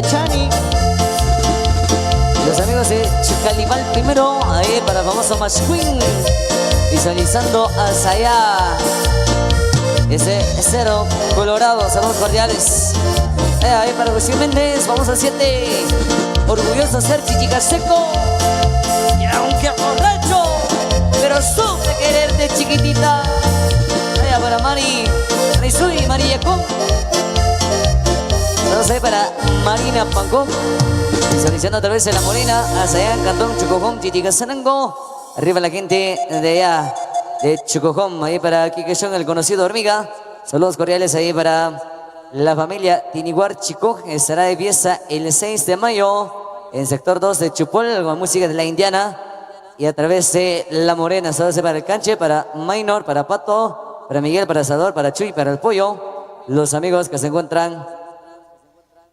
Yachani. Los amigos de Chicalimal primero, ahí para el famoso Match Queen. Visualizando hacia allá. Ese cero colorado, saludos cordiales. Ahí para José Méndez, vamos al 7. Orgulloso de ser chichicaseco. Y aunque borracho, pero supe quererte, chiquitita. Allá para Mari, Rizui, María Con. Saludos ahí para Marina Pancón. Visualizando otra vez en La Morena, hacia allá en Cantón Chucojón, Chichicasanango. Arriba la gente de allá, de Chucojón. Ahí para Quiquechón, el conocido Hormiga. Saludos cordiales ahí para la familia Tiniguar Chico. Estará de fiesta el 6 de mayo en sector 2 de Chupol con música de la Indiana. Y a través de La Morena, saludos para el Canche, para Minor, para Pato, para Miguel, para Asador, para Chuy, para el Pollo. Los amigos que se encuentran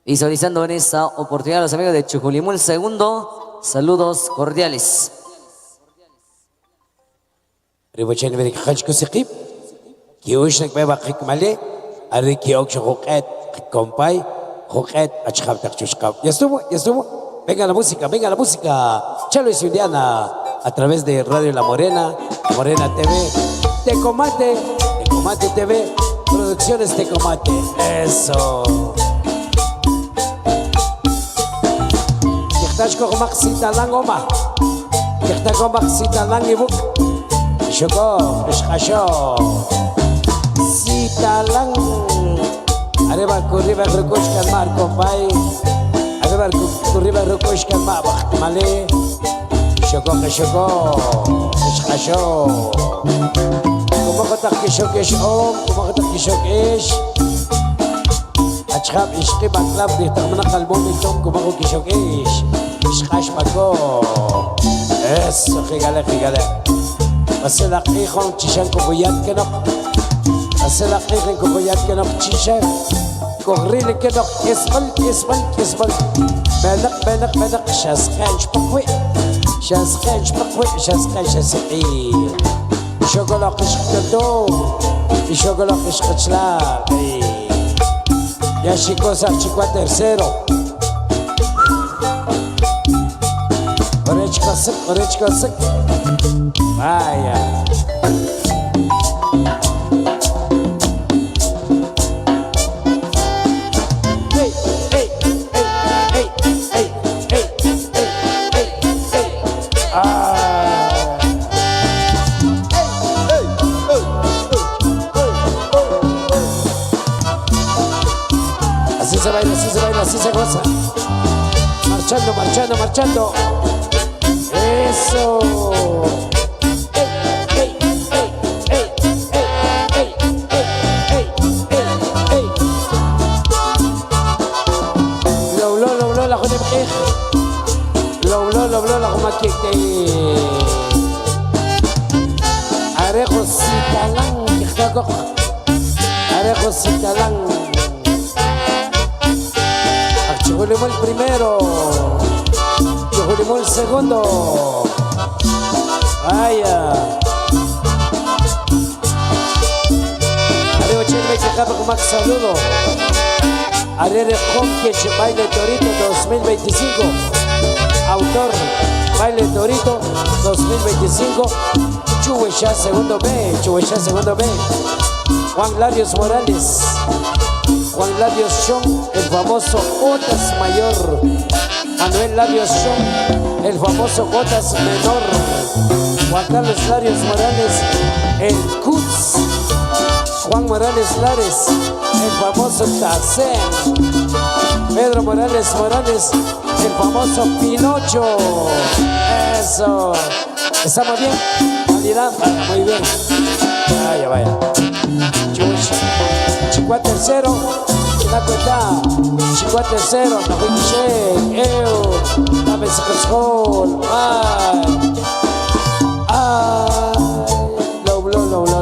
visualizando en esta oportunidad, los amigos de Chujulimul segundo. Saludos cordiales. ريبوشين بريك خشكو سقيب كيوشنك بابا خيك مالي أريكي أوكش خوقات كومباي خوقات أشخاب تخشوشكاب يستومو venga la música Chalo y Indiana a través de Radio La Morena TV Tecomate TV Producciones Tecomate eso Yachtashko Maxita Langoma Yachtako Maxita Langibuk Shoko, Shasho, Sitalang, Arriba Kurriba Rukushkan Marco Pai, Arriba Kurriba Rukushkan Male, Shoko, Shasho, Kumakotak Kishokish Om, Kumakotak Kishokish, Achab Ishki Baklab, Ditamana Kalbum, Kumako Kishokish, Shash Mako, eso, Higale. Hace la queja chishan cocoyat que no hace la queja en cocoyat que no chishan corrile que no esbal benak shaskanch pakwe shasqi chocolate qishqato y chocolate qishqachla ya chicos chico tercero Orechka sik vaya así se goza marchando eso lo la joder lo la goma que arejos sitalang arejos sitalang Chujulimul primero Chujulimul segundo vaya arriba chenme que acaba con Max saludo Arere Homkech Baile Torito 2025 autor Baile Torito 2025 Chuhuesha segundo B Juan Larios Morales Juan Larios Shon, el famoso Otas Mayor Manuel Larios Shon, el famoso Otas Menor Juan Carlos Larios Morales, el Kutz Juan Morales Lares, el famoso Tazen Pedro Morales, el famoso Pinocho eso, ¿estamos bien? Calidad, muy bien vaya Chico tercero, la cuenta, Chico tercero, no fui dame ese cascol,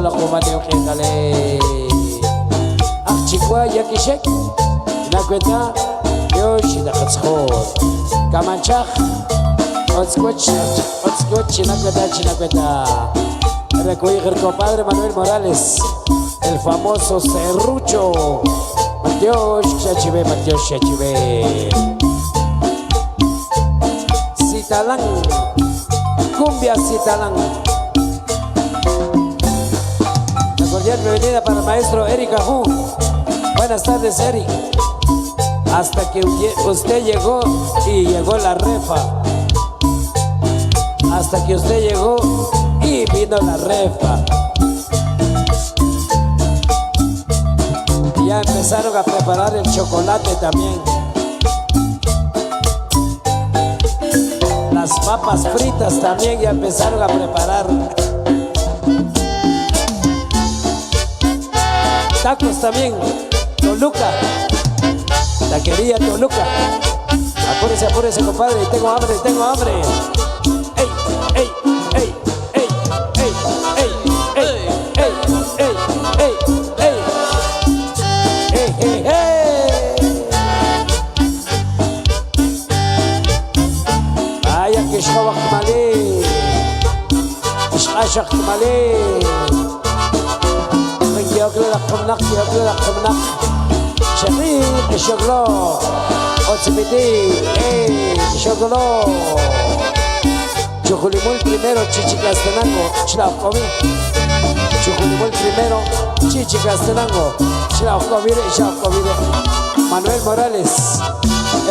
lo combate ojéndale, Chico ya que shek, la cuenta, yo si da cascol, Camanchaj, Otscoch, la cuenta, recoger compadre Manuel Morales. El famoso Serrucho Mateusz Chachive. Citalán, cumbia Citalán. La cordial bienvenida para el maestro Eric Ajú. Buenas tardes, Eric. Hasta que usted llegó y llegó la refa. Hasta que usted llegó y vino la refa. Y ya empezaron a preparar el chocolate también. Las papas fritas también ya empezaron a preparar. Tacos también. Toluca. Taquería Toluca. Apúrese, apúrese, compadre. Tengo hambre, tengo hambre. ¡Ey, ey, ey, ey, ey, ey, ey, ey, ey, ey, ey! ¡Ey, ey, ey! Vaya que shkawak malé. Shkashak malé. ياكلوا لكم نق ياكلوا لكم نق شقيق شغلو OCBD شغلو Chujulimul primero Chichicastenango Chlaucovi Chujulimul primero Chichicastenango Chlaucovi Manuel Morales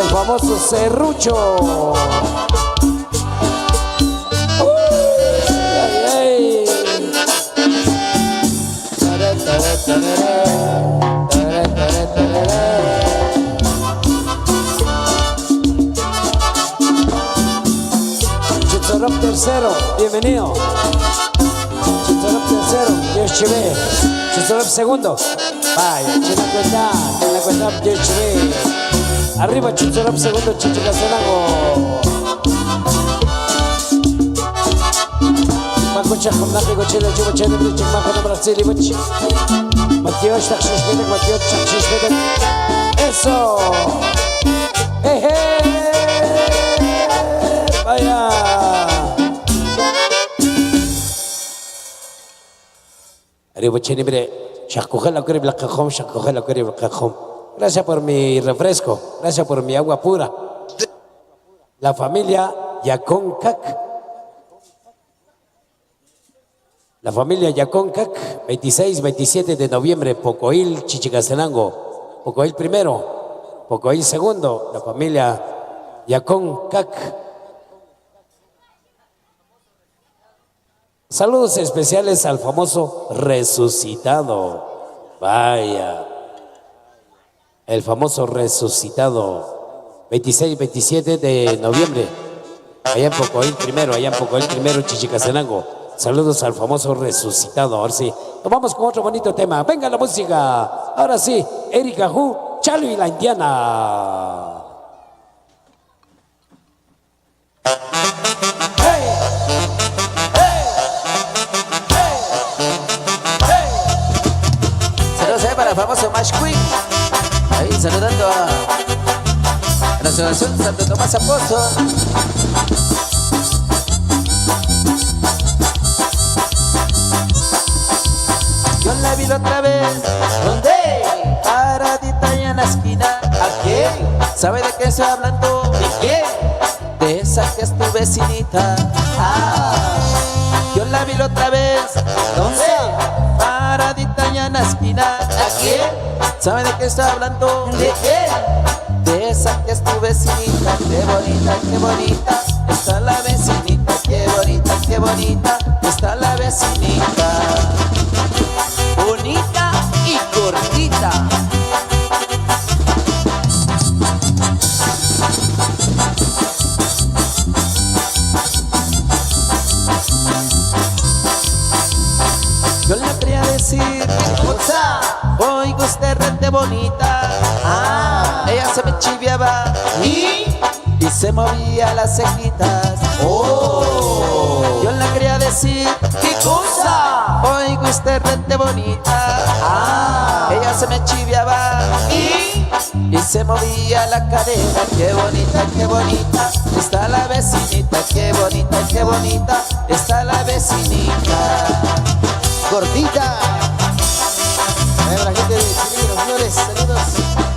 el famoso Serrucho. Chitzorop tercero, bienvenido. Chitzorop tercero, Dios chive. Chitzorop segundo, vaya, la cuenta, Dios chive. Arriba Chitzorop segundo, Chichicastenango. Makucha Hamnaki Gochela Jubochela Bridge, Makona Brazili Butch. Mateusz Chachive, Mateusz Chachive. Eso. Vaya. Gracias por mi refresco, gracias por mi agua pura. La familia Yacón Cac. La familia Yacón Cac, 26-27 de noviembre, Pocoil, Chichicastenango. Pocoil primero, Pocoil segundo, la familia Yacón Cac. Saludos especiales al famoso resucitado. Vaya. El famoso resucitado. 26-27 de noviembre. Allá en Pocoil primero, Chichicastenango. Saludos al famoso resucitado. Ahora sí, nos vamos con otro bonito tema. Venga la música. Ahora sí, Eric Ajú, Chalo y la Indiana. Para el famoso Mash Queen. Ahí saludando a la Asociación Santo Tomás Apóstol. Yo la vi la otra vez. ¿Dónde? Paradita allá en la esquina. ¿A quién? ¿Sabe de qué estoy hablando? ¿De quién? De esa que es tu vecinita. Yo la vi la otra vez. ¿Dónde? Paradita allá en la esquina. ¿A quién? ¿Sabe de qué estoy hablando? ¿De quién? De esa que es tu vecinita. Qué bonita está la vecinita. Qué bonita está la vecinita. Bonita y cortita. Yo le quería decir, oiga usted rete bonita. Ella se me chiviaba y se movía las cejitas. Yo le quería decir, ¿qué cosa? Oiga usted rete bonita. Ella se me chiviaba y se movía la cadera. Qué bonita está la vecinita. Qué bonita está la vecinita. Gordita. La gente de Chile, señores, saludos.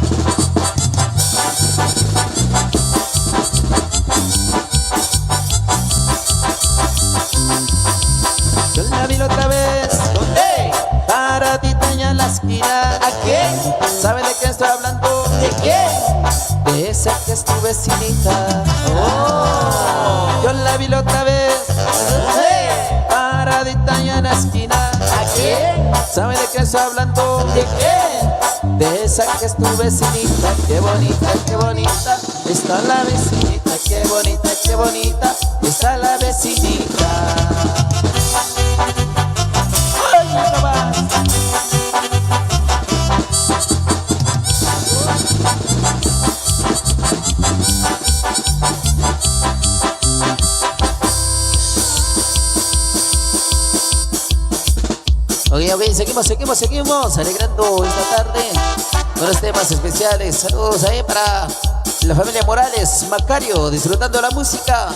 quién? ¿Sabe de qué estoy hablando? ¿De quién? De esa que es tu vecinita. Oh. Yo la vi la otra vez, paradita allá en la esquina. ¿A quién? ¿Sabe de qué estoy hablando? ¿De quién? De esa que es tu vecinita. Qué bonita está la vecinita. Qué bonita está la vecinita. ¡Ay, no más! Ok, seguimos alegrando esta tarde con los temas especiales. Saludos ahí para la familia Morales, Macario, disfrutando la música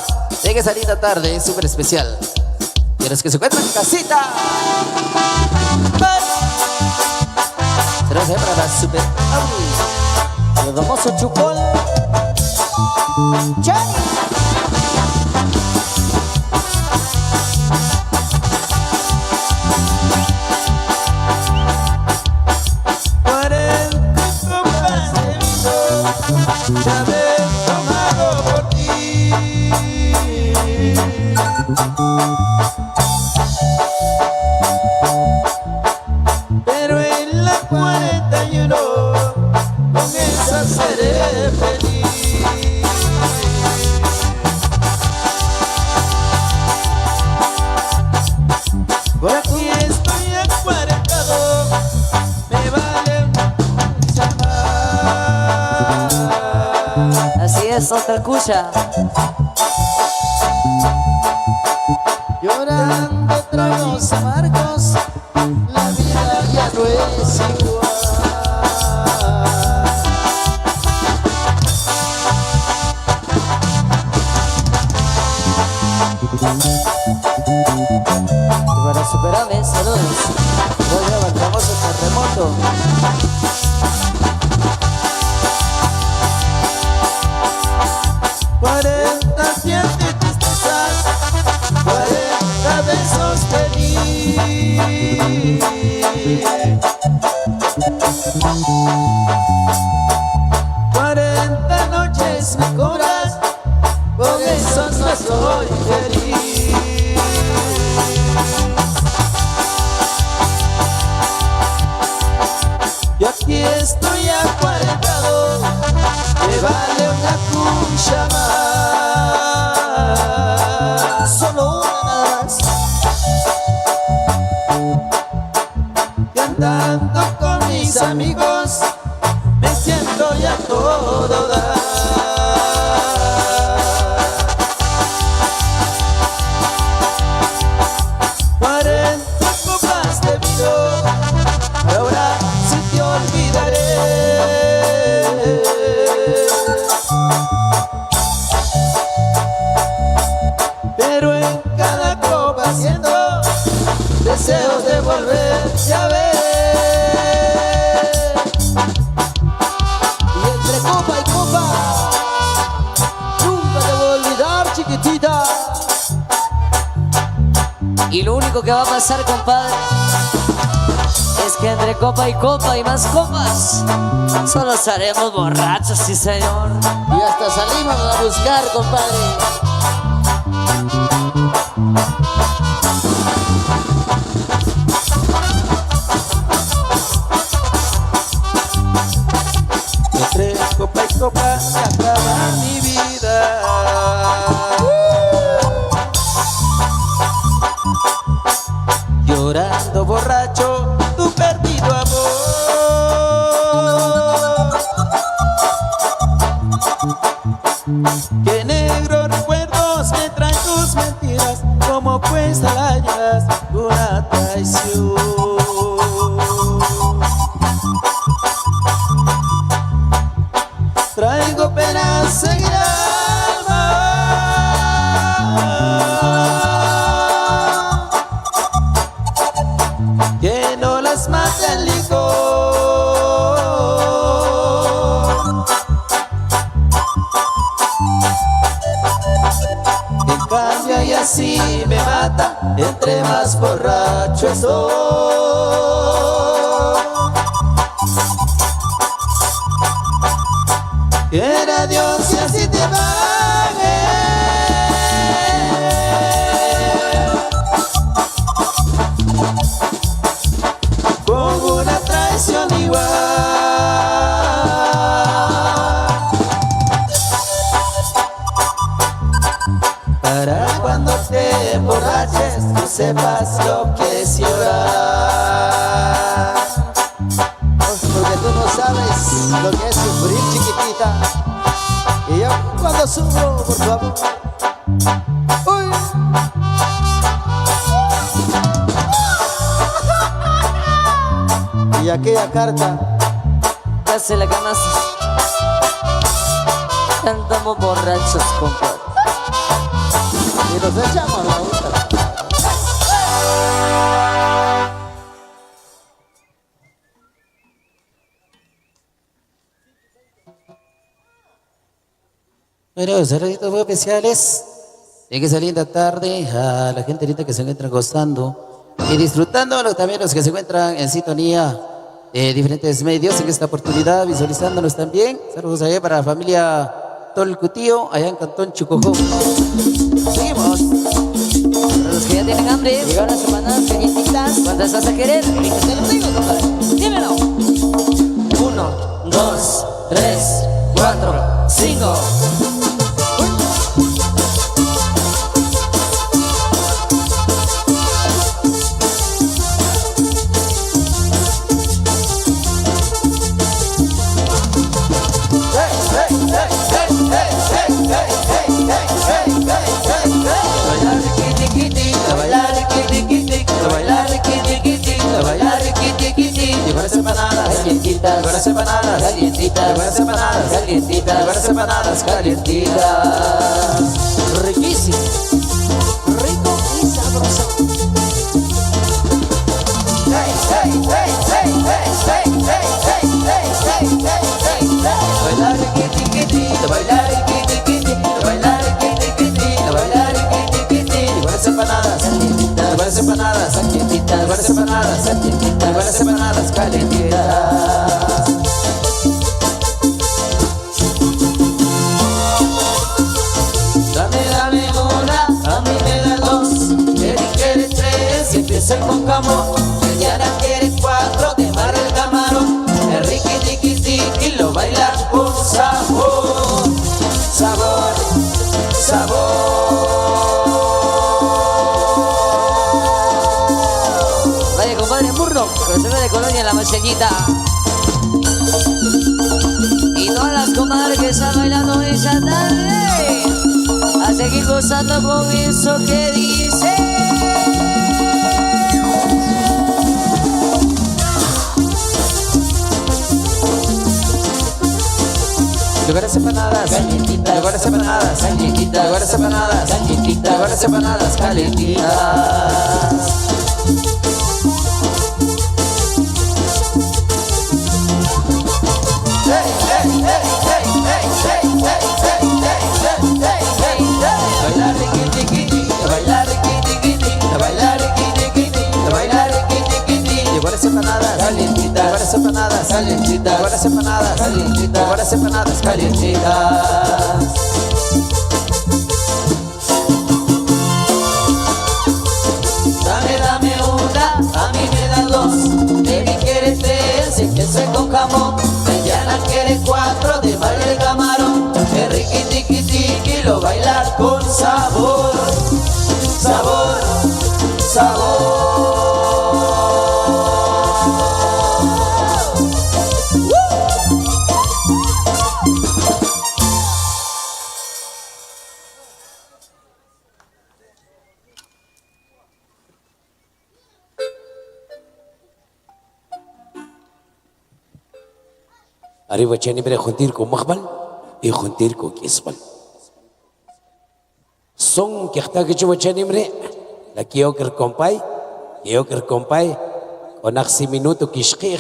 de esa linda tarde súper especial. Y a los que se encuentran en casita, saludos ahí para la super Audi, el famoso Chupol, Johnny. Ya me he tomado por ti, pero en la 41 con esa seré feliz. Por aquí estoy acuarentado, me vale mucha más. Así es, otra cucha. Llorando tragos amargos, la vida ya no es igual. Y para superarme, saludos. Nos lleva el famoso terremoto. 47 tristezas, 40 besos te di. 40 noches me cobras, por eso no soy feliz. Y aquí estoy acuarentado, me vale una cucha más. Solo una nada más. Y andando con mis amigos, me siento ya todo dar. 40 copas de vino, ahora sí te olvidaré. Pero en cada copa siento deseos de volverte a ver. Y entre copa y copa nunca te voy a olvidar, chiquitita. Y lo único que va a pasar, compadre, es que entre copa y copa y más copas, solo estaremos borrachos, sí señor. Y hasta salimos a buscar, compadre. Entre copa y copa se acaba mi vida. Llorando borracho tu perdido amor. Qué negros recuerdos me traen tus mentiras, como pues arañas una traición. Traigo penas en el alma, que no las mate el licor. En cambio y así me mata, entre más borracho estoy. Quiera Dios y así te pague. Con una traición igual. Para cuando te emborraches no sepas lo que es llorar. Porque tú no sabes lo que es sufrir, chiquitita. Y yo cuando sufro por tu amor. Uy. Y aquella carta, Casi la ganas. Andamos borrachos, compadre. y nos echamos la otra. Bueno, saluditos muy especiales. En esa linda tarde a la gente linda que se encuentra gozando y disfrutando, también los que se encuentran en sintonía de diferentes medios en esta oportunidad, visualizándonos también. Saludos allá para la familia Tolcutío, allá en Cantón Chucojó. Seguimos. Para los que ya tienen hambre, llegaron las empanadas calientitas. ¿Cuántas vas a querer? Te lo digo, compadre. Dímelo. 1, 2, 3, 4, 5. Buenas empanadas calientitas, buenas empanadas calientitas, buenas empanadas calientitas. Riquísimo. Rico y sabroso. Bailar riquitito, bailar riquitito, bailar riquitito, bailar riquitito. Buenas empanadas calientitas, buenas empanadas calientitas, buenas empanadas calientitas, buenas empanadas calientitas. Dame una, a mí me da dos. Eric quiere tres, y empieza con camón. Diana quiere cuatro, de mar el camarón. El riqui tiqui tiqui lo bailan con sabor. Sabor, sabor. Vaya, compadre, burro. Que se ve de Colonia la Marcellita. Y todas las comadres que están bailando esa tarde. A seguir gozando con eso que dice. Buenas empanadas calientitas, buenas empanadas calientitas, buenas empanadas calientitas, buenas empanadas calientitas. Bailar riquitiquiti, bailar riquitiquiti, bailar riquitiquiti, bailar riquitiquiti. Buenas empanadas calientitas, buenas empanadas calientitas, buenas empanadas calientitas, buenas empanadas calientitas. Dame una, a mí me da dos. Baby quiere tres, empieza con jamón. Diana quiere cuatro, de mar el camarón. El riqui tiqui tiqui lo bailar con sabor. Sabor, sabor. Arriba chani bre juntir ko makhbal e juntir ko kisbal. Son que está que chuva chani bre la kioker compay onaxi minuto kishkih.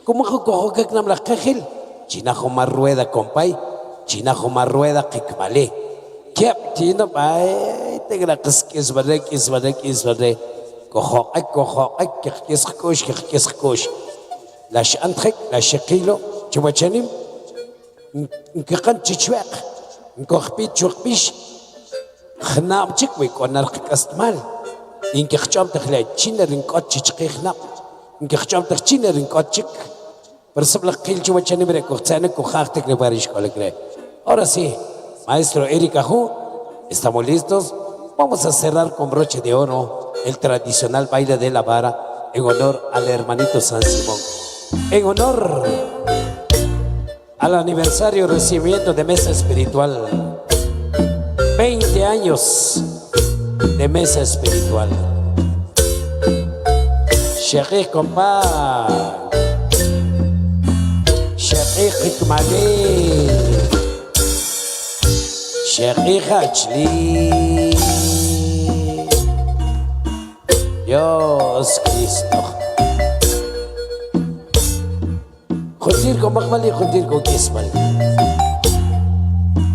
Como ko kak nam la khil china khoma rueda compay china khoma rueda kikmale. Kep chino bai te gra kisbale koho ay kis kosh la shantrek la shekilo chuva chanim Nkiqan chichweq, nkoqpit chuqpish, khnam chikwi konar qastmal. Inkiqchom taqla china rinkot chichqijnaq. Inkiqchom taq china rinkot chik. Por eso la qilchu wachanimre kuqtsane kuqaqtek ne barish kolekre. Ahora sí, maestro Erika Hu, estamos listos. Vamos a cerrar con broche de oro el tradicional baile de la vara en honor al hermanito San Simón. En honor al aniversario recibimiento de mesa espiritual. 20 años de mesa espiritual. Sheikh compa, Sheikh Hikmali, Sheikh Hachli, Dios Cristo. Khudir ko makmali, khudir ko kismal.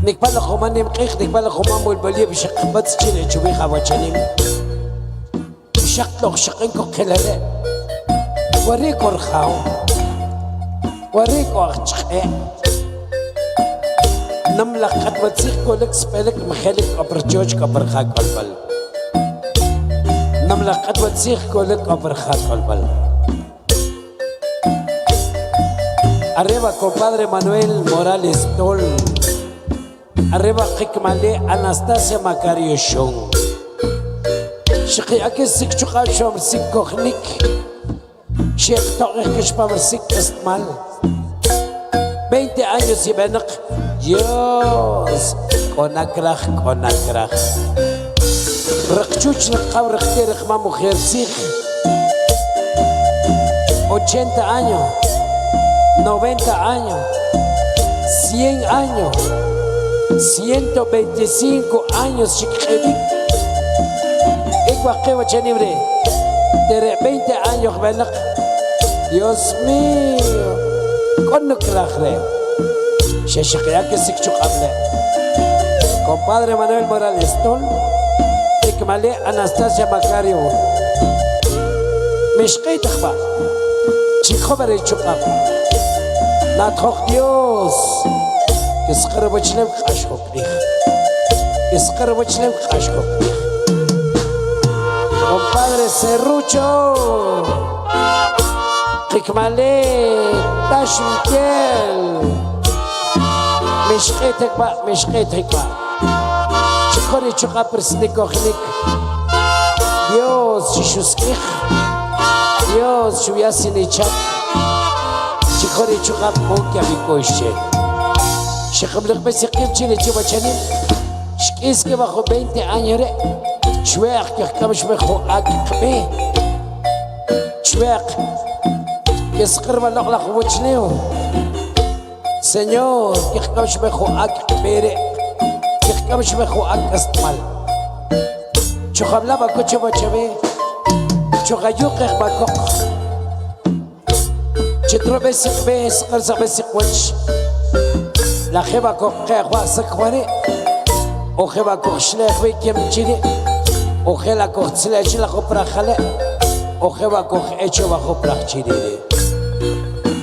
Nikpala kumanim kik, nikpala kumamul bali bishakbat chile chubi kawachanim. Bishaklok shakin ko kilale. Wari ko rkhaw. Wari ko akchke. Namlakat watsik ko lek spelek makhalik aperjoj ka berkhak kalbal. Namlakat watsik ko lek aperkhak kalbal. Arriba, compadre Manuel Morales Tol. Arriba, Hikmali Anastasia Macario Shong. Shiki aquí sikchuqa shom sikkokhnik. Sheikh Toqih Kishpamar sik estmal. 20 años y benak. Dios. Konakrach, konakrach. Rakchuch naqaw raktir ikhmamu khair sikh. 80 años. 90 años, 100 años, 125 años, chiquibik. Iguaquewa chanibre, de 20 años, benak. Dios mío, con no crajre. Sheshikia que se chucable. Compadre Manuel Morales Tol, Hikmali Anastasia Macario. Mishkeitakba, chicobre chucable. Nathoq Dios, que escarbachlev qashkopnik, que escarbachlev qashkopnik. Compadre Serrucho, Hikmali, Tashmikel, Mishketek ba, Chikori chuqa persnikokhnik. Dios, Shishuskich, Dios, Shuyasinichak. Chikori chuqa punkia bikoishe. Shikablik besikib chile chiva chanim. Shkiske bajo 20 años re. Chweak kikamish bejo akikbe. Chweak kiskirba loqlaq wuchneo. Señor, kikamish bejo akikbe re. Kikamish bejo akastmal. Chukabla bako chiva chabe. Chukayukik bakok. Chitro besik bes, qarza besik wach. La jeba koqqa khwasak khwari. O jeba koqshlekh be kem chiri. O jela koqtsla chila khopra khale. O jeba koq echo ba khopra chiri.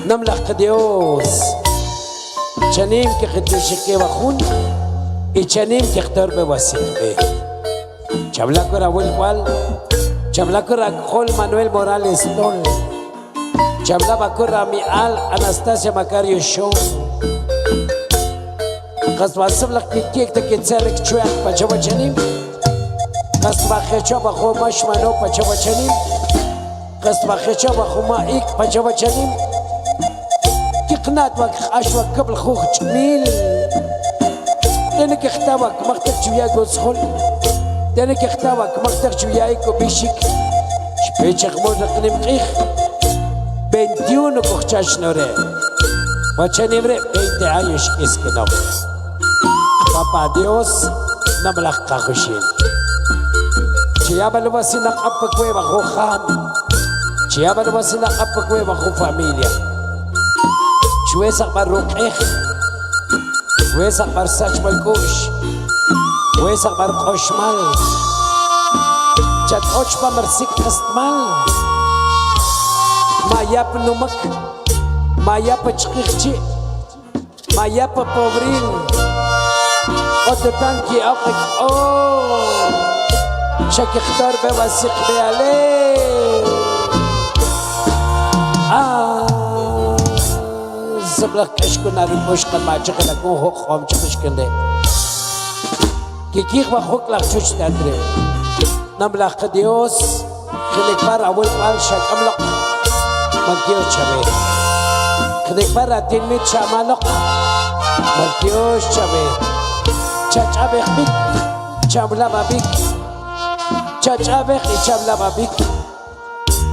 Namlaq Dios. Chanim ke khidshike ba khun. Y chanim ke khtar be wasik be. Chabla kora wel kwal. Chabla kora khol Manuel Morales Tol. Chablaba corra mi al Anastasia Macario Show. Qasba sablaq kik ta kitsarik chwaq pa chawachanim. Qasba khechaba khoma shmano pa chawachanim. Qasba khechaba khoma ik pa chawachanim. Kiqnat wa ashwa qabl khukh jamil. Denek ikhtabak maqtak chwiya goskhol. Denek ikhtabak maqtak chwiya iko bishik. Shpechakh modaqnim qikh. 21 cochachnore. Wachanimre 20 años es que no. Papá Dios, no me la cajushin. Chiaba lo vas a la capa cueva johan. Chiaba lo vas a la capa cueva con familia. Chuesa barroc Chuesa bar sach malkush. Chuesa bar koshmal. Chat ochpa marsik kastmal. Maya penumak, Maya pachkikchi, Mayapa pobrin. Otro tanque auk oh. Shakiktar be wasik be ale. Sebelah kashku nari pushkan macam kena kuhok hom cipuskan deh. Kikik bahok lak cuci tadre. Namlah ke Dios, kelik para awal mal syakam lok. Magios cabe. Kelik para tinmit syamalok. Magios cabe. Cacabe bik, camla babik. Cacabe camla babik.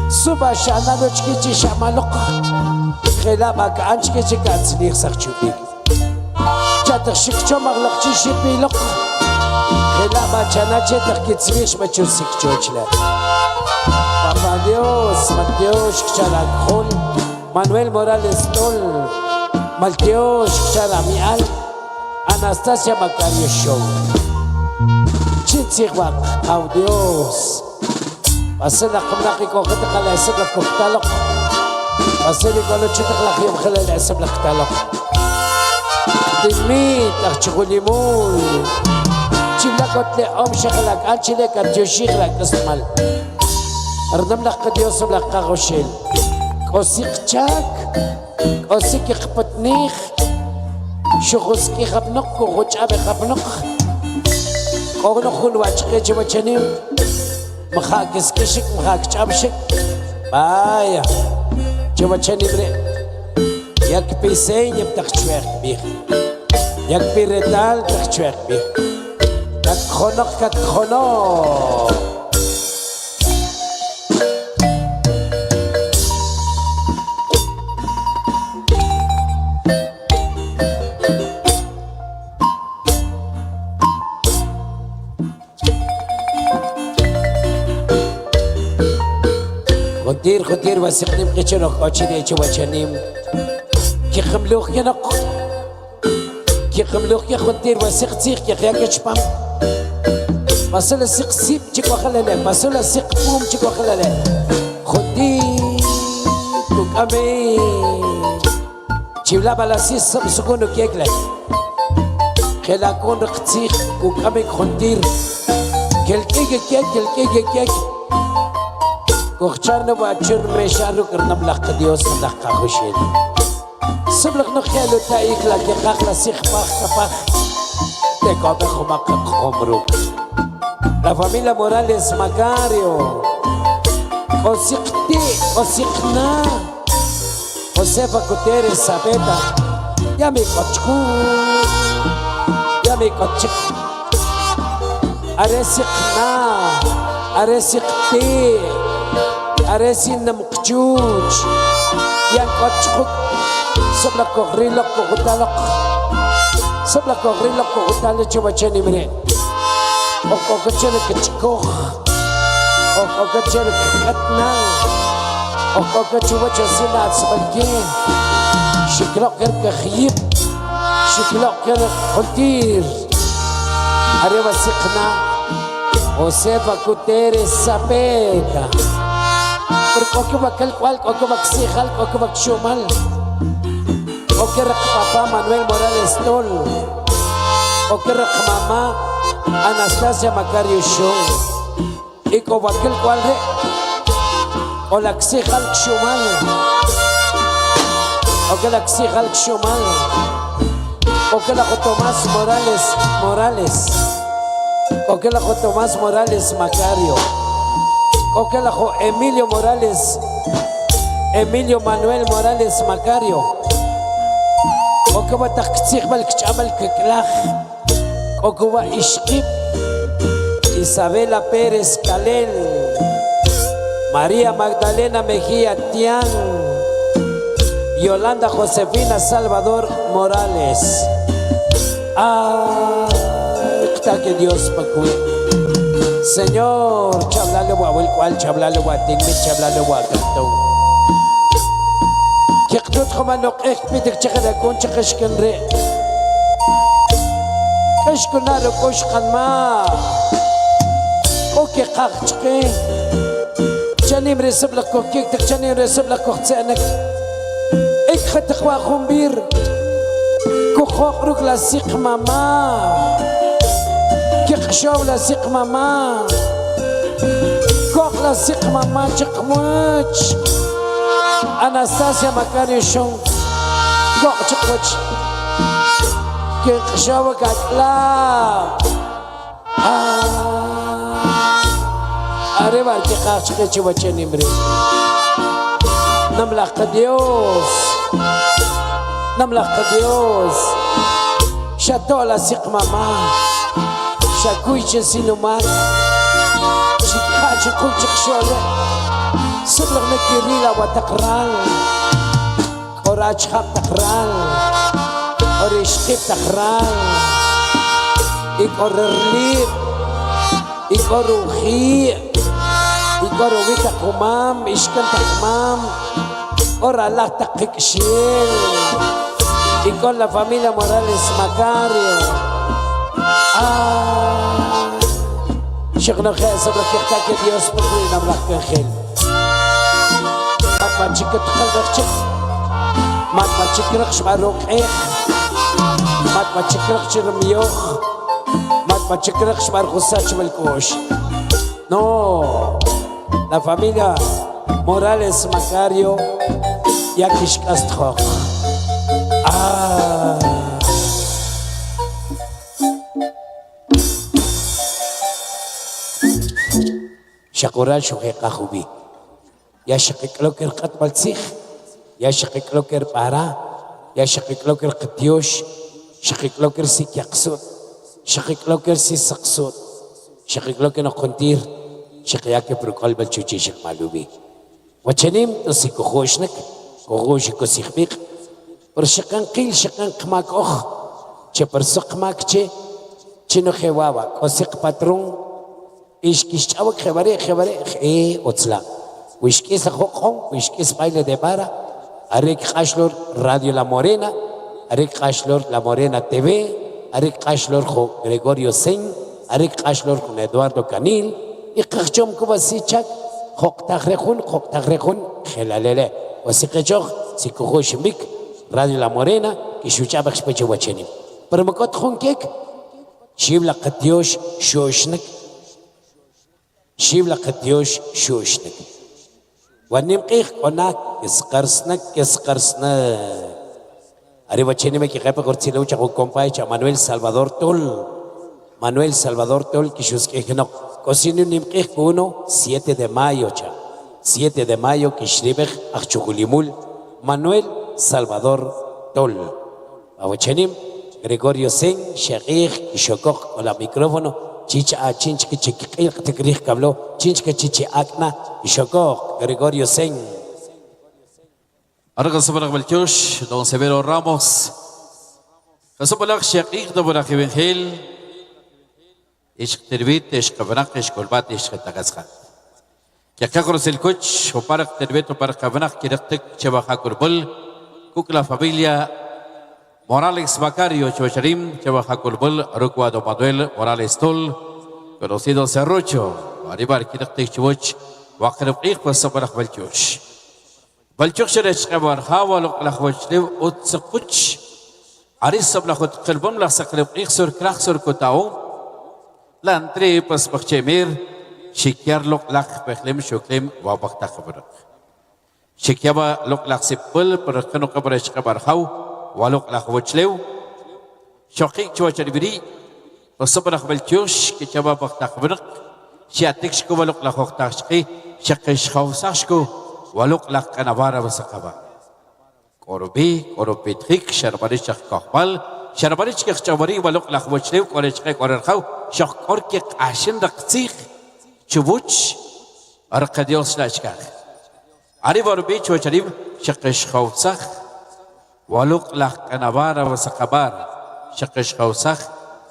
Subah syana lojki syamalok. خلا ما كانش كي كاتسليخ سخشو بيك جاتك شكشو مغلق شي بيلق خلا ما كان جاتك كي تسليخ ما تشوسك جوجلا بابا ديوس مالديوش كشارع خول مانويل موراليس تول مالديوش كشارع ميال اناستاسيا ماكاريو شو تشيتسيخ باك او ديوس بسنا قملاقي كوختك على سبب كوختالق أصلي قالوا تشتغل أخيم خلال العسب لك تلق دميت أخشغلي مول جيب لك قلت لي أم شغلك أنت لك أرجو شغلك اسمال أردم لك قد يوصل لك غشيل قوسيق تشاك قوسيق يخبطنيخ شغوسكي خبنق وغوش أبي خبنق قوغنو خول واجقي جوا جنيم مخاكس كشك مخاك شابشك بايا جوا چنیبره یک پیسین یب تخچویق بیخ یک پیردال تخچویق بیخ یک خونق کت خونق خدير وسقني بقيتشنوك أوتشيني وشنيم كي خملوخ ينق كي خملوخ يا خدير وسقتيخ يا خياك شبام مسؤول السق سيب تشكو خلاله مسؤول السق بوم تشكو خلاله خدير كوك أمي جيبلا بلاسيس سكونو كيكلا خلاكون رقتيخ كوك أمي خدير كيك كوخشارنا واتشر ميشارو كرنم لق ديوس لق خوشين سبلغ نخيلو تايك لك يقاق لسيخ باخ كفاخ تيكو بخو مقاق خمرو La familia Morales Macario Osiqti, Osiqna Josefa Gutierrez Sabeta Yami Kochku Yami Kochik Aresiqna Aresiqti Aresin Namukchuch Yang Kochuk Sabla Kogrilok Kogutalok Sabla Kogrilok Kogutalok Chubachani Mire Oko kecil kecikoh, oko kecil kekatnang, oko kecil silat sebagai shiklok kerkhib, shiklok kerkhontir. Hari wasikna, Josefa Gutierrez Sabeta. Berkoko bakal kual, koko baksihal, koko baksumal. Oke rak Papa Manuel Morales Tol, oke rak Mama Anastasia Macario Show Iko wakil kualre O laksihal kshumal O que laksihal kshumal O que la Tomás Morales O que la Tomás Morales Macario O que la Emilio Manuel Morales Macario O que va taksih bal kchamal keklach Ocuba Ishkip, Isabela Pérez Calel, María Magdalena Mejía Tian, Yolanda Josefina Salvador Morales. Está que Dios pacue. Señor, chablale guabuel cual, chablale guatingme, chablale guacantón. Que tú tomanok ekpidik chakada con chakashkenre. Kashkunaro koshkanma Oke kakchke Chanim resib la kokik tak chanim resib la koktsanak Ik khatakwa khumbir كخوخرك لسيق ماما كخشاو لسيق ماما كوخ لسيق ماما تقموش أناستاسيا مكاريشون كوخ تقوش كخشاو كاكلا arriba que cacho que chivo chenimbre namlach Dios shato la sik mama shakuy sinuman shikacho kuchik shole sublag nakirila wa takral orach khap takral orishkip takral ikorrlip ikorruhi ikorrubita kumam ishkan takmam ora la takikshil y con la familia Morales Macario شيخنا خير صبرك يحتاج Dios بخير نملك خير ما تشكت قلبك ما تشكركش مروقيخ ما تشكركش رميوخ ما تشكركش مرخصاتش بالكوش no la familia Morales Macario yakish kastkhok شقورال شقيقة خوبي يا شقيق لوكر قط بالسيخ يا شقيق لوكر بارا يا شقيق لوكر قديوش شقيق لوكر سيك يقصود شقيق لوكر سي سقصود شقيق لوكر نقنتير شقياك بروكال بالشوشي شق معلومي وشنيم تسيكو خوشنك وغوشكو سيخبيق برشقان قيل شقان قماك أخ چه برسق ماك چه نو خواوا كوسيق پاترون إشكيش چاوك خبري أطلع وإشكيس خوقهم وإشكيس بايلة دي بارا أريك خاشلور راديو لا مورينا أريك خاشلور لا مورينا تيفي أريك خاشلور خو غريغوريو سين أريك خاشلور خو إدواردو كانيل إقخشوم كوبا سيچاك خوق تغريخون خلالله وسيقى جوغ سيكو خوش ميك راديو لا مورينا كيشوچا بخش بچه وچنيم برمكوت خون كيك شيب لقديوش شوشنك شيب لقديوش شوشنك ونمقيخ قناك يسقرسنك أري وچنيم كي غيبا قرتي لو چاقو كومباي چا مانويل سالفادور تول كيشوسكيخ نو كوسينو نمقيخ كونو 7 de mayo cha 7 de mayo كيشريبخ أخشوغوليمول مانويل سالفادور تول وچنيم غريغوريو سين شقيخ يشوكوخ ولا ميكروفونو تشيچا تشينچ كيقيق تكريخ كابلو تشينچ تشيچي اكنا يشوكوخ غريغوريو سين أرجع سبلاغ بالجوش دون سبيرو راموس سبلاغ شقيق دبنا خيبن خيل إيش تربيت إيش كبناك إيش كلبات إيش كتاكسخان كأكرس الكوتش وبارك تربيت وبارك كبناك كرتك شبكة كربل كوكلا فاميليا Morales Macario Chocharim, Chavaja Culbul, Rucuado Manuel, Morales Tol, conocido Cerrocho, arriba Arquitecto Chuch, Wakarabik, pues Sabarach Balchuch. Balchuch Sheresh Kabar, Hawalok Lachwachlev, Utsakuch, Arisab Lachot Kelbom, la Sakrabik sur Krachsur Kotao, Lantre, pues Bachemir, Shikiarlok Lach Bechlem Shuklem, Wabaktakabrak. Shikiaba Lok Lachsipul, Perakano Kabaresh Kabar How. والوق لخوچلو شقيق چوچربري وصبرخ بالچوش كي چبا بختخبرق شياتكشكو والوق لخوختاشقي شقش خوساشكو والوق لخنوار وسقبا قربي تخيك شربريش خقبل شربريش كخچوري والوق لخوچلو قرچقي قررخو شقور كي قاشن رقصيخ چوبوچ ارقديوس لاشكا علي وربي چوچريب شقش خوسخ ولوق لخ كنبارة وسقبارة شقش خوسخ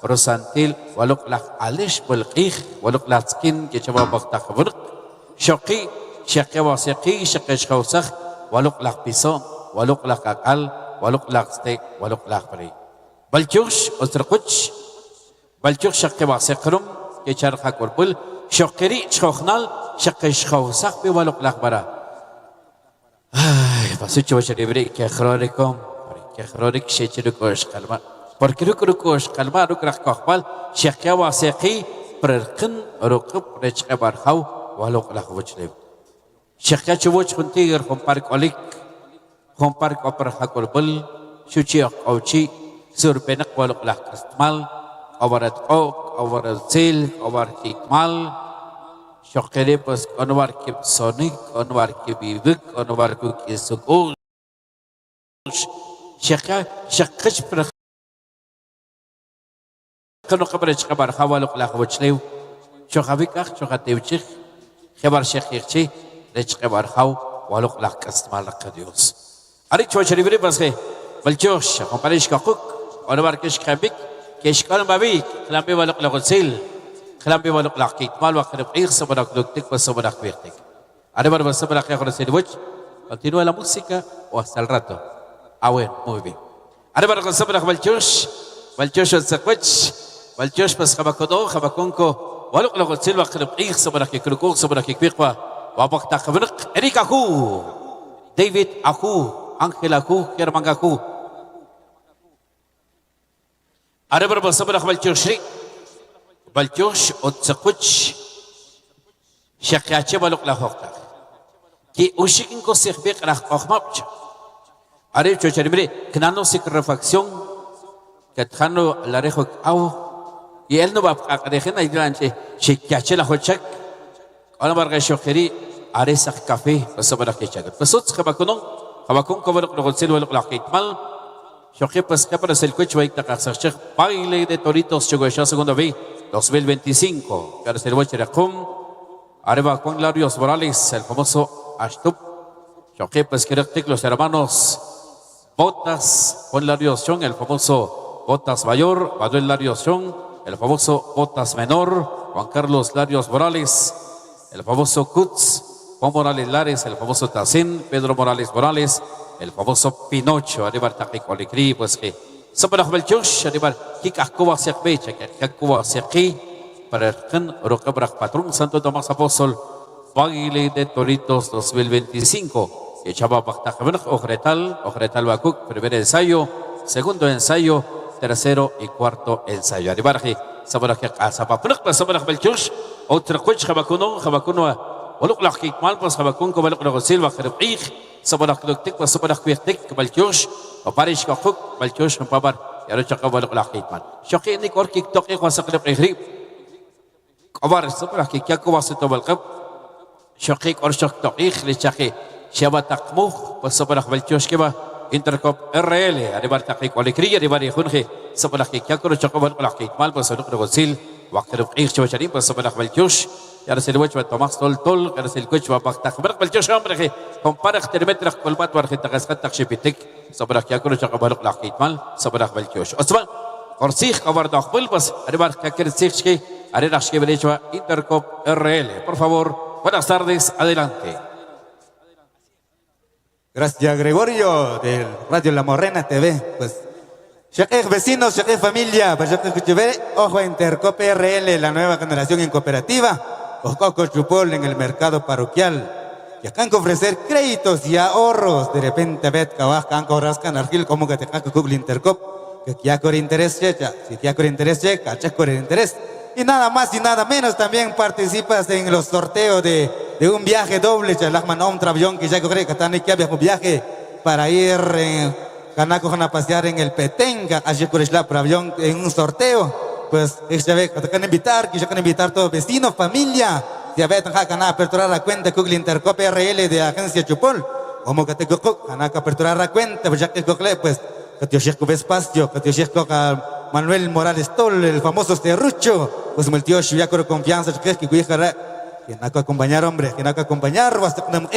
رسانتيل ولوق لخ عليش بالقيخ ولوق لخ سكين كشباب بختخ برق شقي وسقي شقش خوسخ ولوق لخ بيسون ولوق لخ أقل ولوق لخ ستيك ولوق لخ بري بلجوش أسرقش بلجوش شقي وسقرم كشرخ كربل شقري شخنال شقش خوسخ بولوق لخ برا بس شو بشر يبريك يا خراركم porque Hrorik Shechirukosh Kalma. Porque Rukurukosh Kalma Rukrak Kohbal, Shekawa Seki, Perkin, Rukup, Rechkabar Hau, Walok Lahuchlev. Shekachuch Huntiger, Hompark Olik, Hompark Opera Hakulbul, Shuchiok Auchi, Surbenak Walok Lakastmal, Overat Oak, Overat Sil, Over Hikmal, Shokere pas Onwar Kip Sonic, Onwar Kibivik, Onwar Kukisuk. Shakash Kano kabarech kabar hawalok la hawachlew shohavikach shohatewchich kabar shekirchi lech kabar haw walok la kasmal kadios ari chochribre basge balchosh komparish kakuk onabar kesh khabik kesh kan babik klambe walok la gotsil klambe walok la kitmal wa khrib ir sabarak doktik wa sabarak wirtik ari bar sabarak ya khorse dibach continúa la música o hasta el rato bueno muy bien ari bar sabarak balchosh al-sakwach والجيش بس خبكودو خبكونكو ولق لغت سيلوا خرب إيخ صبرك يكركوك صبرك يكبيقوا وابق تخبرق إريك أخو ديفيد أخو أنخيل أخو كيرمان أخو أربر بصبرك بالجيش ري بالجيش أتسقوش شقياتي ولق لغوكتا كي أوشيكينكو سيخبيق رخ أخمابج أريب جو جرمري كنانو سيك رفاكسيون كتخانو لاريخوك أو y él no va a dejar ahí delante si caché la hochak ahora va a resolver aresa café pues para que chaga pues otros habakun como lo consigo lo que mal yo que pues que para el coche va a tacar baile de toritos llegó ya segunda vez 2025 para el coche recom arriba con Larios Morales el famoso Ashtup yo que pues que los hermanos Botas con Larios John el famoso Botas Mayor Manuel Larios John el famoso Botas Menor, Juan Carlos Larios Morales, el famoso Kutz, Juan Morales Lares, el famoso Tacín, Pedro Morales Morales, el famoso Pinocho, arriba Taquic Olicri, pues que Sabarach Belchush, arriba Kikakuba Sekbecha, Kikakuba Seki, para el Ken Rocabrach Patrón Santo Tomás Apóstol, Baile de Toritos 2025, que Chaba Bactajabrach, Ojretal Bakuk, primer ensayo, segundo ensayo, tercero y cuarto ensayo. Arribarji, sabaraj asapapnak, sabaraj belchush, otra coach, jabacuno, ولق لحكي مال بس خبكون كبلق لغسيل وخربيخ sabaraj luktik, sabaraj kuirtik, belchush, oparish kakuk, belchush, pabar, yarucha kabalق لحكي مال. شقي إنك أركي تقيق وسقلق إغريب. كبار sabaraj كيكو واسطة بالقب. شقي أرشق تقيق لشقي شبا تقموخ وسبرخ بالجوش كبا انتركوب RL arribar تقيق ولكري arribar يخونخي سبرخ كيكو شقو بالقلق مال بسلوك رغسيل وقت رقيق شو شريم بسبرخ بالجوش يرسل وجه توماس طول يرسل كوش وبقتك برق بالجوش امرخي كمبارخ ترمترخ كلبات ورخي تغسقت تخشبتك سبرخ كيكو شقو بالقلق مال سبرخ بالجوش اسمع Orsig kabar daqbul bas arribar kakirtsiki arrirash que belechwa Intercop RL. Por favor, buenas tardes, adelante. Gracias Gregorio del Radio La Morena TV. Pues Shaqej vecinos, Shaqej familia, pues ojo Intercop RL, la nueva generación en cooperativa, Ococo Chupol en el mercado parroquial. Y acá han que ofrecer créditos y ahorros. De repente vet cabaj, han corrascan argil como que te caco Google Intercop. Que ya con interés checa, si ya con interés checa, checa con interés. Y nada más y nada menos también participas en los sorteos de un viaje doble, chalajman un travión que ya creo que están aquí un viaje para ir Canaco a pasear en el Petenga, allí con el avión en un sorteo. Pues ya ve que te van a invitar, que ya van a invitar todos vecinos, familia. Ya ve que van a aperturar la cuenta Google Intercop RL de Agencia Chupol. Como que te van a aperturar la cuenta, pues ya que pues que te osheko Vespacio, que te osheko Manuel Morales Tol, el famoso Cerrucho, pues el tío ya con confianza, que cuijara, que no acompañar hombre, que no acompañar, basta que no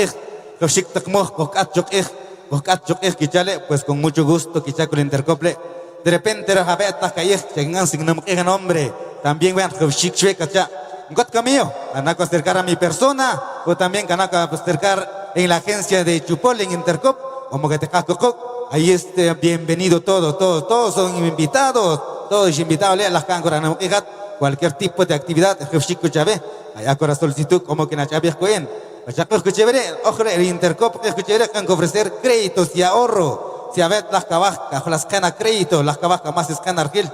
lo shik takmoh, que chale, pues con mucho gusto, que con el intercople, de repente la jabeta calle, que no sin nombre, también vean que shik shweka cha, got camino, anaco acercar a mi persona, o también que anaco acercar en la agencia de Chupol en Intercop, como que te caco. Ahí bienvenido todos son invitados, todos invitados, lea las cancoras, cualquier tipo de actividad, allá con la solicitud, como que Nachabia Cohen, ojo, el Intercop, que ofrecer créditos y ahorro, si a ver las cabascas, las cana crédito, las cabascas más escana argil,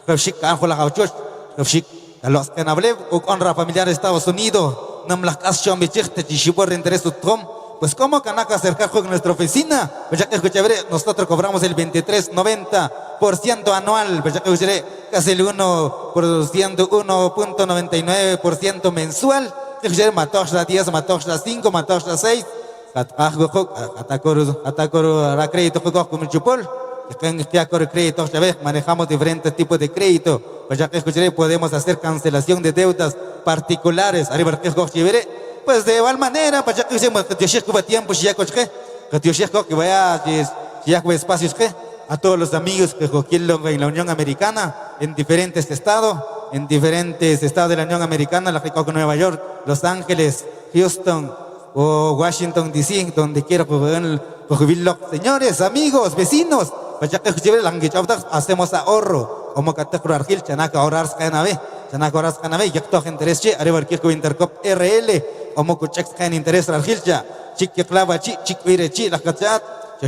refshik anjo la gauchos, refshik a los que hablen o honra familiar de Estados Unidos, nam las acción bichiste chishibor de interés utrom, pues cómo canaca acercar con nuestra oficina, pues ya que escucharé, nosotros cobramos el 23.90% anual, pues ya que escucharé casi el 1.99% mensual, escucharé matosh 10, matosh 5, matosh 6, atacoru a crédito como chupol. Crédito, manejamos diferentes tipos de crédito. Pues ya que escucharé, podemos hacer cancelación de deudas particulares. Pues de igual manera, pues ya que hicimos que Dios tiempo, que Dios que vaya espacios a todos los amigos que cogieron en la Unión Americana, en diferentes estados de la Unión Americana, la que Nueva York, Los Ángeles, Houston o Washington DC, donde quiera vivirlo. Señores, amigos, vecinos, pues ya que hacemos ahorro, como que te argil, chanaka ahorrar canave, ya que todo interés, arriba el Intercop RL, como que check interés argil, chic que clava, chic vire, la cachat,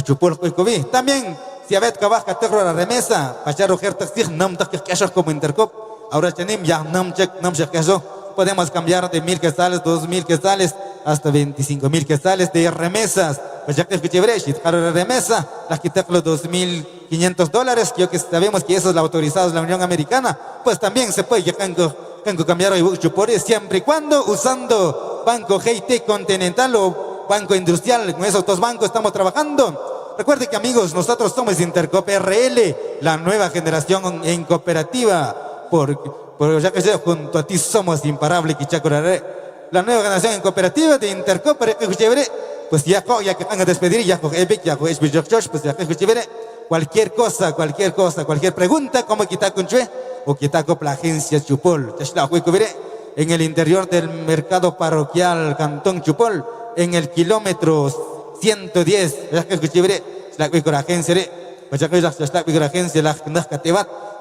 chupur también, si a ver que baja la remesa, pachar roger taxi, nam taxi como Intercop, ahora tenim ya nam check eso. Podemos cambiar de 1,000 quetzales, 2,000 quetzales, hasta 25,000 quetzales de remesas. Pues ya que escuché, si la remesa, las quité los $2,500, que sabemos que eso es lo autorizado en la Unión Americana, pues también se puede cambiar hoy siempre y cuando usando Banco GT Continental o Banco Industrial. Con esos dos bancos estamos trabajando. Recuerde que, amigos, nosotros somos Intercop RL, la nueva generación en cooperativa, porque ya que sea, junto a ti somos imparables, Quichacuraré. La nueva generación en cooperativa de Intercop, pues ya que van a despedir, ya con Epic, ya con pues ya que cualquier cosa, cualquier pregunta, como Quitaconchue o Quitaco la agencia Chupol. En el interior del mercado parroquial Cantón Chupol, en el kilómetro 110, ya que la agencia, pues ya que la agencia, la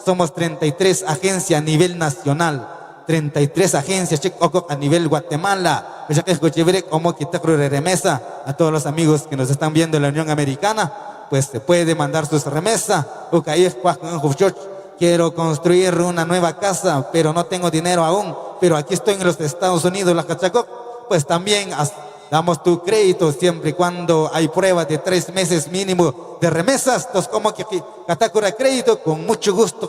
somos 33 agencias a nivel nacional, 33 agencias a nivel Guatemala. Pues ya que escuché como quitar remesa a todos los amigos que nos están viendo en la Unión Americana, pues se puede mandar sus remesas. Quiero construir una nueva casa, pero no tengo dinero aún, pero aquí estoy en los Estados Unidos, la Cachacoc, pues también damos tu crédito siempre y cuando hay pruebas de 3 meses mínimo de remesas. Entonces, como que Catacura Crédito, con mucho gusto,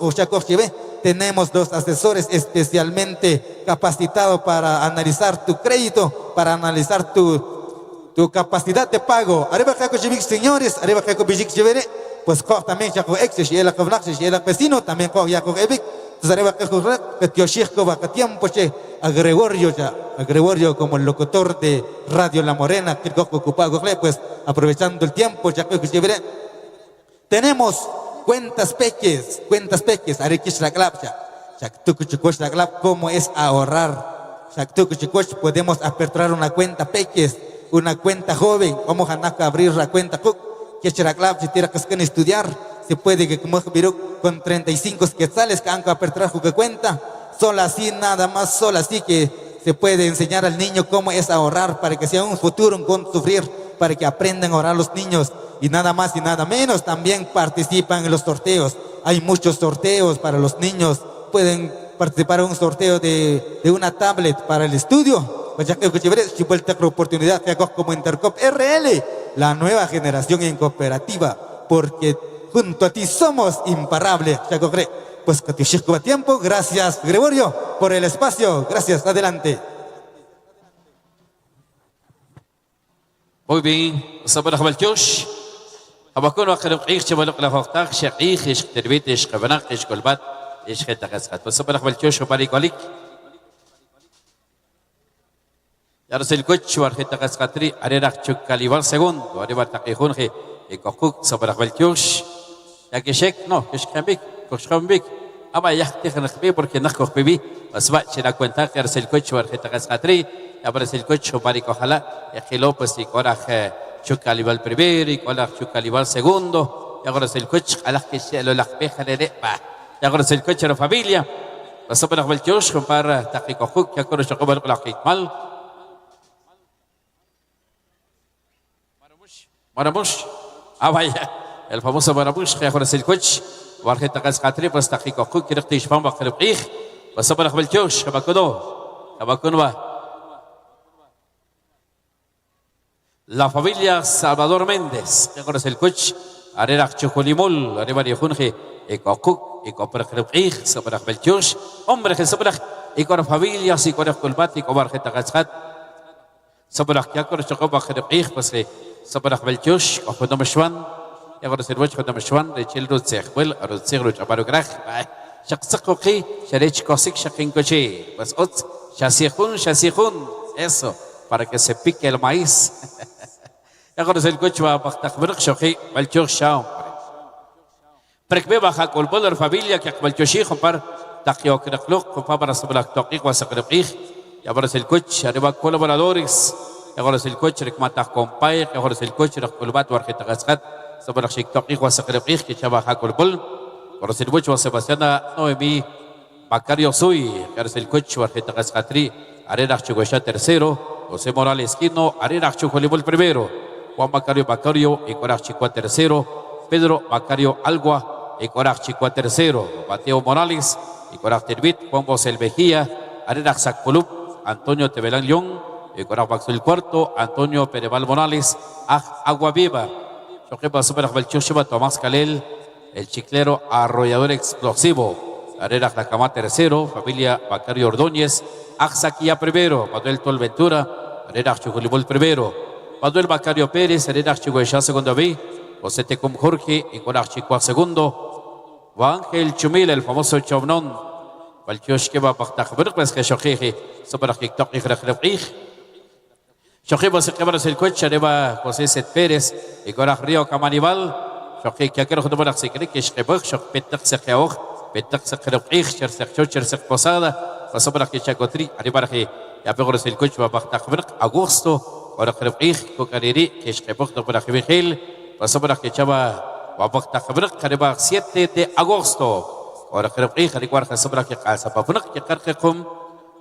tenemos los asesores especialmente capacitados para analizar tu crédito, para analizar tu capacidad de pago. Arriba, señores, arriba, pues también ya con ex, y el vecino, también ya con Evic. Entonces, arriba, que tiempo, a Gregorio como el locutor de Radio La Morena, que ocupado, pues aprovechando el tiempo, ya que tenemos cuentas peques, cómo es ahorrar, podemos aperturar una cuenta peques, una cuenta joven, vamos a abrir la cuenta, que si tiene que estudiar, se puede que como con 35 quetzales que han que aperturar su cuenta, solo así nada más, solo así que se puede enseñar al niño cómo es ahorrar para que sea un futuro con sufrir, para que aprendan a ahorrar los niños. Y nada más y nada menos, también participan en los sorteos. Hay muchos sorteos para los niños. Pueden participar en un sorteo de una tablet para el estudio. Pues ya que si vuelta la oportunidad que hago como Intercop RL, la nueva generación en cooperativa, porque junto a ti somos imparables. Pues que te a tiempo. Gracias, Gregorio, por el espacio. Gracias, adelante. Muy bien, sabana Josh. Abakuno akhiru qish balok la faqtaq shaqiq ish terbit ish qabanaq ish kolbat ish khitaqasqat. Sabana Josh barik alik. Yarsil kuch war khitaqasqatri arerak chuk kalibal segundo, arebar taqihun khi ekokuk sabana Josh. Ya que shek no, ish kambik, koshkambik. Aba yahti khnaqbi porque nakh bibi asba chira cuenta que yarsil kuch war khitaqasqatri. Aparece el coche para ojalá y pues y ahora chucaliba el primero y ahora chucaliba el segundo y ahora es el coche a las que se lo las peja de y ahora es el coche de la familia pasó por el coche para taquico hook que ahora se acabó la mal Maramush vaya el famoso Barabush, que ahora es el coach, Barjeta Cascatri, pues Tajico Cook, que Retish Pamba, que Rejig, pues Sabara Belchosh, Kabakunova. La familia Salvador Méndez, que ahora es el coach, Arera Chocolimul, Arriba de Junge, Ekokuk, Ekoperjig, Sabara Belchosh, hombre que Sabara, y con familias y con el Kulbati, con Barjeta Cascat, Sabara Kiakor, Chocoba, Rejig, pues Sabara Belchosh, o Juan يقول سيروش خدام الشوان رجال رود سيخبل رود سيغروج أبارو غراخ شخص قوقي شريش كوسيك شقين كوشي بس أوت شاسيخون eso para que se pique el maíz يقول سيروش وبختخبرق شوقي بالجوخ شاو بركبي بخا كل بولر فاميليا كيقبل جوشي خبر تقيو كنخلوق خبر سبلك تقيق وسقرقيخ يقول سيروش أريبا colaboradores يقول سيروش ركما تقومباي يقول سيروش ركولبات ورخيت غسقت Sebelah Syekh Tokik wa Sekirikik Kicabah Hakul Bul Warasil Buj wa Sebastiana Noemi Macario Sui Karsil Kuch wa Hitakas Katri Arenak Chugosha tercero José Morales Quino Arenak Chucolibul primero Juan Macario y Corak Chicua tercero Pedro Macario Algua y Corak Chicua tercero Mateo Morales y Corak Terbit Juan Bosel Mejía Arenak Sakpulup Antonio Tebelán León y Corak Baxul cuarto Antonio Pereval Morales Agua Viva Shoquepa Super Belchushiba, Tomás Calel, el chiclero arrollador explosivo, Arera Jacamá tercero, familia Bacario Ordóñez, Axaquía primero, Manuel Tolventura, Arera Chuculibol primero, Manuel Bacario Pérez, Arera Chuguesha segundo B, José Tecum Jorge y Corak Chicua segundo, Ángel Chumil, el famoso Chomnón, Belchushkeba Bachtakberg, que Shoqueje, Super TikTok y Grejrejij, Shoqueba se quebra el coche, arriba José Set Pérez, y Corak Río Camanibal, Shoqué que aquel jugador se cree que Shrebach, Shoquetak se queó, Petak se queó, Cher se posada, pasó para que Chacotri, arriba que ya pegó el coche, va a Bachtakberg, Agosto, Corak Río, Cocariri, que Shrebach no para que Vigil, pasó para que Chava, va a Bachtakberg, arriba 7 de agosto, Corak Río, arriba que sobra que calza, Papunak, que Carcecum,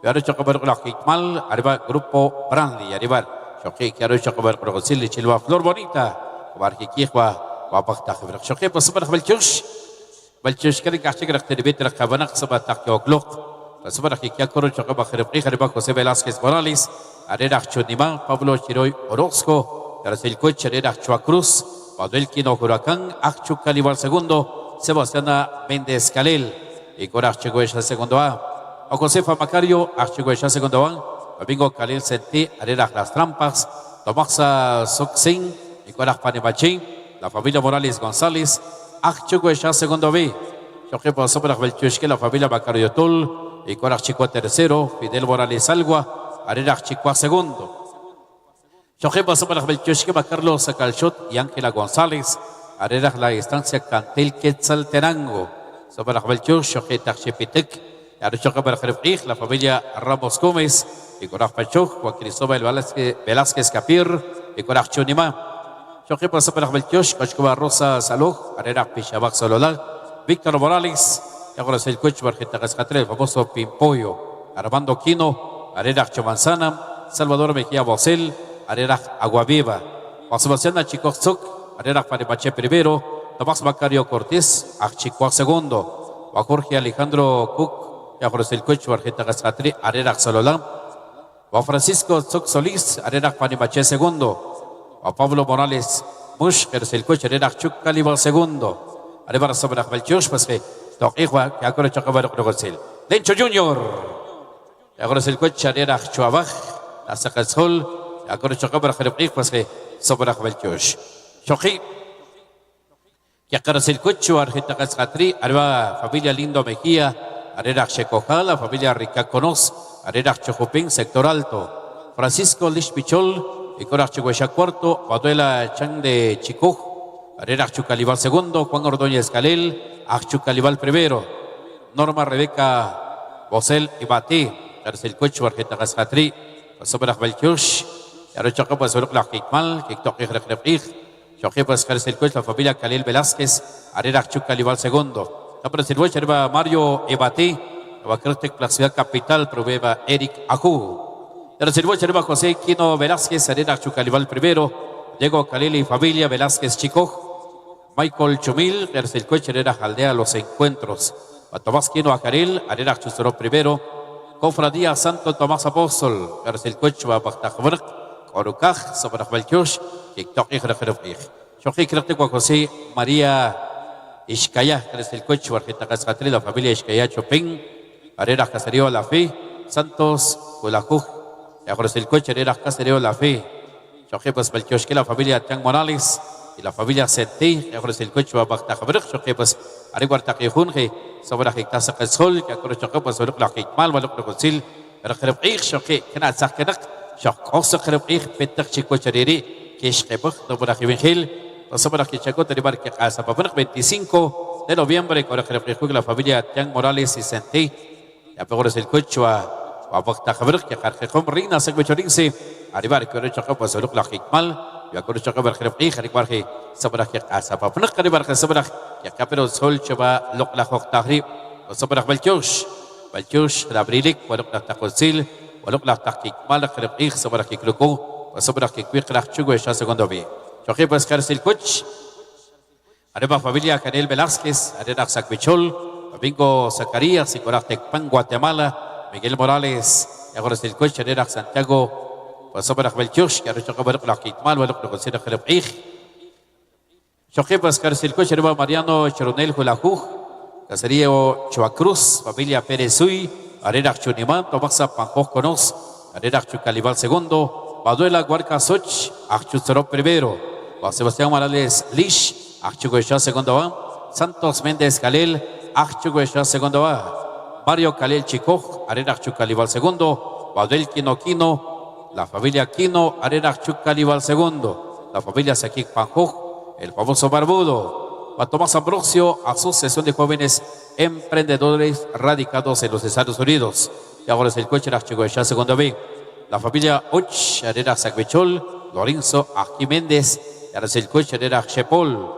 y ahora Chocoberg la Hikmal, arriba Grupo Brandy, arriba. Shoqué que ahora Chocoberg Rogosil, Chilva Flor Bonita, Barquiquijua, Wapachtakberg. Shoqué pues Super Belchush que Gachi Gracteribit, Cabanak, Sabatakio Glock, Super Hikiakoro, Chocoberg, arriba José Velázquez Morales, Arera Chonimán, Pablo Chiroy Orozco, Garcel Coche, Arera Chuacruz, Manuel Quino Huracán, Achu Calibal segundo, Sebastiana Méndez Calel, y Corak Cheguesha segundo A. A Josefa Macario, Archiguesha segundo van, Domingo Calil Sentí, Arera Las Trampas, Tomaxa Soxin, Nicolás Panimachín, la familia Morales González, Archiguesha segundo B, Choquepa Sobra Belchushke, la familia Macario Tol, Nicolás Chicua tercero, Fidel Morales Algua, Arera Chicua segundo. Choquepa Sobra Belchushke, Carlos Sacalchot y Ángela González, Arera la estancia Cantel Quetzaltenango, Sobra Belchush, Choqueta Chepitek, la familia Ramos Gómez, y Corak Pachuc, Juan Cristóbal Velázquez Capir, y Corak Chonima. Choque por Super Belchosh, Cochcoba Rosa Salud, Arera Pichabac Sololal, Víctor Morales, y ahora es el coche Barjeta Cascatre, el famoso Pimpollo, Armando Quino, Arera Chomanzana, Salvador Mejía Bocel, Arera Aguaviva, Juan Sebastián Chicozuc, Arera Panimache primero, Tomás Macario Cortés, Achicoa segundo, Juan Jorge Alejandro Cook, Yahros el coche Barjeta Gascatri, Arera Sololán, Juan Francisco Zuc Solís, Arera Panimache segundo, Juan Pablo Morales Mush, el coche Arera Chuc Calibal segundo, Arera Sobra Belchosh, pues que Toquijua, que ahora Chocabar Rogocil. Lencho Junior, Yahros el coche Arera Chuabaj, la Sacazol, ahora Chocabar Rogocil, pues que Sobra Belchosh. Choqui, que ahora el coche Barjeta Gascatri, Areba familia Lindo Mejía, Arera Checojá, la familia Ricaconos, Arera Chojupín, sector alto, Francisco Lishpichol, y Corak Chihuahua cuarto, Manuela Chang de Chicuj, Arera Chucalibal segundo, Juan Ordóñez Calel, Chucalibal primero, Norma Rebeca Bosel y Batí, Garcel Cuch, Barjeta Gascatri, Sobra Belchush, Arochacopa Zoruk la Hikmal, Kiktok Ijrejrejij, Chojepas Garcel Cuch, la familia Calel Velázquez, Arera Chucalibal segundo. Capra Silvech, arriba Mario Ebati, Abacrotec, la ciudad capital, proveba Eric Ajú. De la Silvech, arriba José Quino Velázquez, Arena Chucalibal primero, Diego Calil y familia Velázquez Chico, Michael Chumil, el coche era Aldea Los Encuentros. A Tomás Quino Acaril, Arena Chusero primero. Cofradía Santo Tomás Apóstol, el coche va a Bachtakhbrk, Orukaj, Sobrach Balchosh, TikTok y Referofij. Shoji Kretekwa José María Ishkaya, el coche, Barjeta Cascatri, la familia Ishkaya Chopin, Arena Caserío La Fe, Santos, Culajuj, el coche, Arena Caserío La Fe. Shoji pues Balchosh, que la familia Tiang Morales. Y la familia Senti, que es el coche va a Bachtakhbrk, que pues Ariguar Takijunje, sobre la Hectasa Kesol, que con el pues sobre la Hikmal, va a lo que pero que كنا ساكنك شخص بتك شكو شريري كيش خبخ نبرا خبينجيل وصبرا كيشكو تريبار que hasta para 25 de noviembre con la familia Tiang Morales y Senti ya pegó el coche a Bachtakhbrk que cargó reina se cochorinse arribar que el pues sobre la Hikmal ya con el خرفقي خريق بارخي صبرك يا أسباب نقري بارخي صبرك يا كبر السول شبا لقلا خوك تغريب وصبرك بالجوش لابريلك ولقلا تقصيل ولقلا تحقيق مال خرفقي صبرك يكلكو وصبرك يكويق راح تشوي شا سكوندو بي شوخي بس كارس الكوتش arriba familia Canel Velázquez arena Sacbichol Domingo Zacarías y Coraje Pan Guatemala Miguel Morales y ahora el coche arena Santiago وصبرك بالجوش كانوا شقوا لك كيتمال ولك نقصير خلف إيخ شقي بس كارسيل كوش ربا ماريانو شرونيل هولاجوج كاسريو شواكروس familia Perezui arena Chuniman Tomasa Panjos Conos arena Chucalibal segundo Baduela Guarca Soch Achuzero primero Sebastián Morales Lish Achuguesha segundo va Santos Méndez Calel Achuguesha segundo va Mario Calel Chico arena Chucalibal segundo Baduel Quino la familia Quino, Arena Chucalibal segundo, la familia Saquic Panjuj, el famoso barbudo, Tomás Ambrosio, Asociación de Jóvenes Emprendedores Radicados en los Estados Unidos. Y ahora es el coche Rachigoesha segundo B, la familia Och, Arena Sacbechol, Lorenzo Ají Méndez, y ahora es el coche Arena Chepol,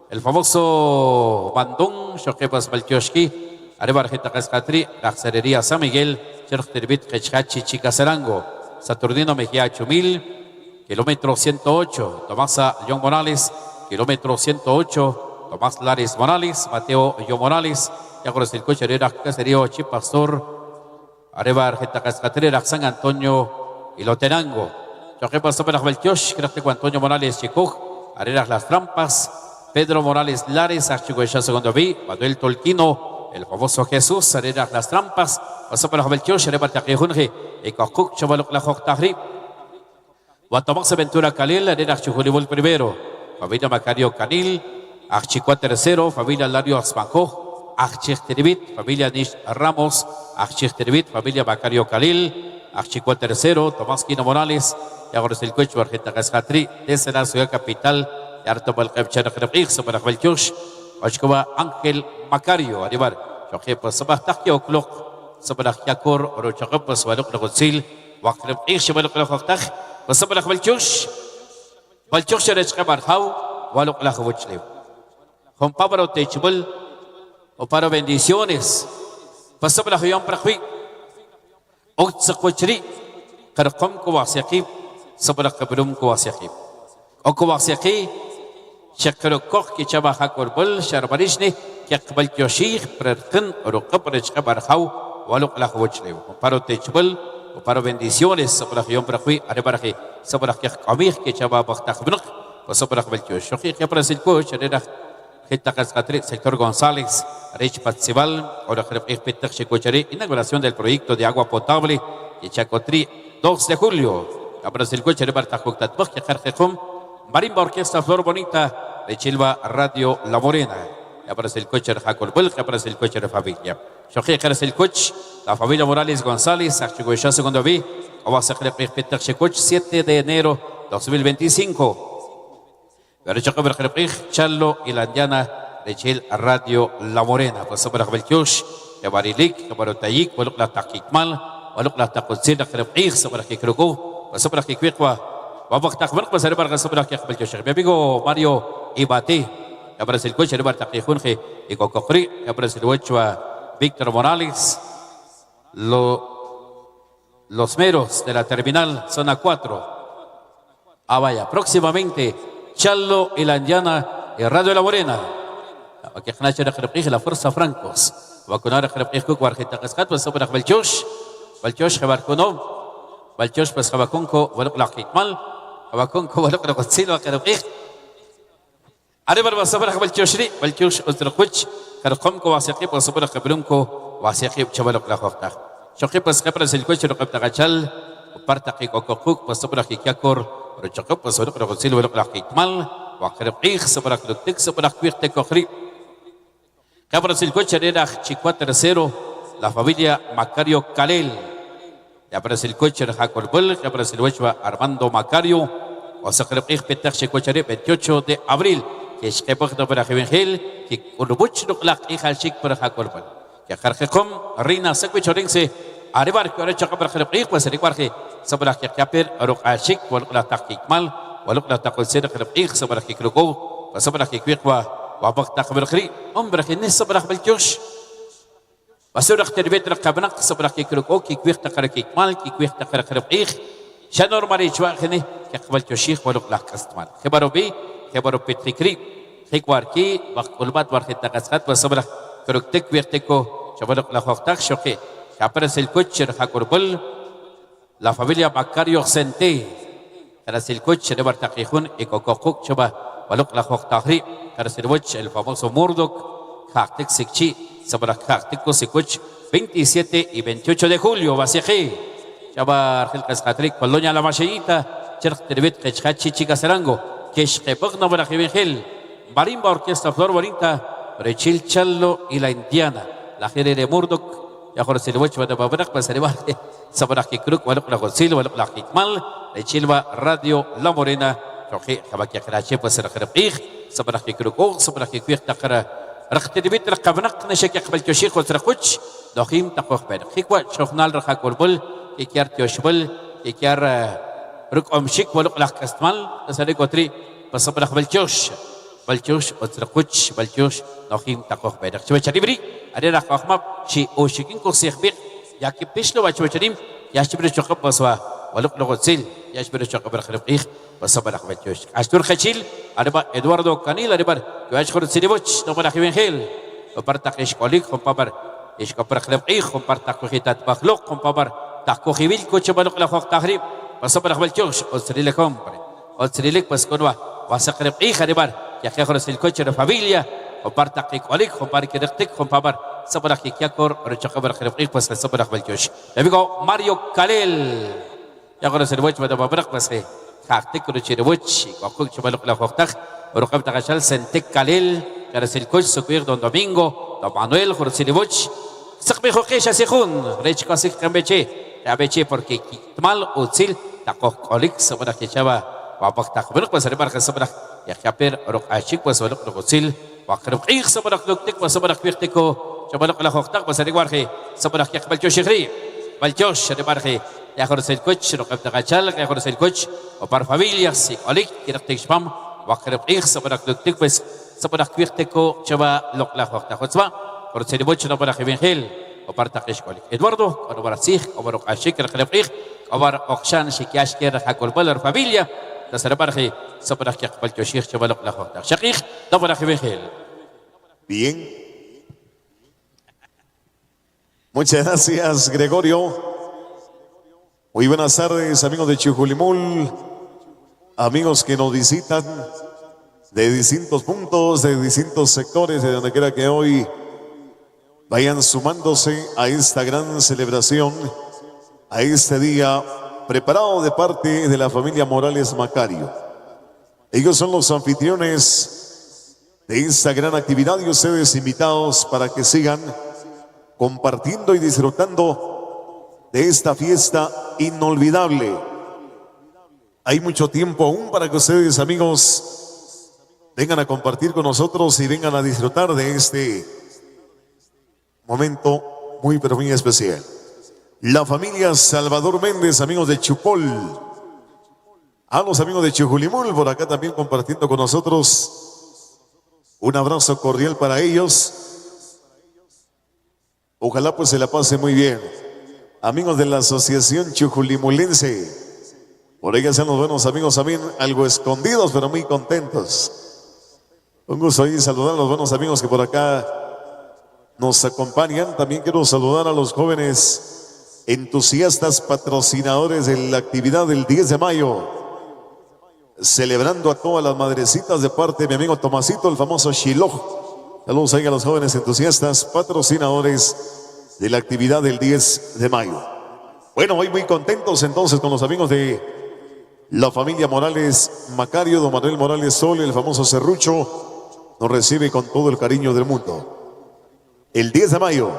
el famoso Bandón, Shokepas Balkioshki, Areva Argenta Cascatri, la Cerería San Miguel, Cherterbit Kechhachi Chicasarango. Saturnino Mejía Chumil, kilómetro 108, Tomasa John Morales, kilómetro 108, Tomás Lares Morales, Mateo John Morales, ya con el coche era Caserío Chipastor, Areva Argenta Cascatrera, San Antonio y Lotenango. Choque pasó para Belchosh, creo Antonio Morales Chico, Arenas Las Trampas, Pedro Morales Lares, Archigoya Segundo B, Manuel Tolquino, el famoso Jesús, Arenas Las Trampas, pasó para Belchosh, Areva Taquijunje, y Cocuc Chabaluc la Joctagri. Guatomás Ventura Calil, Arena Chujulibol primero, familia Macario Canil, Archicua tercero, familia Lario Aspanjo, Archicteribit, familia Nish Ramos, Archicteribit, familia Macario Calil, Archicua tercero, Tomás Quino Morales, y ahora es el coche Argenta Cascatri, desde la ciudad capital, y harto para el Capchana Crepix, para el Belchosh, Ochcova Ángel Macario, arribar, Joque Pasabastaki o Cloc. صبرخ يكور ورجعبس ولقنا غسيل وقرب إيش ولقنا خطخ وصبرخ بالجوش رجع برهاو ولقنا خوجليو هم pabro techbul o para bendiciones فصبرخ يوم برخوي أوتسقوشري كرقم كواسيقي صبرخ كبرم كواسيقي أو كواسيقي شكر كوخ كي شبه حكور بل شربريشني كقبل جوشيخ بركن ورقب رجع برهاو ولق la خوجليو para techbul o para bendiciones صبرخ يوم برخوي أربرخي صبرخ كقميخ كي شبه بختخبنق وصبرخ بالجوش شقيق يبرز الكوش أريد Geta Cascatri, sector González, Rich Patzival, ahora Petach Checochari, inauguración del proyecto de agua potable y Chacotri, 2 de julio. Abras el coche de Bartajoctat, Bosque Jarjejón, Marimba Orquesta Flor Bonita, de Chilva Radio La Morena. Abras el coche de Jacol Bulk, abras el coche de familia. Shoji el coche, la familia Morales González, Archigoya Segundo B, Abas Petach Checoch, 7 de enero 2025. Charlo y la Indiana de Chil Radio La Morena, pues sobre el Belchosh, de Barilik, de Barotayik, o la Taquikmal, o la Tacotzil, la Crepig, sobre el Kruku, pues sobre el Kikwa, o Baktakman, pues sobre el Belchosh. Mi amigo Mario Ibati, que aparece el coche de Bartakijunje y Cocofri, que aparece el Huechua Víctor Morales, los meros de la terminal, zona 4. Ah, vaya, próximamente. Challo y la Indiana Radio La Morena. Aquí خناشة رقيق la Fuerza Francos. وكنا رقيق كوك وارخيت تقسقات وصبر بالجوش خبر كونو بالجوش بس خبر كونكو ولق لقيت مال خبر كونكو ولق لقتسيل وقرقيق أريبر وصبر بالجوش ري بالجوش أزرقوش خرقمكو واسقيب وصبر قبلمكو واسقيب شبلق لقفتك شقيب بس خبر سلكوش رقب تقشل وبرتقي كوكوك وصبر كيكور رجقب وصبر لقتسيل ولق لقيت مال وقرقيق صبر لقتك صبر كويق تكوخري Cabra el coche era Chicuá tercero, la familia Macario Calel. Ya aparece el coche de Jacob Bull, ya aparece el coche Armando Macario. O sea, que el petar se coche 28 de abril, que es que por para Jevengel, que con mucho no la hija el chic para Jacob Bull. Que Jarjecom, Reina Sequichorense, arribar que ahora chaca para Jevengel, pues el igual que sabrá que Caper, Oro al chic, o la táctica mal, o la táctica de Jevengel, sabrá que Krugov, o sabrá que Quirqua. وابقى تقبل خري عمرك الناس صبرك بالجوش وسورك تربيت رقبناق صبرك يكرك اوكي كويخ تقرك مال كي كويخ تقرك ربيخ شنور مري شوا خني كقبل جوشيخ ولو لا كاستمال خبروا بي تكري خيكوار كي وقت قلبات ورخ تقسقت وصبرك كرك تك كويخ تكو شبرك لا خوختك شوكي كابرس الكوتش رخاكوربل لا فاميليا باكاريو سنتي ترس الكوتش ربر تقيخون ايكوكوك شبا ولو لا خوختاخري Carcerwoch, el famoso Murdoch, Jactek Sikchi, Sabra Jacteco Sikuch, 27 y 28 de julio, Baseje, Chaba Argel Cascatrik, Colonia La Machellita, Cherch Tervet, Kechhachi Chicasarango, Keshkepogna Barajevengel, Barimba Orquesta Flor Bonita, Rechil Challo y la Indiana, la Jere de Murdoch, Yahorcelwoch, Badababrak, Basarebaje, Sabra Kikruk, Waluk La Godzilla, Waluk La Hitmal, Rechilva Radio La Morena, Roje, Jabakia Karache, pues era Jerepig. صبرك يكركو صبرك يكويخ تقرا رخت البيت رقبنق نشك يقبل تشيخ وترقوش دخيم تقوخ بين خيكوا شوفنا الرخاك والبل كيكيار تيوشبل كيكيار رك أمشيك ولق لك استمال تسالك وتري بصبرك بالجوش وترقوش بالجوش دخيم تقوخ بين شو بتشربري أدي رخاك ما شيء أوشكين كوسيخ بير يا كبيشلو وشو بتشريم يا شبري شقب بسوا ولق لغتسيل يا شبري شقب رخلبيخ وصبرك بالجوش أشتور خشيل أربع إدواردو كانيل أربع يواشخور سيديبوش نبرة خيبنخيل وبرتاق إشكاليك خمبابر إشكابر خلبقيخ خمبرتاق خيتات بخلوق خمبابر تاكو خيبيل كوتش بالوق لخوق تخريب وصبرك بالجوش أسريلكم أسريلك بس كنوا واسقربقيخ أربع يخيخور سيلكوتش الفاميليا وبرتاق إشكاليك خمبارك رختك خمبابر صبرك يكيكور رجعكبر خلبقيخ بس صبرك بالجوش يبقى ماريو كاليل يخور سيديبوش بدأ ببرق بس هي Jactek Ruchiruch, Cocuch Baluk La Hoftach, Urukab Tagashal, Sentek Kalil, Carasilcoch, Suquir, Don Domingo, Don Manuel, Jursiluch, Sakme Hokesha Sehun, Rech Kosik Kambeche, Abeche, porque Kitmal, Utzil, Takok Kolik, Sabra Kechava, Wabak Takburk was a remark Sabra, Yakaper, Rok Ashik was Oluk Utzil, Wakruk Ich, Sabra Luktik was Sabra Quirtico, Jabaluk La Hoftach was a remarque, Sabra Yakbal Joshiri, Baljosh, remarque. Ya خرس الكوتش رقب تقاشل يا خرس الكوتش وبار فاميليا سي عليك كيرتك شبام وقرب إيخ سبرك لكتك بس سبرك كيرتكو شبا لق لا وقت خدسما خرس الكوتش نبرك بينخيل وبار تقيش عليك إدواردو وبار سيخ وبار عشيك رقب إيخ وبار أقشان شكياش كير حكول بلر فاميليا تسربرك سبرك يقبل جوشيخ شبا لق لا وقت شقيق نبرك بينخيل. Bien. Muchas gracias, Gregorio. Muy buenas tardes, amigos de Chujulimul, amigos que nos visitan de distintos puntos, de distintos sectores, de donde quiera que hoy vayan sumándose a esta gran celebración, a este día preparado de parte de la familia Morales Macario. Ellos son los anfitriones de esta gran actividad y ustedes invitados para que sigan compartiendo y disfrutando de esta fiesta inolvidable. Hay mucho tiempo aún para que ustedes, amigos, vengan a compartir con nosotros y vengan a disfrutar de este momento muy pero muy especial. La familia Salvador Méndez, amigos de Chupol, a los amigos de Chujulimul por acá también compartiendo con nosotros. Un abrazo cordial para ellos. Ojalá pues se la pase muy bien. Amigos de la Asociación Chujulimulense, por ahí están los buenos amigos también, algo escondidos pero muy contentos. Un gusto ahí saludar a los buenos amigos que por acá nos acompañan. También quiero saludar a los jóvenes entusiastas patrocinadores de la actividad del 10 de mayo. Celebrando a todas las madrecitas de parte de mi amigo Tomasito, el famoso Shiloh. Saludos ahí a los jóvenes entusiastas patrocinadores de la actividad del 10 de mayo. Bueno, hoy muy contentos entonces con los amigos de la familia Morales Macario, don Manuel Morales Sol, el famoso Serrucho. Nos recibe con todo el cariño del mundo. El 10 de mayo,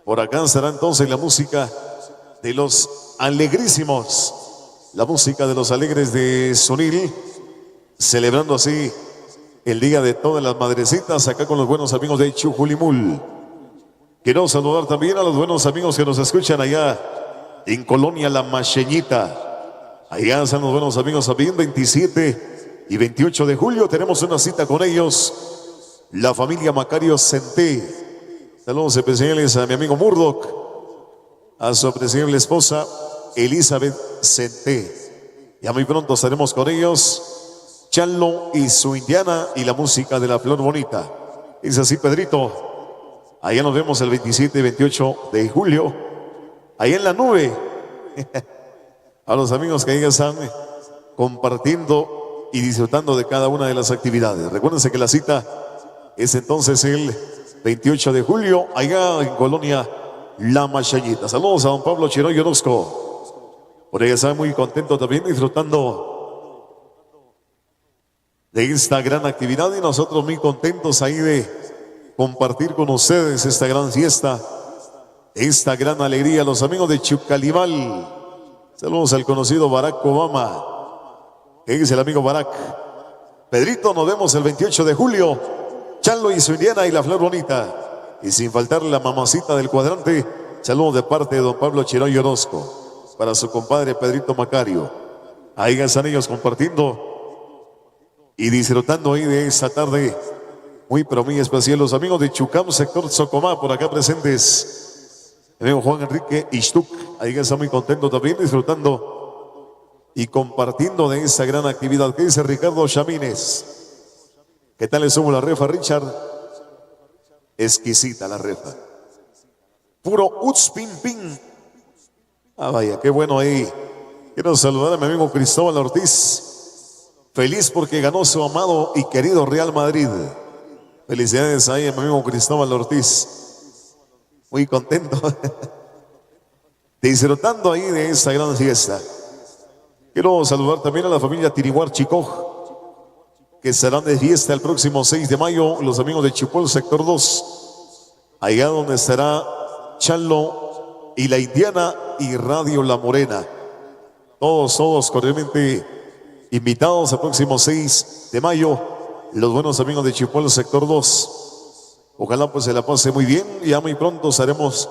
por acá estará entonces la música de los alegrísimos, la música de los alegres de Sonil, celebrando así el día de todas las madrecitas, acá con los buenos amigos de Chujulimul. Quiero saludar también a los buenos amigos que nos escuchan allá en Colonia La Macheñita. Allá están los buenos amigos también, 27 y 28 de julio tenemos una cita con ellos, la familia Macario Senté. Saludos especiales a mi amigo Murdoch, a su apreciable esposa Elizabeth Senté. Ya muy pronto estaremos con ellos, Chanlo y su indiana y la música de la flor bonita. Es así, Pedrito. Allá nos vemos el 27 y 28 de julio, ahí en la nube. A los amigos que ahí están compartiendo y disfrutando de cada una de las actividades. Recuérdense que la cita es entonces el 28 de julio, allá en Colonia La Machañita. Saludos a don Pablo Chiroy Orozco. Por ahí está muy contento también disfrutando de esta gran actividad y nosotros muy contentos ahí de compartir con ustedes esta gran fiesta, esta gran alegría. Los amigos de Chucalibal. Saludos al conocido Barack Obama. ¿Qué dice el amigo Barack? Pedrito, nos vemos el 28 de julio. Chanlo y su indiana y la flor bonita. Y sin faltar la mamacita del cuadrante. Saludos de parte de don Pablo Chiroy Orozco. Para su compadre Pedrito Macario. Ahí están ellos compartiendo y disfrutando ahí de esta tarde muy pero muy especial. Los amigos de Chucam, sector Socomá, por acá presentes. El amigo Juan Enrique Ishtuk. Ahí está muy contento también disfrutando y compartiendo de esa gran actividad. ¿Qué dice Ricardo Chamínez? ¿Qué tal le subo la refa, Richard? Exquisita la refa. Puro Uts Pin Pin. Ah, vaya, qué bueno ahí. Quiero saludar a mi amigo Cristóbal Ortiz. Feliz porque ganó su amado y querido Real Madrid. Felicidades ahí a mi amigo Cristóbal Ortiz. Muy contento. Disfrutando ahí de esta gran fiesta. Quiero saludar también a la familia Tirihuar Chicoj, que estarán de fiesta el próximo 6 de mayo, los amigos de Chipol, sector 2, allá donde estará Chanlo y la Indiana y Radio La Morena. Todos cordialmente invitados al próximo 6 de mayo, los buenos amigos de Chipol, sector 2. Ojalá pues se la pase muy bien, ya muy pronto estaremos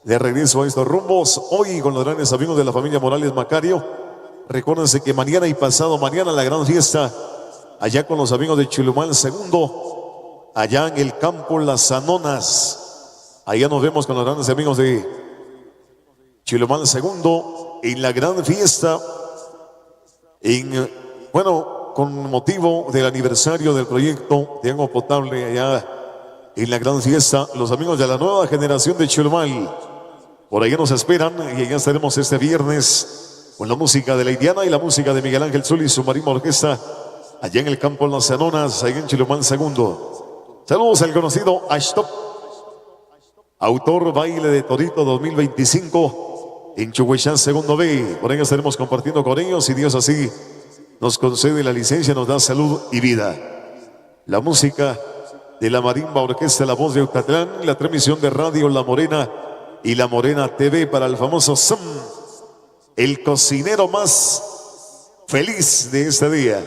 de regreso a estos rumbos, hoy con los grandes amigos de la familia Morales Macario. Recuérdense que mañana y pasado mañana la gran fiesta allá con los amigos de Chulumal segundo, allá en el campo Las Anonas. Allá nos vemos con los grandes amigos de Chulumal segundo en la gran fiesta, con motivo del aniversario del proyecto de agua potable allá en la gran fiesta. Los amigos de la nueva generación de Chulumal por allá nos esperan y allá estaremos este viernes con la música de la Indiana y la música de Miguel Ángel Zul y su marimba orquesta allá en el campo Las Anonas, allá en Chilomán segundo. Saludos al conocido Ashtop, autor Baile de Torito 2025 en Chuhuichán segundo B. Por ahí estaremos compartiendo con ellos y Dios así nos concede la licencia, nos da salud y vida. La música de la marimba orquesta La Voz de Eutatlán, la transmisión de Radio La Morena y La Morena TV para el famoso Sam, el cocinero más feliz de este día.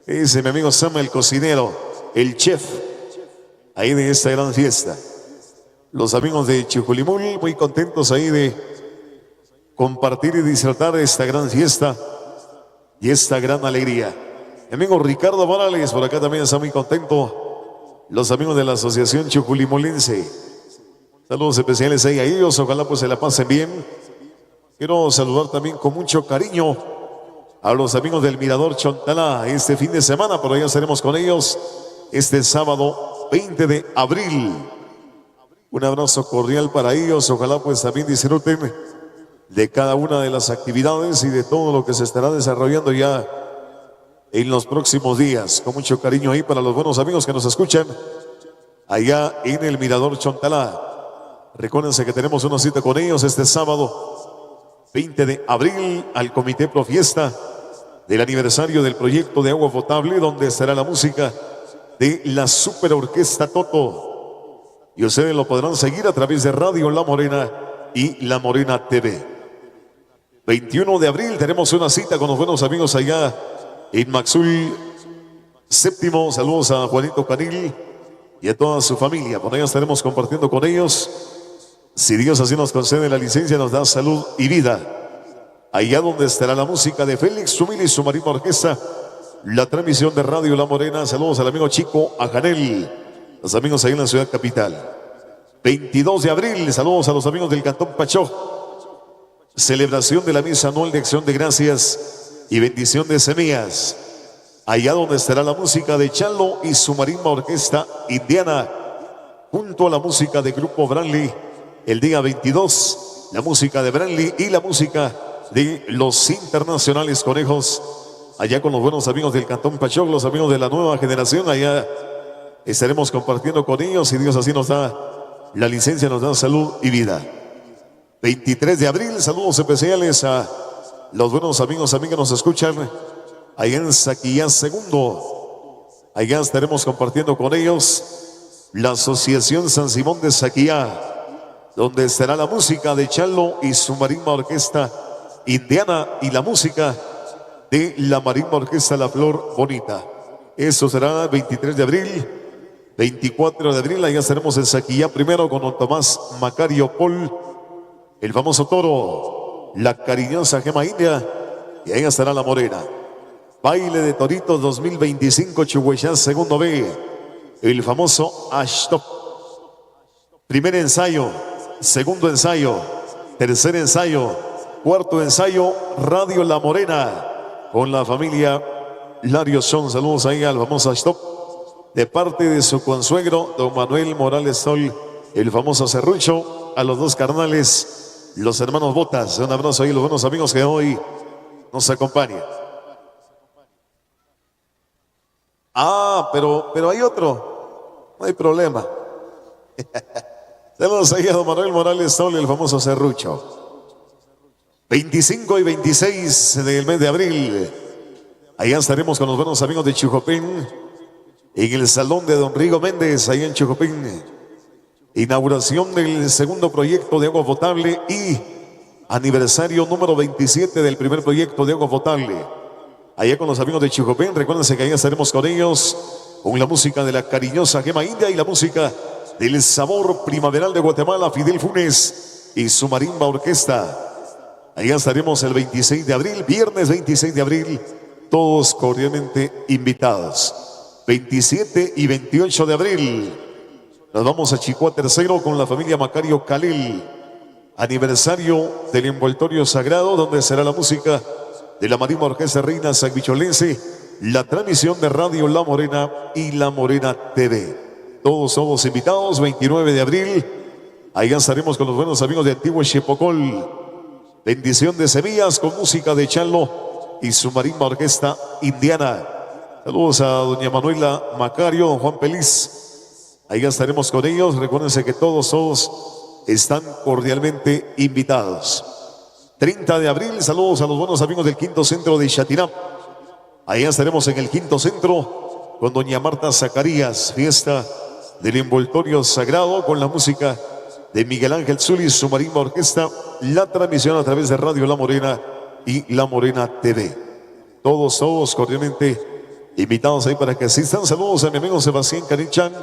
Ese mi amigo Sam, el cocinero, el chef, ahí de esta gran fiesta. Los amigos de Chujulimul muy contentos ahí de compartir y disfrutar de esta gran fiesta y esta gran alegría. Mi amigo Ricardo Morales, por acá también está muy contento. Los amigos de la Asociación Chujulimulense. Saludos especiales ahí a ellos, ojalá pues se la pasen bien. Quiero saludar también con mucho cariño a los amigos del Mirador Chontalá este fin de semana, por allá estaremos con ellos este sábado 20 de abril. Un abrazo cordial para ellos, ojalá pues también disfruten de cada una de las actividades y de todo lo que se estará desarrollando ya en los próximos días. Con mucho cariño ahí para los buenos amigos que nos escuchan allá en el Mirador Chontalá. Recuérdense que tenemos una cita con ellos este sábado 20 de abril al Comité Pro Fiesta del aniversario del proyecto de agua potable, donde estará la música de la Super Orquesta Toto. Y ustedes lo podrán seguir a través de Radio La Morena y La Morena TV. 21 de abril tenemos una cita con los buenos amigos allá en Maxul Séptimo. Saludos a Juanito Canil y a toda su familia. Por allá estaremos compartiendo con ellos. Si Dios así nos concede la licencia, nos da salud y vida. Allá donde estará la música de Félix Zumil y su Marina Orquesta, la transmisión de Radio La Morena. Saludos al amigo Chico Ajanel, los amigos ahí en la ciudad capital. 22 de abril, saludos a los amigos del Cantón Pachó. Celebración de la misa anual de acción de gracias y bendición de semillas. Allá donde estará la música de Chalo y su Marimba Orquesta Indiana, junto a la música de Grupo Branly. El día 22, la música de Branly y la música de los Internacionales Conejos, allá con los buenos amigos del Cantón Pachoc, los amigos de la nueva generación. Allá estaremos compartiendo con ellos, y Dios así nos da la licencia, nos da salud y vida. 23 de abril, saludos especiales a los buenos amigos también que nos escuchan allá en Saquillá Segundo. Allá estaremos compartiendo con ellos la Asociación San Simón de Saquillá, donde estará la música de Chalo y su Marimba Orquesta Indiana y la música de la Marimba Orquesta La Flor Bonita. Eso será 23 de abril. 24 de abril, allá estaremos en Saquillá primero con don Tomás Macario Paul, el famoso toro, la cariñosa Gema India, y ahí estará la Morena. Baile de Toritos 2025, Chihuahua Segundo B, el famoso Ashtop. Primer ensayo, segundo ensayo, tercer ensayo, cuarto ensayo, Radio La Morena, con la familia Lario Son. Saludos ahí al famoso Ashtop, de parte de su consuegro, don Manuel Morales Sol, el famoso Serrucho, a los dos carnales, los hermanos Botas. Un abrazo ahí, los buenos amigos que hoy nos acompañan. Pero hay otro, no hay problema. Saludos ahí a don Manuel Morales Sol, el famoso Serrucho. 25 y 26 del mes de abril, allá estaremos con los buenos amigos de Chujopín, en el salón de don Rigo Méndez, allá en Chujopín. Inauguración del segundo proyecto de agua potable y aniversario número 27 del primer proyecto de agua potable. Allá con los amigos de Chujopín, recuérdense que allá estaremos con ellos, con la música de la cariñosa Gema India y la música del sabor primaveral de Guatemala, Fidel Funes y su Marimba Orquesta. Allá estaremos el 26 de abril, viernes 26 de abril, todos cordialmente invitados. 27 y 28 de abril, nos vamos a Chicoa Tercero con la familia Macario Calil. Aniversario del envoltorio sagrado, donde será la música de la Marimba Orquesta Reina Sanbicholense, la transmisión de Radio La Morena y La Morena TV. Todos somos invitados. 29 de abril, allá estaremos con los buenos amigos de Antiguo Chepocol. Bendición de semillas con música de Chalo y su Marimba Orquesta Indiana. Saludos a doña Manuela Macario, don Juan Peliz. Allá estaremos con ellos. Recuérdense que todos están cordialmente invitados. 30 de abril, saludos a los buenos amigos del Quinto Centro de Chatinam. Allá estaremos en el Quinto Centro con doña Marta Zacarías, fiesta del envoltorio sagrado con la música de Miguel Ángel Zuli, su Marimba Orquesta, la transmisión a través de Radio La Morena y La Morena TV. Todos cordialmente invitados ahí para que asistan. Saludos a mi amigo Sebastián Carichán,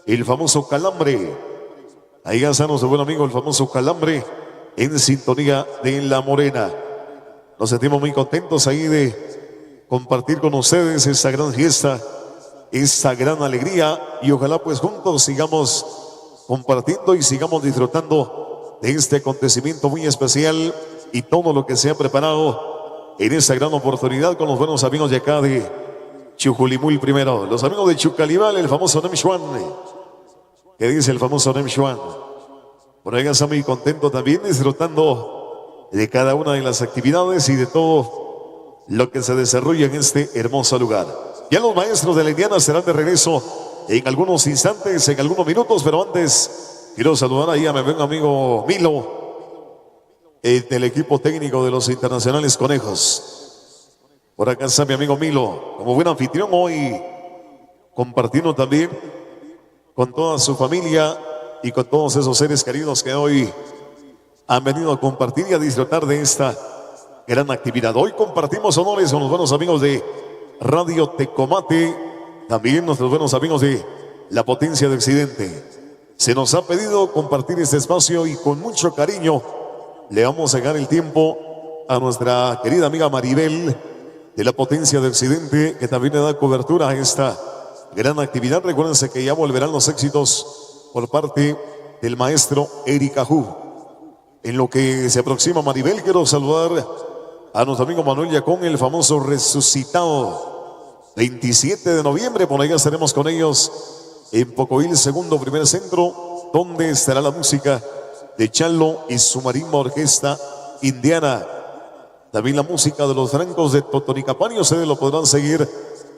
el famoso Calambre. Ahí está nuestro buen amigo, el famoso Calambre, en sintonía de La Morena. Nos sentimos muy contentos ahí de compartir con ustedes esta gran fiesta, esta gran alegría, y ojalá pues juntos sigamos compartiendo y sigamos disfrutando de este acontecimiento muy especial y todo lo que se ha preparado en esta gran oportunidad con los buenos amigos de acá de Chujulimul primero. Los amigos de Chucalibal, el famoso Nemshuan. ¿Qué dice el famoso Nemshuan? Por ahí está muy contento también, disfrutando de cada una de las actividades y de todo lo que se desarrolla en este hermoso lugar. Ya los maestros de la Indiana serán de regreso en algunos instantes, en algunos minutos, pero antes quiero saludar ahí a mi buen amigo Milo, del equipo técnico de los Internacionales Conejos. Por acá está mi amigo Milo, como buen anfitrión hoy, compartiendo también con toda su familia y con todos esos seres queridos que hoy han venido a compartir y a disfrutar de esta gran actividad. Hoy compartimos honores con los buenos amigos de Radio Tecomate, también nuestros buenos amigos de La Potencia de Occidente. Se nos ha pedido compartir este espacio y con mucho cariño le vamos a dar el tiempo a nuestra querida amiga Maribel de La Potencia de Occidente, que también le da cobertura a esta gran actividad. Recuérdense que ya volverán los éxitos por parte del maestro Erika Hu. En lo que se aproxima Maribel, quiero saludar a nuestro amigo Manuel Yacón, el famoso resucitado. 27 de noviembre, por allá estaremos con ellos en Pocoil, segundo primer centro, donde estará la música de Chalo y su marimba orquesta indiana. También la música de los francos de Totonicapán, y ustedes lo podrán seguir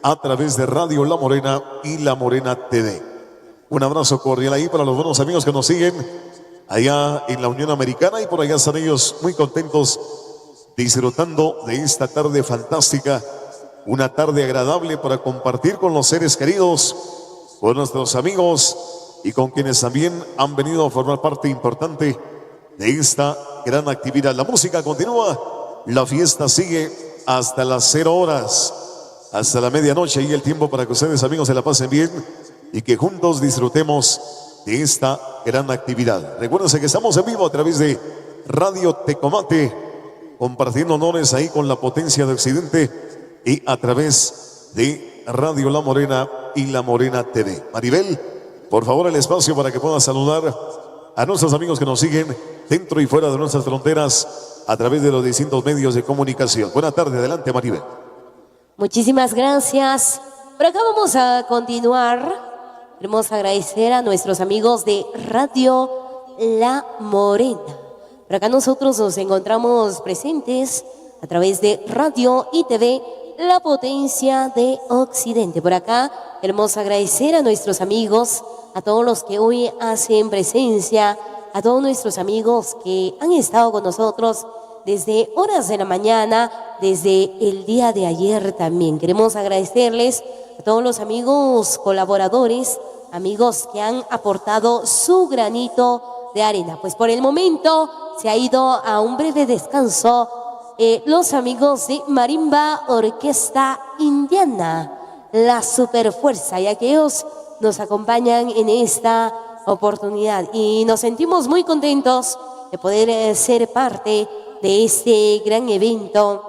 a través de Radio La Morena y La Morena TV. Un abrazo cordial ahí para los buenos amigos que nos siguen allá en la Unión Americana, y por allá están ellos muy contentos disfrutando de esta tarde fantástica, una tarde agradable para compartir con los seres queridos, con nuestros amigos y con quienes también han venido a formar parte importante de esta gran actividad. La música continúa, la fiesta sigue hasta las 0 horas, hasta la medianoche, y el tiempo para que ustedes, amigos, se la pasen bien y que juntos disfrutemos de esta gran actividad. Recuérdense que estamos en vivo a través de Radio Tecomate, compartiendo honores ahí con La Potencia de Occidente, y a través de Radio La Morena y La Morena TV. Maribel, por favor, el espacio para que pueda saludar a nuestros amigos que nos siguen dentro y fuera de nuestras fronteras a través de los distintos medios de comunicación. Buenas tardes, adelante, Maribel. Muchísimas gracias. Por acá vamos a continuar. Queremos agradecer a nuestros amigos de Radio La Morena. Por acá nosotros nos encontramos presentes a través de Radio y TV La Potencia de Occidente. Por acá queremos agradecer a nuestros amigos, a todos los que hoy hacen presencia, a todos nuestros amigos que han estado con nosotros desde horas de la mañana, desde el día de ayer también. Queremos agradecerles a todos los amigos colaboradores, amigos que han aportado su granito de arena. Pues por el momento se ha ido a un breve descanso los amigos de Marimba Orquesta Indiana, la Superfuerza, ya que ellos nos acompañan en esta oportunidad y nos sentimos muy contentos de poder ser parte de este gran evento.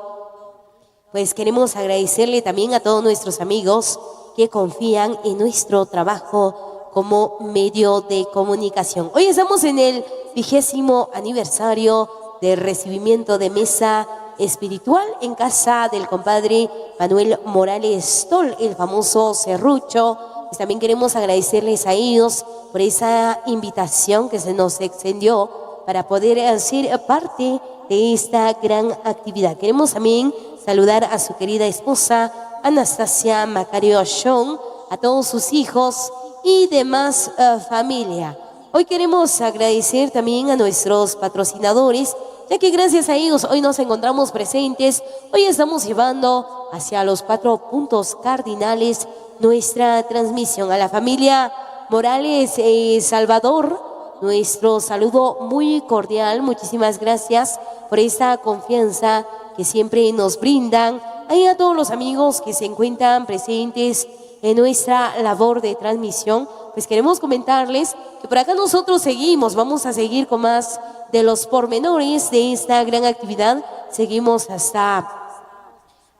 Pues queremos agradecerle también a todos nuestros amigos que confían en nuestro trabajo como medio de comunicación. Hoy estamos en el 20º aniversario de recibimiento de mesa espiritual en casa del compadre Manuel Morales Tol, el famoso serrucho. Pues también queremos agradecerles a ellos por esa invitación que se nos extendió para poder ser parte de esta gran actividad. Queremos también saludar a su querida esposa Anastasia Macario Sean, a todos sus hijos y demás familia. Hoy queremos agradecer también a nuestros patrocinadores, ya que gracias a ellos hoy nos encontramos presentes. Hoy estamos llevando hacia los 4 puntos cardinales nuestra transmisión. A la familia Morales Salvador, nuestro saludo muy cordial. Muchísimas gracias por esta confianza que siempre nos brindan. Hay a todos los amigos que se encuentran presentes en nuestra labor de transmisión. Pues queremos comentarles que por acá nosotros seguimos, vamos a seguir con más de los pormenores de esta gran actividad. Seguimos hasta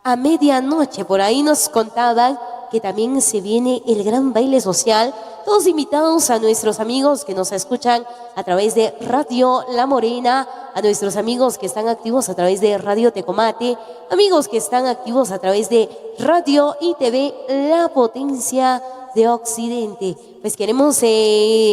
a medianoche. Por ahí nos contaban que también se viene el gran baile social Todos invitados a nuestros amigos que nos escuchan a través de Radio La Morena, a nuestros amigos que están activos a través de Radio Tecomate, amigos que están activos a través de Radio y TV La Potencia de Occidente. Pues queremos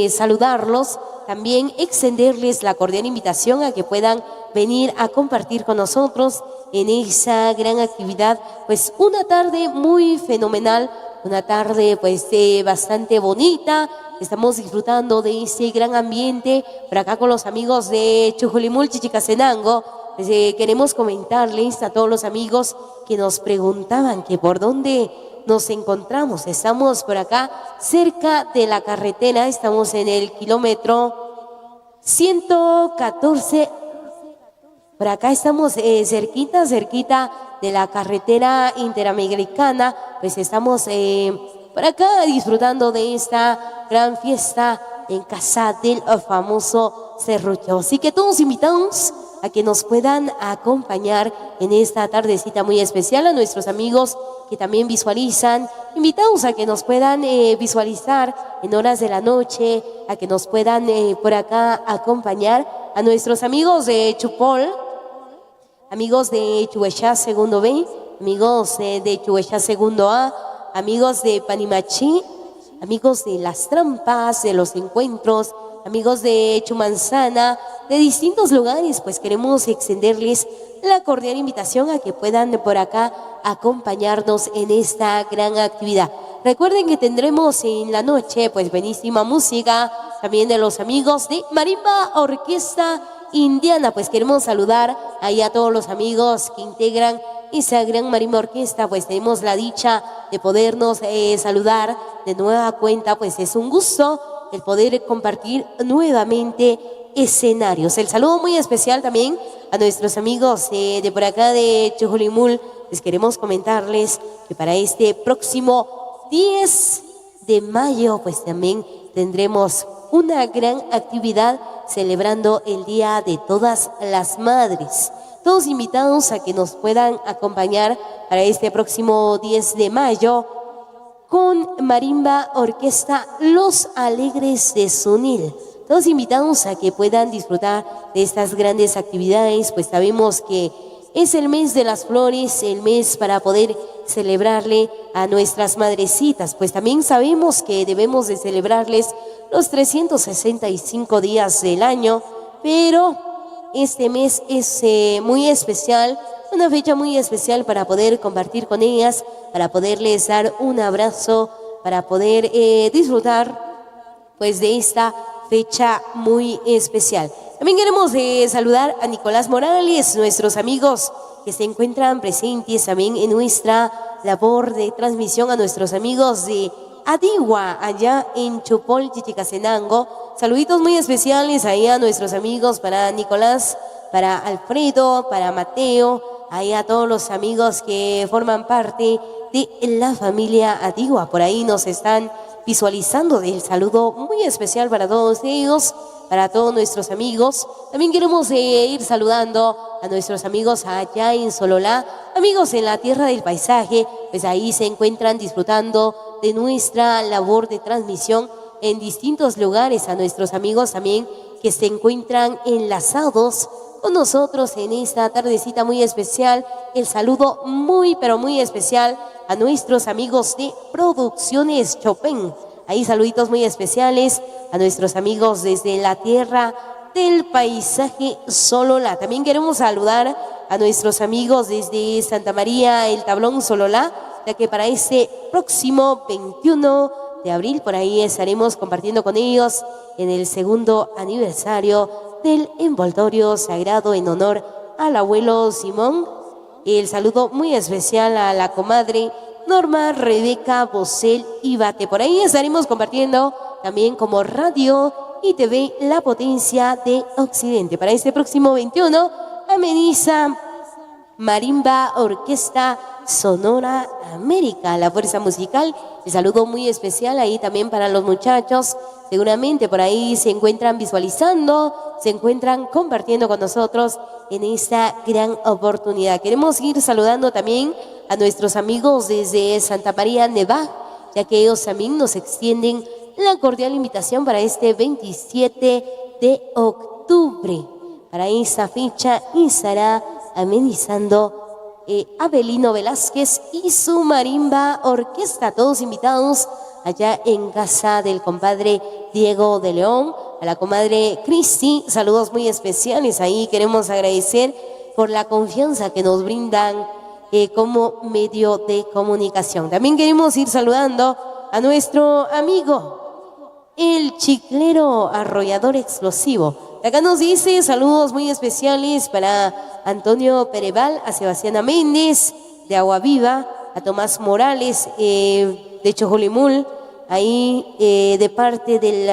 saludarlos, también extenderles la cordial invitación a que puedan venir a compartir con nosotros en esa gran actividad, pues una tarde muy fenomenal, una tarde pues bastante bonita. Estamos disfrutando de ese gran ambiente por acá con los amigos de Chujulimul, Chichicastenango. Pues, queremos comentarles a todos los amigos que nos preguntaban que por dónde nos encontramos. Estamos por acá cerca de la carretera, estamos en el kilómetro 114. Por acá estamos cerquita de la carretera interamericana. Pues estamos por acá disfrutando de esta gran fiesta en casa del famoso Serrucho. Así que todos invitamos a que nos puedan acompañar en esta tardecita muy especial, a nuestros amigos que también visualizan, invitamos a que nos puedan visualizar en horas de la noche, a que nos puedan por acá acompañar, a nuestros amigos de Chupol, amigos de Chuechá Segundo B, amigos de Chuechá Segundo A, amigos de Panimachi, amigos de Las Trampas, de Los Encuentros, amigos de Chumanzana, de distintos lugares. Pues queremos extenderles la cordial invitación a que puedan por acá acompañarnos en esta gran actividad. Recuerden que tendremos en la noche pues buenísima música también de los amigos de Marimba Orquesta Indiana. Pues queremos saludar ahí a todos los amigos que integran esa gran Marimba Orquesta. Pues tenemos la dicha de podernos saludar de nueva cuenta. Pues es un gusto el poder compartir nuevamente escenarios. El saludo muy especial también a nuestros amigos de por acá de Chujulimul. Les queremos comentarles que para este próximo 10 de mayo pues también tendremos una gran actividad celebrando el Día de Todas las Madres. Todos invitados a que nos puedan acompañar para este próximo 10 de mayo con Marimba Orquesta Los Alegres de Sunil. Todos invitados a que puedan disfrutar de estas grandes actividades, pues sabemos que es el mes de las flores, el mes para poder celebrarle a nuestras madrecitas. Pues también sabemos que debemos de celebrarles los 365 días del año, pero este mes es muy especial, una fecha muy especial para poder compartir con ellas, para poderles dar un abrazo, para poder disfrutar pues de esta fecha muy especial. También queremos saludar a Nicolás Morales, nuestros amigos que se encuentran presentes también en nuestra labor de transmisión, a nuestros amigos de Adigua, allá en Chupol, Chichicastenango. Saluditos muy especiales ahí a nuestros amigos, para Nicolás, para Alfredo, para Mateo, ahí a todos los amigos que forman parte de la familia Adigua. Por ahí nos están visualizando. El saludo muy especial para todos ellos, para todos nuestros amigos. También queremos ir saludando a nuestros amigos allá en Sololá, amigos en la tierra del paisaje. Pues ahí se encuentran disfrutando de nuestra labor de transmisión en distintos lugares, a nuestros amigos también que se encuentran enlazados con nosotros en esta tardecita muy especial. El saludo muy pero muy especial a nuestros amigos de Producciones Chopin. Ahí saluditos muy especiales a nuestros amigos desde la tierra del paisaje Sololá. También queremos saludar a nuestros amigos desde Santa María, el Tablón Sololá, ya que para este próximo 21 de abril por ahí estaremos compartiendo con ellos en el segundo aniversario del envoltorio sagrado en honor al abuelo Simón. El saludo muy especial a la comadre Norma Rebeca Bosel Ibate. Por ahí estaremos compartiendo también como Radio y TV La Potencia de Occidente. Para este próximo 21 ameniza Marimba Orquesta Sonora América, la fuerza musical. El saludo muy especial ahí también para los muchachos. Seguramente por ahí se encuentran visualizando, se encuentran compartiendo con nosotros en esta gran oportunidad. Queremos ir saludando también a nuestros amigos desde Santa María Nevada, ya que ellos también nos extienden la cordial invitación para este 27 de octubre. Para esa fecha estará amenizando Abelino Velázquez y su marimba orquesta, todos invitados allá en casa del compadre Diego de León. A la comadre Cristi, saludos muy especiales. Ahí queremos agradecer por la confianza que nos brindan como medio de comunicación. También queremos ir saludando a nuestro amigo, el chiclero arrollador explosivo. Acá nos dice saludos muy especiales para Antonio Pereval, a Sebastiana Méndez de Agua Viva, a Tomás Morales de Chojolimul, ahí de parte del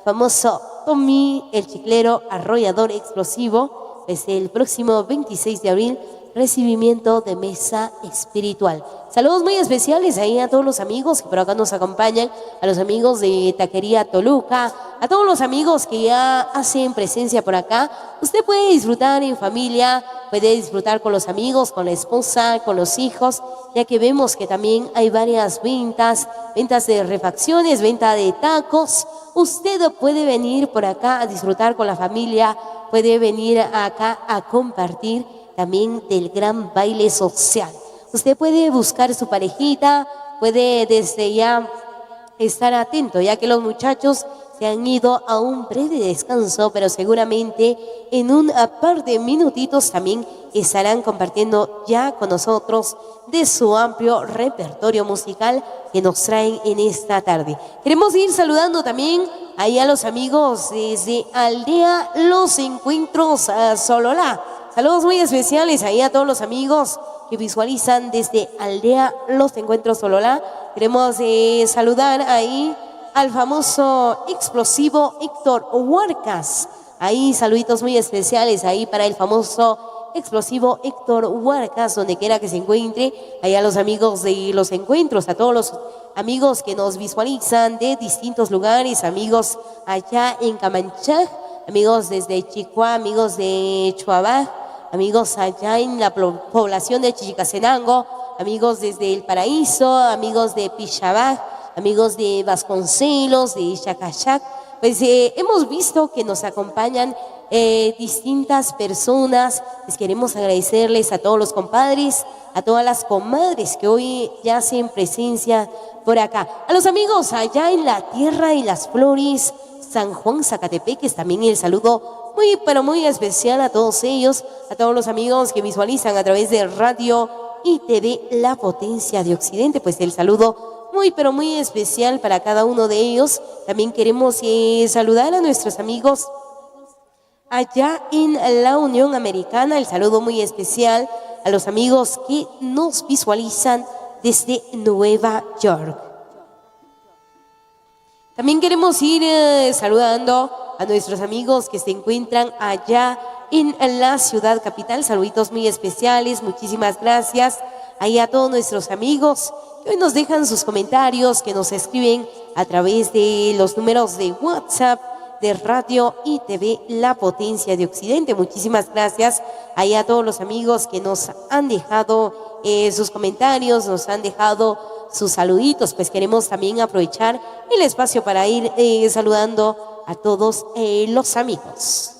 famoso Tommy, el chiclero arrollador explosivo. Desde el próximo 26 de abril, recibimiento de mesa espiritual. Saludos muy especiales ahí a todos los amigos que por acá nos acompañan, a los amigos de Taquería Toluca, a todos los amigos que ya hacen presencia por acá. Usted puede disfrutar en familia, puede disfrutar con los amigos, con la esposa, con los hijos, ya que vemos que también hay varias ventas de refacciones, venta de tacos. Usted puede venir por acá a disfrutar con la familia, puede venir acá a compartir también del gran baile social. Usted puede buscar su parejita, puede desde ya estar atento, ya que los muchachos se han ido a un breve descanso, pero seguramente en un par de minutitos también estarán compartiendo ya con nosotros de su amplio repertorio musical que nos traen en esta tarde. Queremos ir saludando también ahí a los amigos desde Aldea Los Encuentros Sololá. Saludos muy especiales ahí a todos los amigos que visualizan desde Aldea Los Encuentros Sololá. Queremos saludar ahí al famoso explosivo Héctor Huarcas. Ahí saluditos muy especiales ahí para el famoso explosivo Héctor Huarcas, donde quiera que se encuentre. Ahí a los amigos de Los Encuentros, a todos los amigos que nos visualizan de distintos lugares, amigos allá en Camanchaj, amigos desde Chicua, amigos de Chuabá, amigos allá en la población de Chichicastenango, amigos desde El Paraíso, amigos de Pichabá, amigos de Vasconcelos, de Chacachac. Pues hemos visto que nos acompañan distintas personas. Les queremos agradecerles a todos los compadres, a todas las comadres que hoy ya hacen presencia por acá. A los amigos allá en la Tierra y las Flores, San Juan, Zacatepeques, también el saludo muy, pero muy especial a todos ellos, a todos los amigos que visualizan a través de radio y TV La Potencia de Occidente, pues el saludo muy, pero muy especial para cada uno de ellos. También queremos saludar a nuestros amigos allá en la Unión Americana, el saludo muy especial a los amigos que nos visualizan desde Nueva York. También queremos ir saludando a nuestros amigos que se encuentran allá en la ciudad capital. Saluditos muy especiales, muchísimas gracias ahí a todos nuestros amigos que hoy nos dejan sus comentarios, que nos escriben a través de los números de WhatsApp de Radio y TV La Potencia de Occidente. Muchísimas gracias ahí a todos los amigos que nos han dejado sus comentarios, nos han dejado sus saluditos. Pues queremos también aprovechar el espacio para ir saludando a todos los amigos.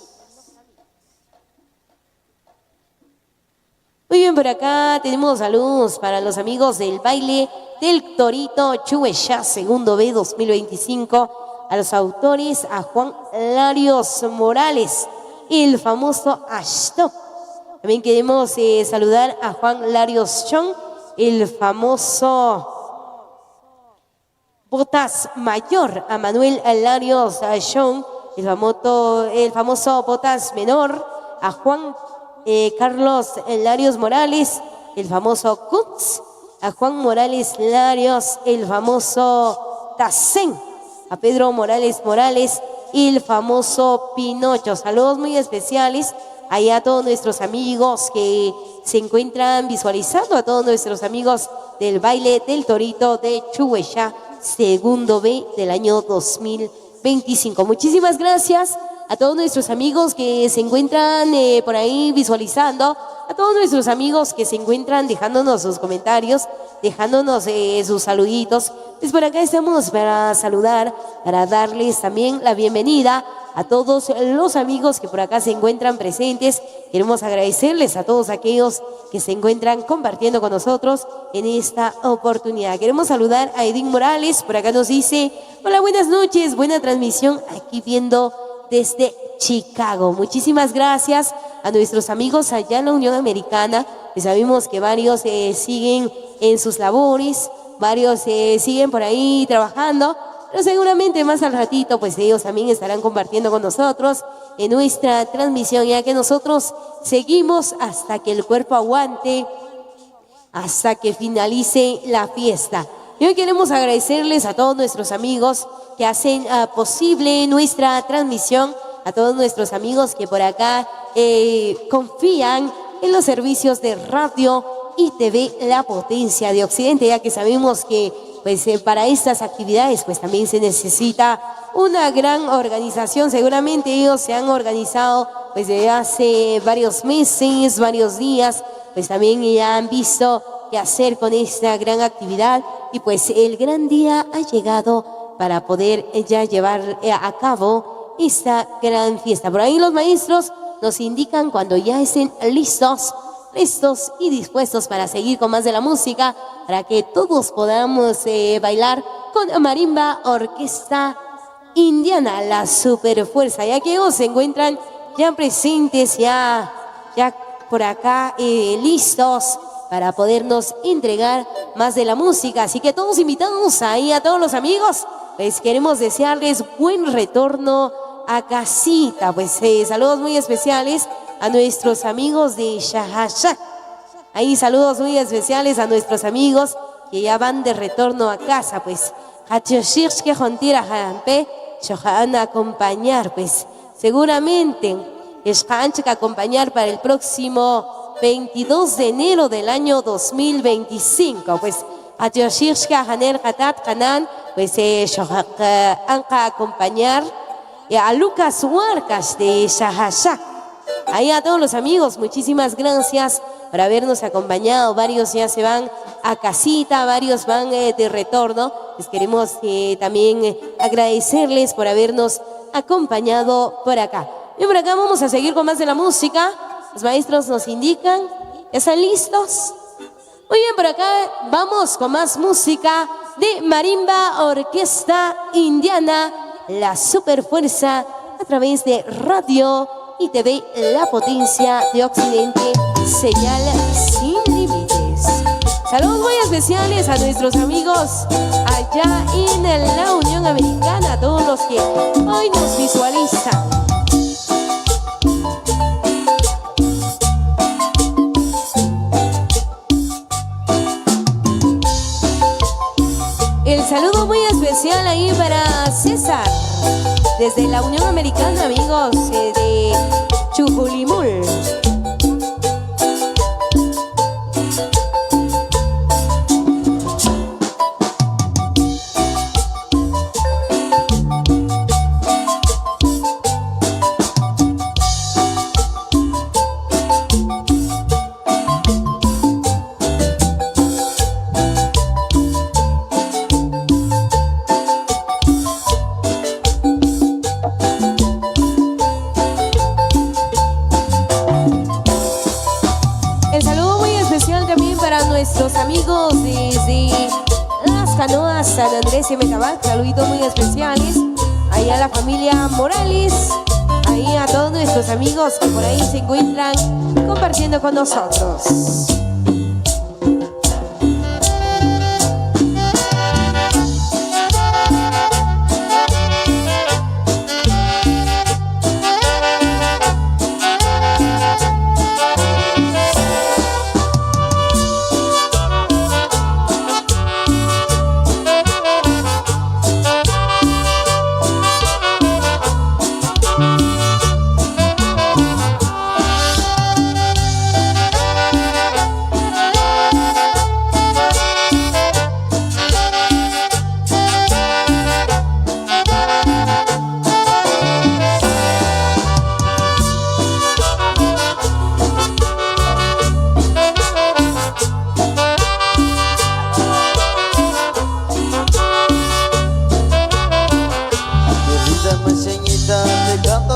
Muy bien, por acá tenemos saludos para los amigos del baile del Torito Chuecha, segundo B 2025. A los autores, a Juan Larios Morales, el famoso Ashtok. También queremos saludar a Juan Larios Chong, el famoso Botas Mayor, a Manuel Larios Chong, el famoso Botas Menor, a Juan Carlos Larios Morales, el famoso Kutz, a Juan Morales Larios, el famoso Tacén, a Pedro Morales y el famoso Pinocho. Saludos muy especiales allá a todos nuestros amigos que se encuentran visualizando, a todos nuestros amigos del baile del Torito de Chuecha, segundo B del año 2025. Muchísimas gracias a todos nuestros amigos que se encuentran por ahí visualizando, a todos nuestros amigos que se encuentran dejándonos sus comentarios, dejándonos sus saluditos. Pues por acá estamos para saludar, para darles también la bienvenida a todos los amigos que por acá se encuentran presentes. Queremos agradecerles a todos aquellos que se encuentran compartiendo con nosotros en esta oportunidad. Queremos saludar a Edín Morales, por acá nos dice, hola, buenas noches, buena transmisión aquí viendo desde Chicago. Muchísimas gracias a nuestros amigos allá en la Unión Americana. Pues sabemos que varios siguen en sus labores, varios siguen por ahí trabajando, pero seguramente más al ratito pues ellos también estarán compartiendo con nosotros en nuestra transmisión, ya que nosotros seguimos hasta que el cuerpo aguante, hasta que finalice la fiesta. Y hoy queremos agradecerles a todos nuestros amigos que hacen posible nuestra transmisión, a todos nuestros amigos que por acá confían en los servicios de radio y TV La Potencia de Occidente, ya que sabemos que pues, para estas actividades pues, también se necesita una gran organización. Seguramente ellos se han organizado pues, desde hace varios meses, varios días, pues también ya han visto qué hacer con esta gran actividad y pues el gran día ha llegado para poder ya llevar a cabo esta gran fiesta. Por ahí los maestros nos indican cuando ya estén listos y dispuestos para seguir con más de la música, para que todos podamos bailar con Marimba Orquesta Indiana, la Superfuerza, ya que ellos se encuentran ya presentes, ya por acá listos para podernos entregar más de la música. Así que todos invitados ahí a todos los amigos, pues queremos desearles buen retorno a casita. Pues saludos muy especiales a nuestros amigos de Shahashak. Ahí saludos muy especiales a nuestros amigos que ya van de retorno a casa. Pues que van a acompañar, pues seguramente que acompañar para el próximo 22 de enero del año 2025. Pues pues acompañar a Lucas Huarcas de Shahashak. Ahí a todos los amigos, muchísimas gracias por habernos acompañado. Varios ya se van a casita, varios van de retorno. Les queremos también agradecerles por habernos acompañado por acá. Y por acá vamos a seguir con más de la música. Los maestros nos indican, ¿están listos? Muy bien, por acá vamos con más música de Marimba Orquesta Indiana, la Superfuerza, a través de radio y TV La Potencia de Occidente, señal sin límites. Saludos muy especiales a nuestros amigos allá en la Unión Americana, a todos los que hoy nos visualizan. El saludo muy especial ahí para César, desde la Unión Americana, amigos de Chujulimul. Nuestros amigos desde Las Canoas, San Andrés y Metabac, saluditos muy especiales. Ahí a la familia Morales, ahí a todos nuestros amigos que por ahí se encuentran compartiendo con nosotros.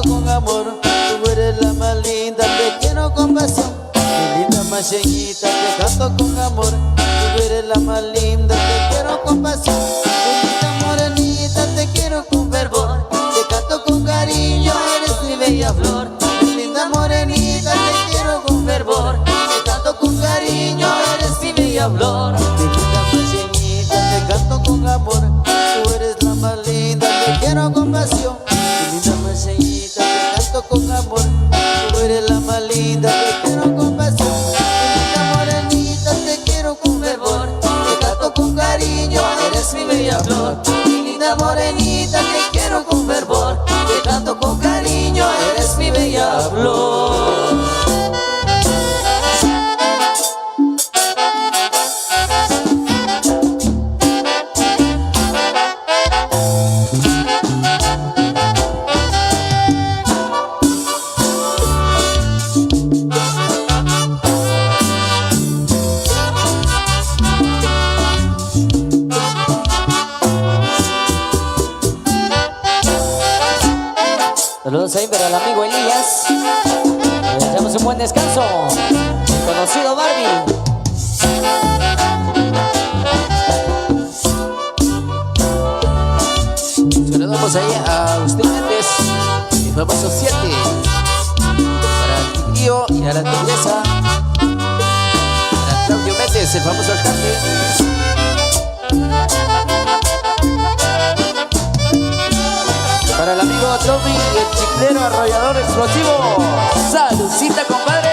canto con amor. Tú eres la más linda, te quiero con pasión. Mi linda machenita, te canto con amor. Tú eres la más linda, te quiero con pasión. Mi linda morenita, te quiero con fervor. Te canto con cariño, eres mi bella flor. Mi linda morenita, te quiero con fervor. Te canto con cariño, eres mi bella flor. Mi linda machenita, te canto con amor. Tú eres la más linda, te quiero con pasión. Mi linda machenita, te canto con amor. Tú eres la más linda, te quiero con pasión. Mi linda morenita, te quiero con fervor. Te canto con cariño, eres mi bella flor. Mi linda morenita, te quiero con fervor. Te canto con cariño, eres mi bella flor. Saludos ahí para el amigo Elías. Le echamos un buen descanso. El conocido Barbie. Saludamos ahí a usted Méndez, el famoso 7. Para el Tigrío y a la Tigresa. Para Claudio Méndez, el famoso alcalde. Para el amigo Tommy, el chiclero arrollador explosivo. ¡Saludcita, compadre!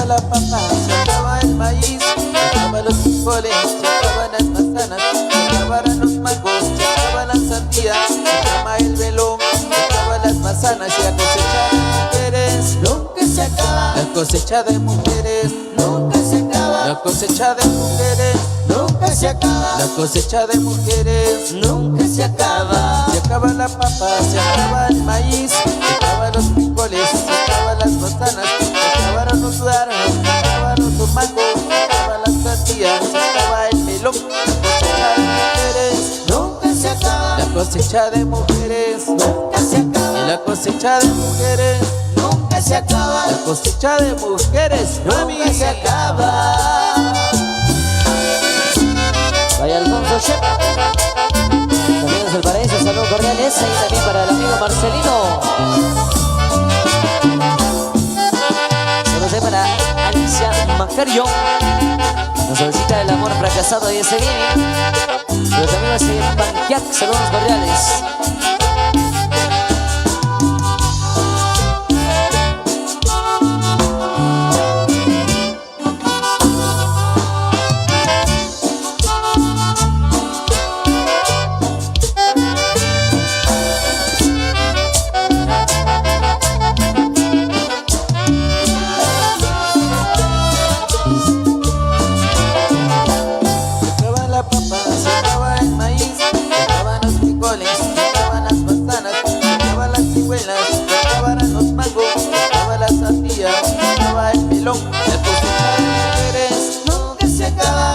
La papa, se acaba el maíz, se acaban los frijoles, se acaban las manzanas, se acaban los mangos, se acaban las sandías, se acaba el melón, se acaban las manzanas y la cosecha de mujeres nunca se acaba. La cosecha de mujeres nunca se acaba. La cosecha de mujeres nunca se acaba. La cosecha de mujeres nunca se acaba. Se acaba la papa, se acaba el maíz, se acaban los frijoles, se acaban las manzanas, se acabaron los duraznos, se acabaron los mangos, se acaban las sandías, se acaba el melón. La cosecha de mujeres nunca se acaba. La cosecha de mujeres nunca se acaba. La cosecha de mujeres nunca se acaba. Vaya Alfonso Chef. También es el paraíso, saludos cordiales. Y también para el amigo Marcelino. Saludos ahí para Alicia Macario. Nos solicita el amor fracasado y ese viene. Los amigos de Panquiac, saludos cordiales.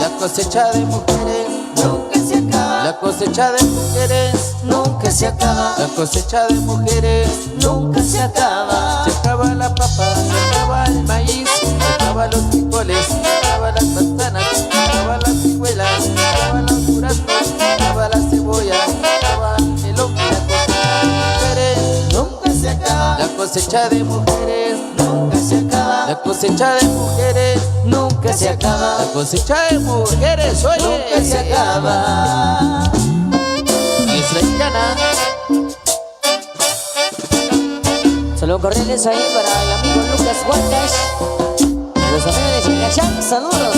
La cosecha de mujeres nunca se acaba. La cosecha de mujeres nunca se acaba. La cosecha de mujeres nunca se acaba. Se acaba la papa, se acaba el maíz, se acaban los frijoles, se acaban las manzanas, se acaban las ciruelas, se acaban los duraznos, se acaba la cebolla, se acaba el melón. La cosecha de mujeres nunca se acaba. La cosecha de mujeres nunca se acaba. La cosecha de mujeres nunca se acaba. Israeliana. Saludos cordiales ahí para el amigo Lucas Huantas. Los amigos de Chingachán, saludos.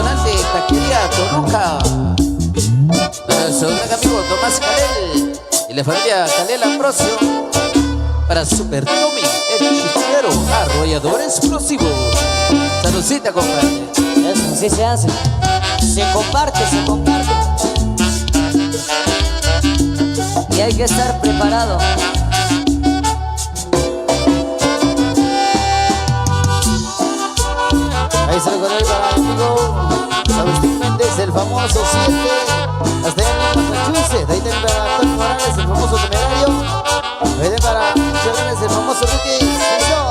restaurante Taquería Toluca. Nuestro gran amigo Tomás Calel y la familia Calel Ambrosio. Para Super Tommy, el chiflero arrollador explosivo. Saludcita, compadre. Eso, así se hace. Se comparte, se comparte. Y hay que estar preparado. Ahí se lo conoce para mi amigo Agustín Méndez, el famoso 7. Hasta allá en Massachusetts. Ahí también para Antonio Morales, el famoso temerario. Ahí también para Chéveres, el famoso Ricky. Eso.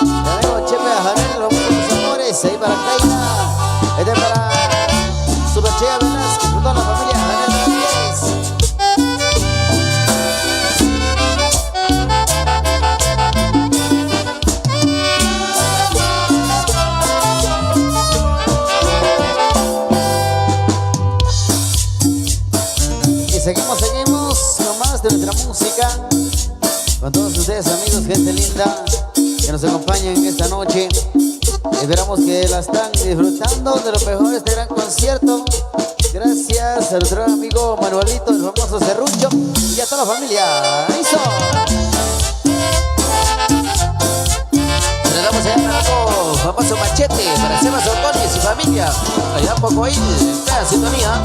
Mi amigo Chepe Ajanel, el famoso Los Amores. Ahí para Kaina. Ahí también para Superchea Velázquez, con toda la familia Ajanel Ramírez. Seguimos con más de nuestra música. Con todos ustedes, amigos, gente linda que nos acompañan esta noche. Esperamos que la están disfrutando de lo mejor de este gran concierto. Gracias a nuestro gran amigo Manuelito, el famoso Serrucho, y a toda la familia. ¡Eso! Le damos allá para el famoso Machete, para Sebas Ordóñez y familia. Allá un poco ahí, está en sintonía.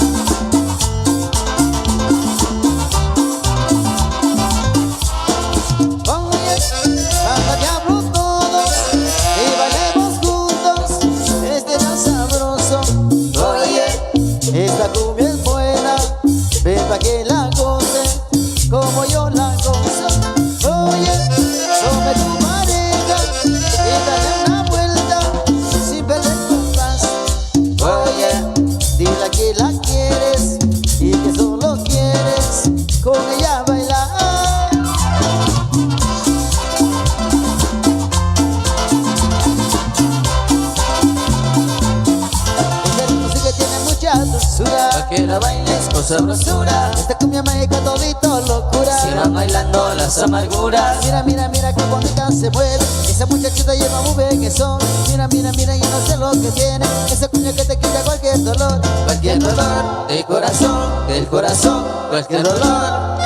Cuando te hablo todo y bailemos juntos, este tan sabroso. Oye, esta cumbia es buena, ven pa' que la goces como yo la gozo. Oye, tome tu pareja y dale una vuelta sin perder compás. Oye, dile que la quieres y que solo quieres con ella bailar. Pa' que la bailes con sabrosura. Esta cumbia mágica todito locura. Se van bailando las amarguras. Mira, mira, mira qué bonita se mueve. Esa muchachita lleva muy bien eso. Mira, mira, mira, yo no sé lo que tiene. Esa cumbia que te quita cualquier dolor. Cualquier dolor del corazón, cualquier dolor.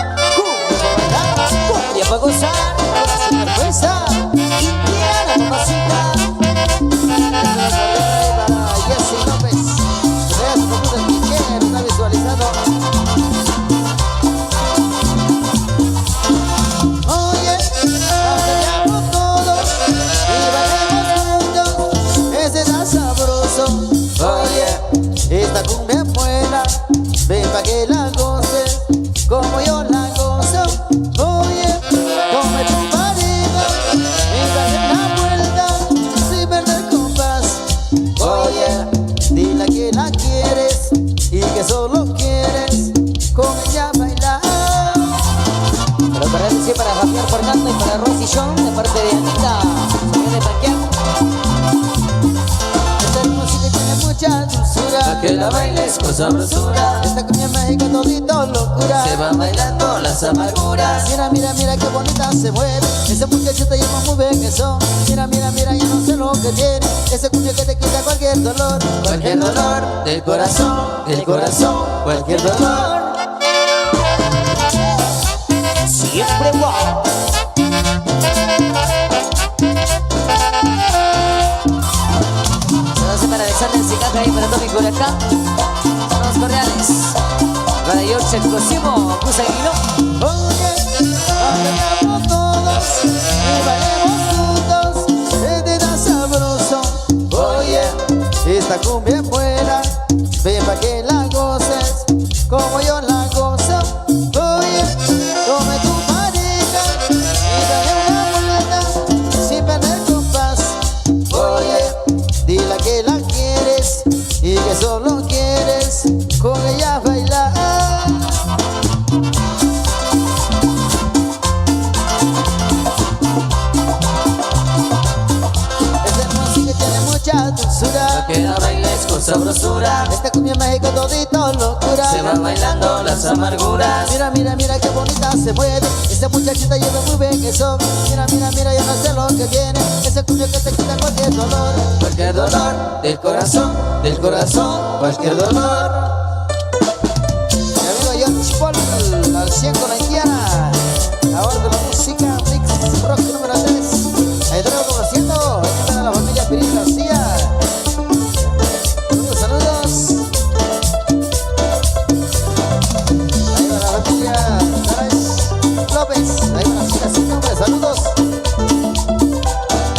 Cumbia para gozar, para sin vergüenza. Indiana, mamacita. Para Jessy López. Vea su computer Michelle, está visualizando. Oye, bailamos todos y bailemos juntos. Ese está sabroso. Oye, esta cumbia es buena. Ven pa' que la goces como yo la gozo. Oye, come tu marido y dale una vuelta sin perder compás. Oye, dile que la quieres y que solo quieres con ella bailar. Pero para él sí, para Javier Fernando y para Rosy John, de parte de Anita, señor de Paquián. Esta música tiene mucha dulzura. Pa' que la bailes con sabrosura. Esta cumbia mágica todito locura. Se van bailando las amarguras. Mira, mira, mira qué bonita se mueve. Esa muchachita lleva muy bien eso. Mira, mira, mira, yo no sé lo que tiene. Ese cumbia que te quita cualquier dolor. Cualquier dolor del corazón, cualquier dolor. Siempre wow. Saludos para Alexander Sicaca y para Tommy Curacán. Saludos cordiales. Para George Exclusivo, Cusa Aguiló. Oye, bailamos todos y bailemos juntos. Este tan sabroso. Oye, esta cumbia es buena. Ven pa' que la goces como yo la gozo. Oye, tome tu pareja y dale una vuelta sin perder compás. Oye, dile que la quieres y que solo quieres con ella bailar. Esta música tiene mucha dulzura. Pa' que la bailes con sabrosura. Esta cumbia México todito locura. Se van bailando las amarguras. Mira, mira, mira qué bonita se mueve. Esta muchachita lleva muy bien eso. Mira, mira, mira, yo no sé lo que tiene. Esa cumbia que te quita cualquier dolor. Cualquier dolor del corazón, cualquier dolor. Mi amigo George Paul, al 100 con la indiana. Ahora con la música, Mix Rock número 3. Ahí tenemos conociendo, ahí a la familia Pirín García. Saludos, saludos. Ahí va la familia Tárez López. Ahí va la chica sin nombre, saludos.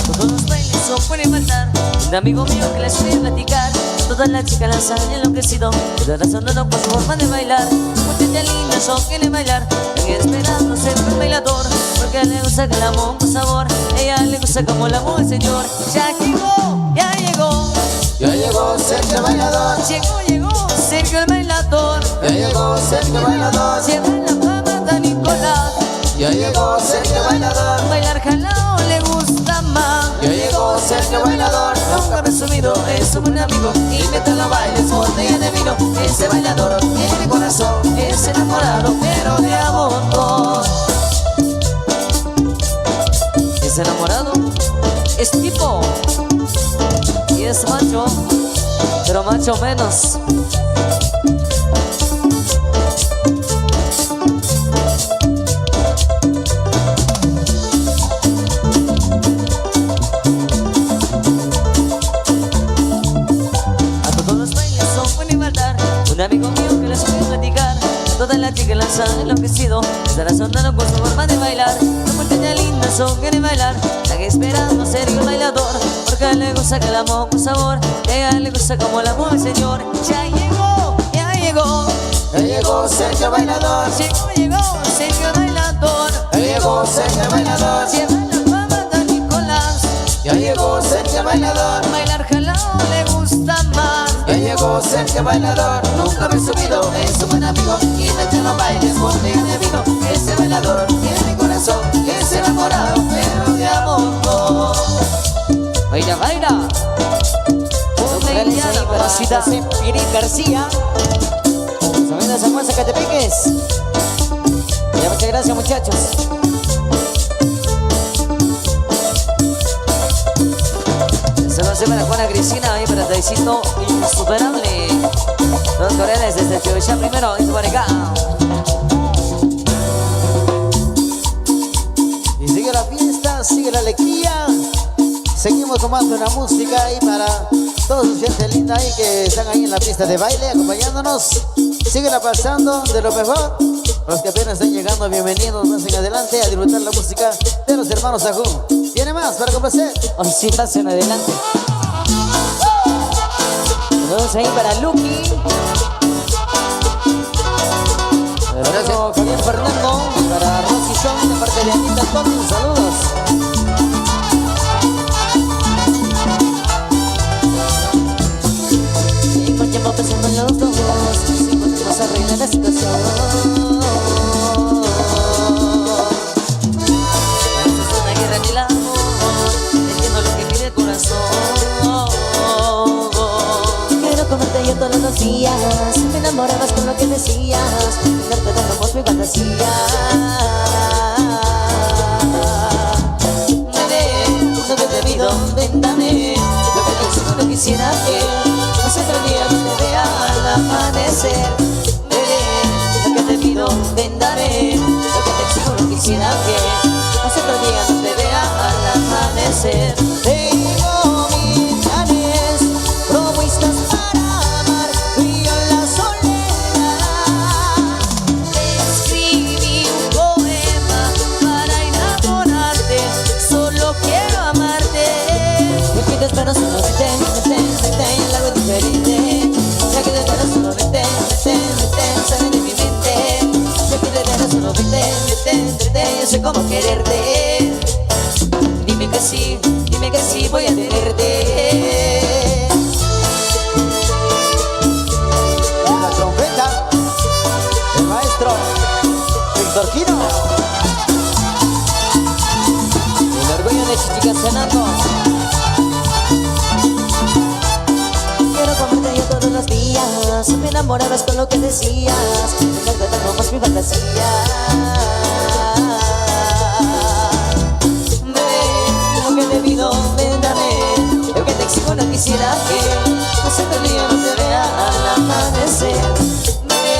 Todos los bailes no pueden faltar. Un amigo mío que les voy a platicar. Todas las chicas las han enloquecido. Todas sonando por su forma de bailar. Muchachas lindas son quieren bailar. Están esperando ser un bailador. Porque le gusta que la amo con sabor. Ella le gusta como la amo el señor. Ya llegó, ya llegó. Ya llegó Sergio el bailador. Llegó Sergio el bailador. Ya llegó Sergio el bailador. Lleva la fama de Nicolás. Ya llegó Sergio el bailador. Bailar jalao le gusta más. Ya llegó Sergio el bailador. Nunca presumido, es un buen amigo. Y mientras lo bailes, botella de vino. Ese bailador tiene corazón, es enamorado, pero de amor. Es enamorado, es tipo y es macho, pero macho menos. A todos los bailes son buen igualdad. Un amigo mío que les voy a platicar. Todas las chicas las han enloquecido. Estará sonando con su forma de bailar. Las muchachas lindas son quieren bailar. Están esperando ser el bailador. Porque le gusta que la amo con sabor. A ella le gusta como la amo el señor. Ya llegó, ya llegó. Ya llegó Sergio el bailador. Llegó Sergio el bailador. Ya llegó Sergio el bailador. Lleva la fama de Nicolás. Ya llegó Sergio el bailador. Bailar jalao le gusta más. Ya llegó Sergio el bailador. Nunca me he subido, es un buen amigo. Y me echan los bailes, botella de vino. Ese bailador tiene corazón, es enamorado, pero de amor. Baila, baila. Reales ahí para la ciudad de Pirín García. Sabiendo San Juan, Zacatepeques. Ya, muchas gracias, muchachos. Saludos para Juana Cristina, ahí para Taicito Insuperable. Los coreanos desde Chivachá primero, y por acá. Y sigue la fiesta, sigue la alegría. Seguimos tomando la música ahí para todos sus gente linda ahí que están ahí en la pista de baile acompañándonos. Síguela pasando de lo mejor. Los que apenas están llegando, bienvenidos más en adelante a disfrutar la música de los hermanos Ajú. ¿Tiene más para complacer? Hoy sí, pasen adelante. Saludos ahí para Lucky. Gracias. Javier Fernando. Para Rosy John, de parte de Anita Tony. Saludos. Y con tiempo pensando en los dos, si podemos arreglar la situación. Es una guerra del amor, entiendo lo que pide el corazón. Quiero comerte yo todos los días. Me enamorabas con lo que decías. Darte dando amor mi fantasía. No te he debido, véndame. Lo que te exijo no quisiera que no se día no te vea al amanecer. Bebé, lo que te pido, véndame. Lo que te exijo no quisiera que no se día no te vea al amanecer. Tengo mis planes propuestas para amar, tú y yo en la soledad. Escribí un poema para enamorarte. Solo quiero amarte. Yo que te espero solo vete, algo diferente. Ya que te espero solo vete, sale de mi mente. Yo que te espero solo vete, yo sé cómo quererte. Dime que sí, voy a tenerte. La trompeta, el maestro Víctor Quino. El orgullo de Chichicastenango. Quiero comerte yo todo vuelvas. Me enamorabas con lo que decías, me encantaba más mi fantasía. Bebé, lo que te pido, ven, dame. Lo que te exijo no quisiera que no se te día no te vea al amanecer. Bebé,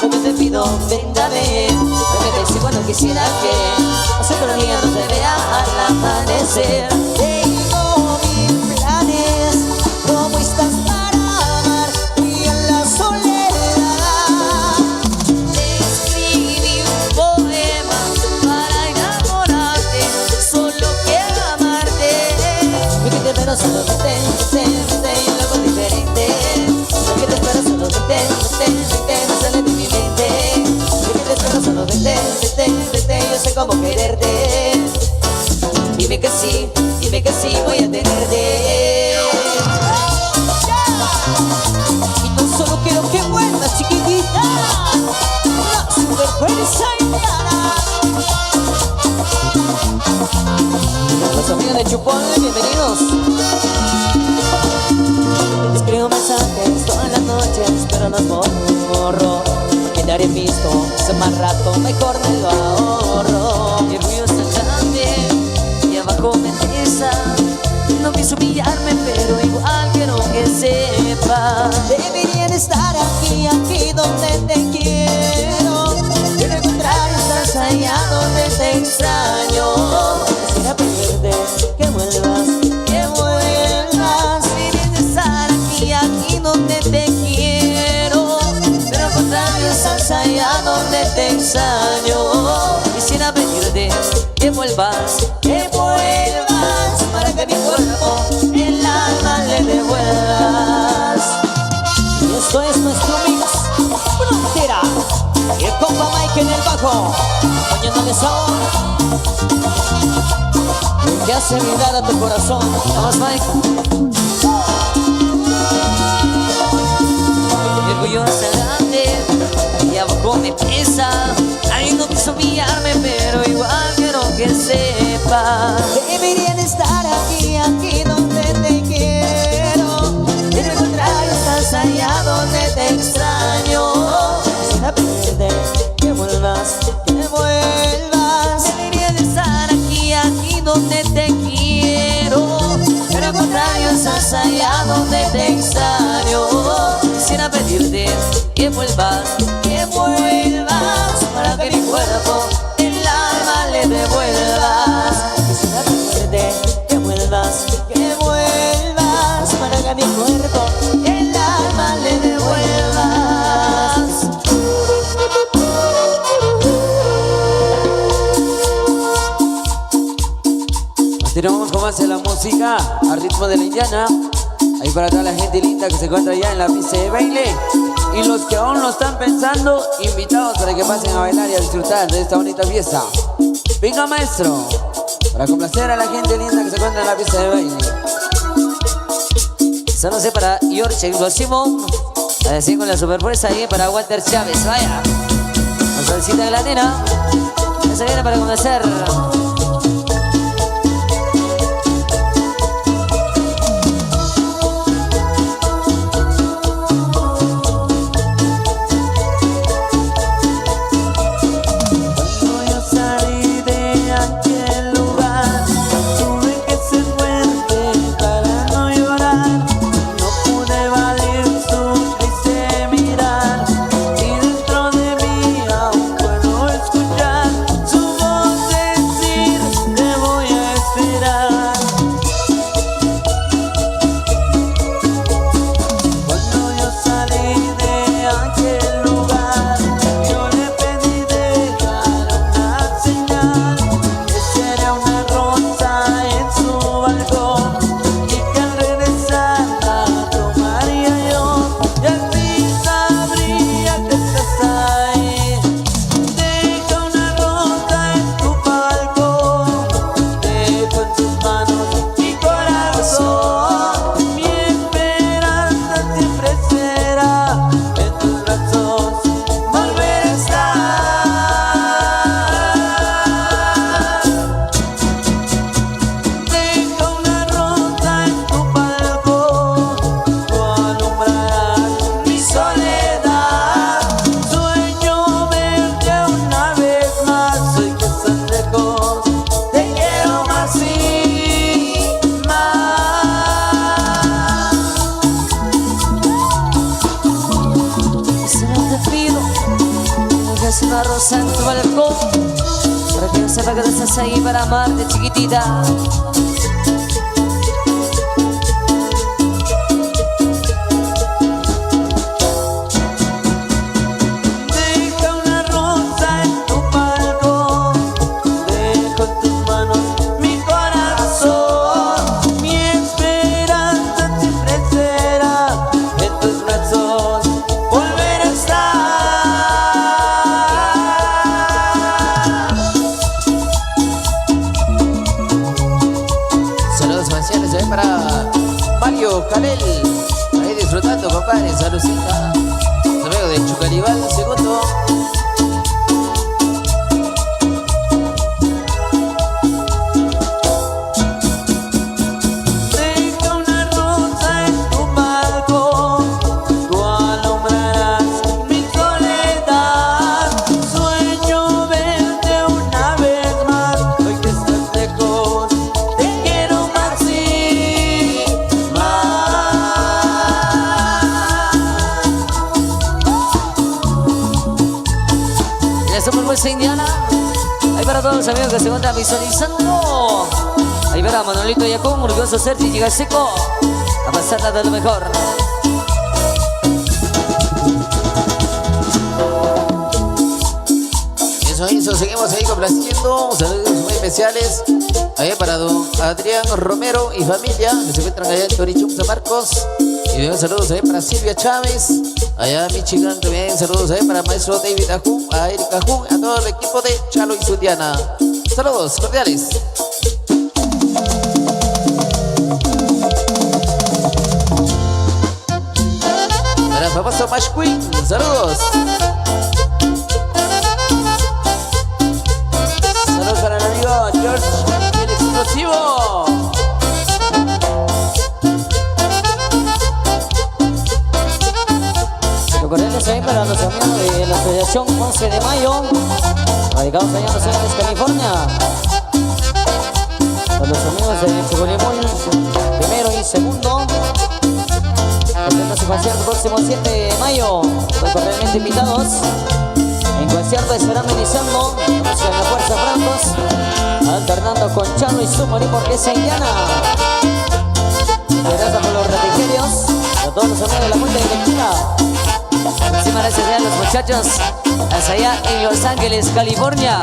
lo que te pido, ven, dame. Lo que te exijo no quisiera que no se te día no te vea al amanecer. Tengo mil planes, ¿cómo estás para amar y en la soledad? Escribí un poema para enamorarte, solo quiero amarte. Yo que te espero solo vete y luego diferente. Yo que te espero solo vete, no sale de mi mente. Yo que te espero solo vete, yo sé cómo quererte. Dime que sí, voy a tenerte. Y no solo quiero que vuelvas, chiquitita, la super fuerza indiana. Los amigos de Chupón, bienvenidos. Escribo mensajes todas las noches, pero los borro. Quedaré visto, hace más rato, mejor me lo ahorro. Mi orgullo está grande y abajo me pesa. No pienso humillarme, pero igual quiero que sepa. Deberían estar aquí donde te quiero. De lo contrario estás allá donde te extraño. Quisiera pedirte que vuelvas. Deberían estar aquí donde te quiero. De lo contrario estás allá donde te extraño. Quisiera pedirte que vuelvas, para que mi cuerpo, el alma le devuelvas. Y esto es nuestro mix Frontera. Y el compa Mike en el bajo, acompañándole sabor. Lo que hace vibrar a tu corazón. Vamos, Mike. Mi orgullo es grande y abajo me pesa. Ay, no pienso humillarme, pero igual quiero que sepa. Deberían estar aquí donde te quiero. De lo contrario estás allá donde te extraño. Quisiera pedirte que vuelvas. Deberían estar aquí donde te quiero. De lo contrario estás allá donde te extraño. Quisiera pedirte que vuelvas, para que mi cuerpo, el alma le devuelvas. Quisiera pedirte que vuelvas, para que a mi cuerpo El alma le devuelvas. Continuamos con más de la música a ritmo de la indiana. Ahí para toda la gente linda que se encuentra ya en la pista de baile. Y los que aún lo están pensando, invitados para que pasen a bailar y a disfrutar de esta bonita fiesta. Venga, maestro, para complacer a la gente linda que se encuentra en la pista de baile. Eso no sé para George Explosivo. Así con la superfuerza ahí para Walter Chávez. Vaya. La salsita de la nena. Esa viene para complacer. Escuchar su voz una rosa en tu balcón, para que yo sepa que tú estás ahí para amarte, chiquitita. Deja una rosa en tu balcón, dejo en tus manos mi corazón, mi esperanza siempre será en tus brazos volver a estar. Saludos especiales ahí para Mario Canel. Ahí disfrutando, compadre. Saludcita. Su amigo de Chucaribal, segundo. Deja una rosa en tu balcón, tú alumbrarás mi soledad. Sueño verte una vez más, hoy que estás lejos, te quiero más y más. Ya somos Muestra Indiana. Ahí para todos los amigos que se encuentran visualizando. Ahí verá Manolito Yacón, orgulloso ser Chichiga Seco. A pasarla de lo mejor. Eso, seguimos ahí complaciendo. Saludos muy especiales. Ahí para don Adrián Romero y familia, que se encuentran allá en Torichum, San Marcos. Y bien, saludos ahí para Silvia Chávez, allá en Michigan también. Saludos ahí para maestro David Ajun, a Eric Ajun, a todo el equipo de Chalo y su Diana. Saludos cordiales. Para el famoso Mash Queen, saludos. Saludos para el amigo George, el explosivo. Cordiales ahí para los amigos de la Asociación 11 de Mayo, radicados allá en Los Ángeles, California. Para los amigos de Chugolimol, primero y segundo. Presenta su concierto el próximo 7 de mayo. Están cordialmente invitados. En concierto estarán iniciando la música de la Fuerza Francos, alternando con Chano y su Morín Orquesta Indiana. Gracias por los refrigerios, a todos los amigos de la Junta Directiva. Muchísimas gracias a los muchachos hasta allá en Los Ángeles, California.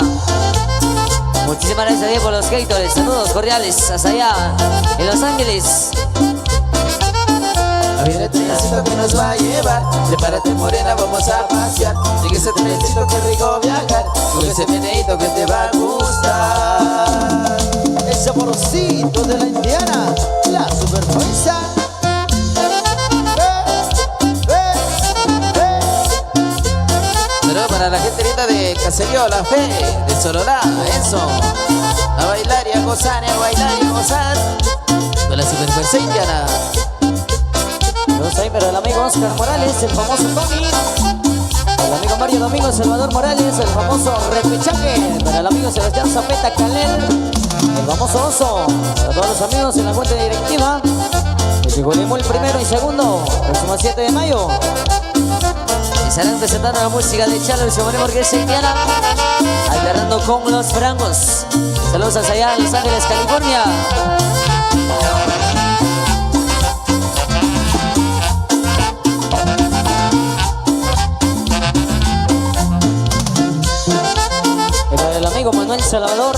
Muchísimas gracias por los haters. Saludos cordiales hasta allá en Los Ángeles. Viene el trenecito que nos va a llevar. Prepárate morena, vamos a pasear. Sigue ese trenecito, que rico viajar. Con ese meneíto que te va a gustar. El saborcito de la Indiana, la superfuerza. Pero para la gente linda de Caserío La Fe, de Sololá, eso. A bailar y a gozar, a bailar y a gozar. Con la superfuerza indiana. Saludos ahí para el amigo Oscar Morales, el famoso Tony. El amigo Mario Domingo Salvador Morales, el famoso Repechaje. Para el amigo Sebastián Zapeta Calel, el famoso Oso. Para todos los amigos en la cuenta directiva de Chicolimul primero y segundo, próximo 7 de mayo. Estarán presentando la música de Chalo y su Morín Orquesta Indiana, alternando con los frangos. Saludos hasta allá en Los Ángeles, California. Y para el amigo Manuel Salvador.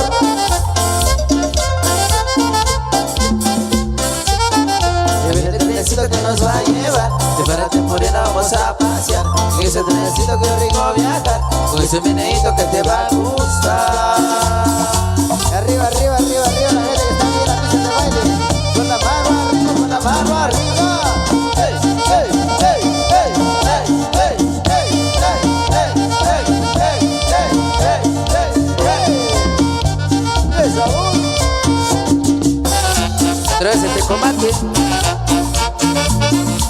Viene el trenecito que nos va a llevar. Prepárate morena, vamos a pasear. Con ese trenecito que rico viajar. Con ese meneíto que te va a gustar. Arriba, arriba, arriba, arriba, la gente que está aquí en la pista de baile. Con la mano arriba, con la mano arriba. Hey, hey, hey, hey, hey, hey, hey, hey, hey, hey, hey, hey, hey. Esa voz. Otra vez este combate.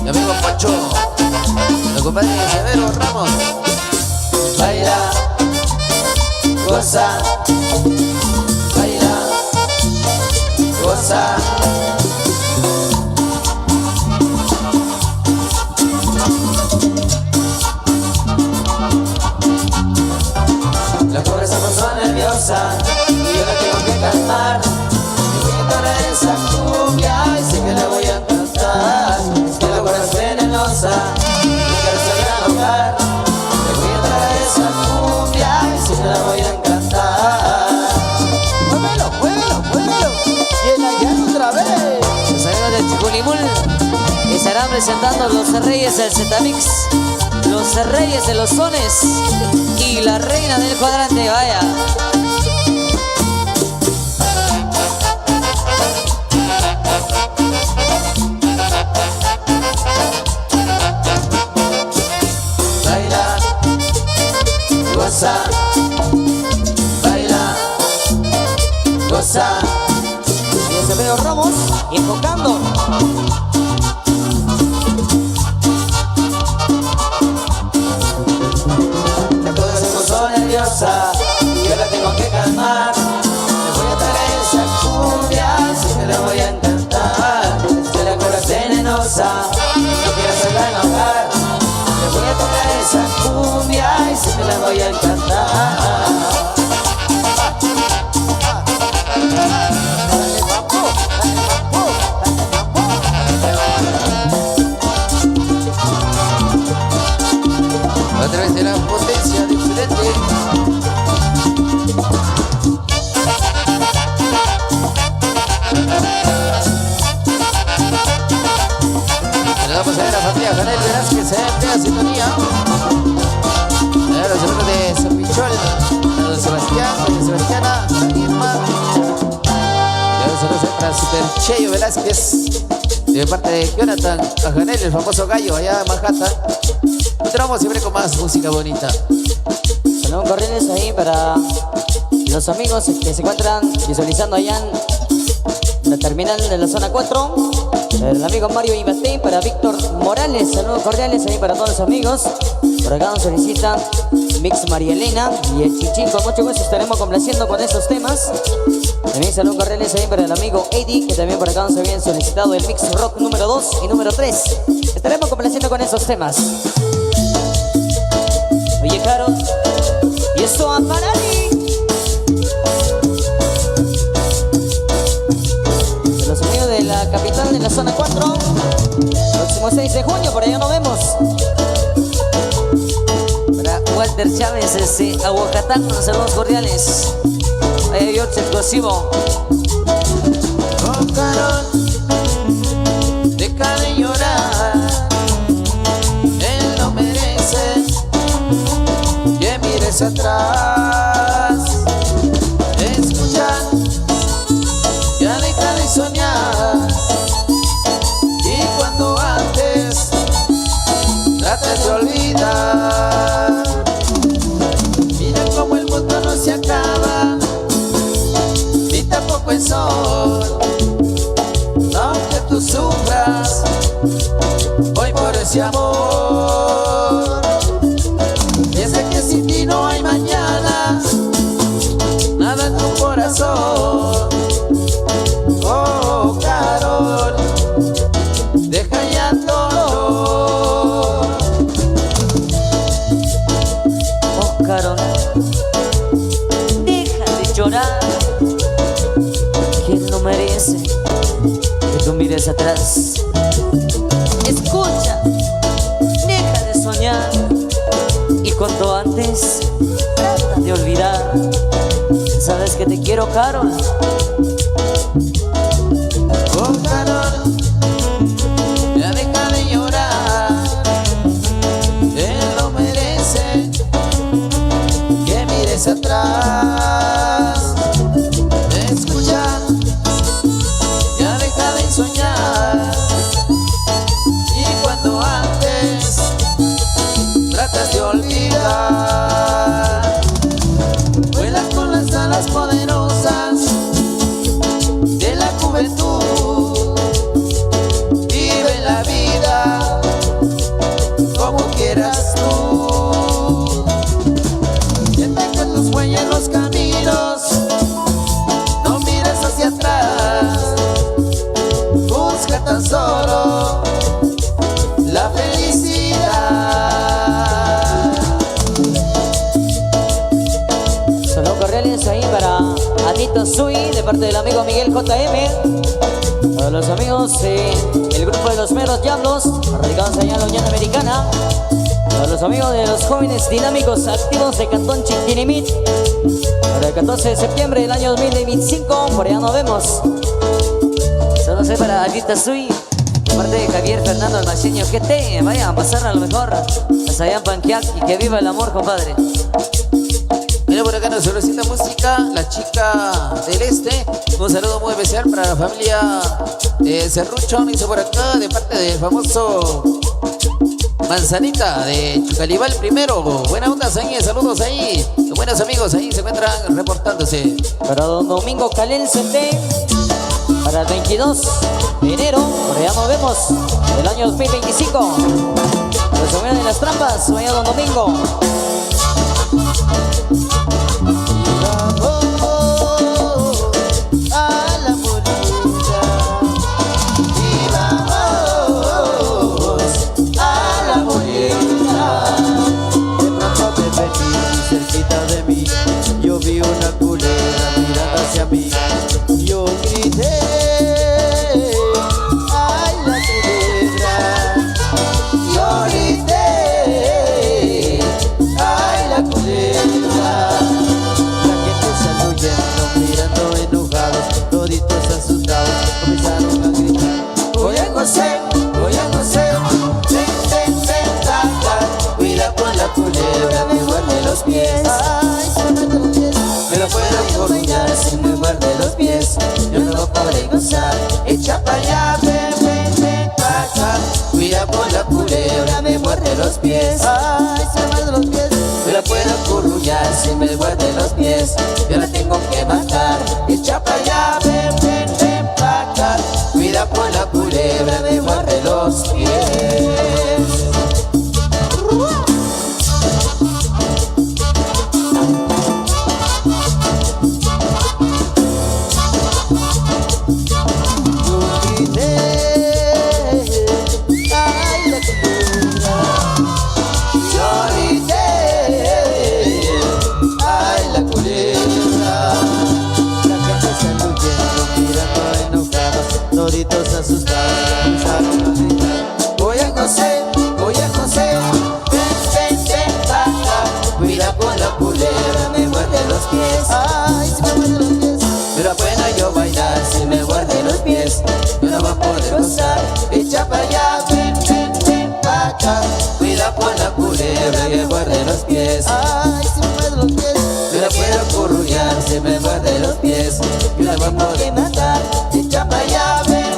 Mi amigo Poncho, el compadre Severo Ramos. Baila, goza, baila, goza. representando los reyes del Zetamix, los reyes de los sones y la reina del cuadrante, vaya. Baila, goza, baila, goza. Y ese Pedro Ramos enfocando. Se puso nerviosa y yo la tengo que calmar. Le voy a traer esa cumbia, siempre le voy a encantar. Se la cola venenosa, no quiero hacerla enojar. Le voy a traer esa cumbia y siempre le voy a encantar. Otra vez de la potencia diferente. Le damos a ver a familia Janel Velázquez en plena sintonía. A los hermanos de San Michol, a don Sebastián, doña Sebastiana, a Irma. Y a los hermanos para Super Cheyo Velázquez, de parte de Jonathan, a Janel, el famoso gallo allá en Manhattan. Entramos siempre con más música bonita. Saludos cordiales ahí para los amigos que se encuentran visualizando allá en la terminal de la zona 4. El amigo Mario Ibate, para Víctor Morales, saludos cordiales ahí para todos los amigos. Por acá nos solicita Mix María Elena y el Chinchín, con mucho gusto estaremos complaciendo con esos temas. También saludos cordiales ahí para el amigo Eddie, que también por acá nos habían solicitado el Mix Rock número 2 y número 3. Estaremos complaciendo con esos temas. Oye, Caro, y esto a Parali. De los amigos de la capital de la zona 4. Próximo 6 de junio, por allá nos vemos. Para Walter Chávez, Aguacatán, saludos cordiales. Ahí George exclusivo. Oh, Carol, deja de llorar. Él lo merece. Que mires atrás. Escucha, ya deja de soñar. Y cuando antes tratas de olvidar. Mira cómo el mundo no se acaba, ni tampoco el sol. Aunque tú sufras hoy por ese amor. Piensa que sin ti no hay mañana, nada en tu corazón. Oh, Carol, deja ya todo. Oh, Carol, deja de llorar. ¿Quién no merece que tú mires atrás? Escucha, deja de soñar. Y cuanto antes, trata de olvidar. Sabes que te quiero, Carol. Oh, Carol, ya deja de llorar. Él lo merece. Que mires atrás. Escucha, ya deja de soñar. Y cuando antes tratas de olvidar, vuela con las alas poderosas de la juventud. Vive la vida como quieras tú. Siente que tus huellas en los caminos, no mires hacia atrás. Busca tan solo la felicidad. Saludos cordiales ahí para Anita Sui, de parte del amigo Miguel JM. A los amigos del grupo de los Meros Diablos, radicados allá en la Unión Americana. A los amigos de los jóvenes dinámicos activos de Cantón Chiquinimit. Para el 14 de septiembre del año 2025, por allá nos vemos. Saludos para Anita Sui. parte de Javier Fernando Almaceño, que te vayan a pasar a lo mejor hasta allá en Panquiac y que viva el amor, compadre. Mira por acá nos solicita música la chica del este. Un saludo muy especial para la familia Cerrucho. Hizo por acá de parte del famoso Manzanita de Chucalibal primero. Buena onda ahí, saludos ahí. Buenos amigos ahí se encuentran reportándose. Para don Domingo Calel Sete, para el 22 de enero, por allá nos vemos, del año 2025. Los amigos de las trampas, mañana don Domingo. A la morena y vamos a la morena. De pronto me vení cerquita de mí, yo vi una culebra mirando hacia mí. Yo grité, ay la culebra. Yo grité, ay la culebra. La gente salió huyendo, mirando enojados, toditos asustados, comenzaron a gritar. Oye José, ven, taca, cuida con la culebra, me muerde los pies. Ay, se me muerde los pies. Me la puedo bailar si me muerde los pies. Yo no lo podré gozar. Echa pa' allá, ven, taca, cuida con la culebra, me muerde los pies. Ay, se me muerde los pies. Me la puedo acurruñar si me muerde los pies. Yo la tengo que matar. Echa pa' allá, ven, taca, cuida con la culebra, me muerde los pies. Ay, la culebra. Yo grité, ay, la culebra. La gente salió huyendo, mirando enojados, toditos asustados, comenzaron a gritar. Oye José, ven, taca, cuida con la culebra, me muerde los pies. Ay, si me muerde los pies. Pero apenas yo bailar si me muerde los pies. Yo no voy a poder gozar. Echa pa' allá, ven, taca, cuida con la culebra, me muerde los pies. Ay, si me muerde los pies. Yo la puedo acurruñar si me muerde los pies. Yo la voy a poder matar. Echa pa' allá, ven,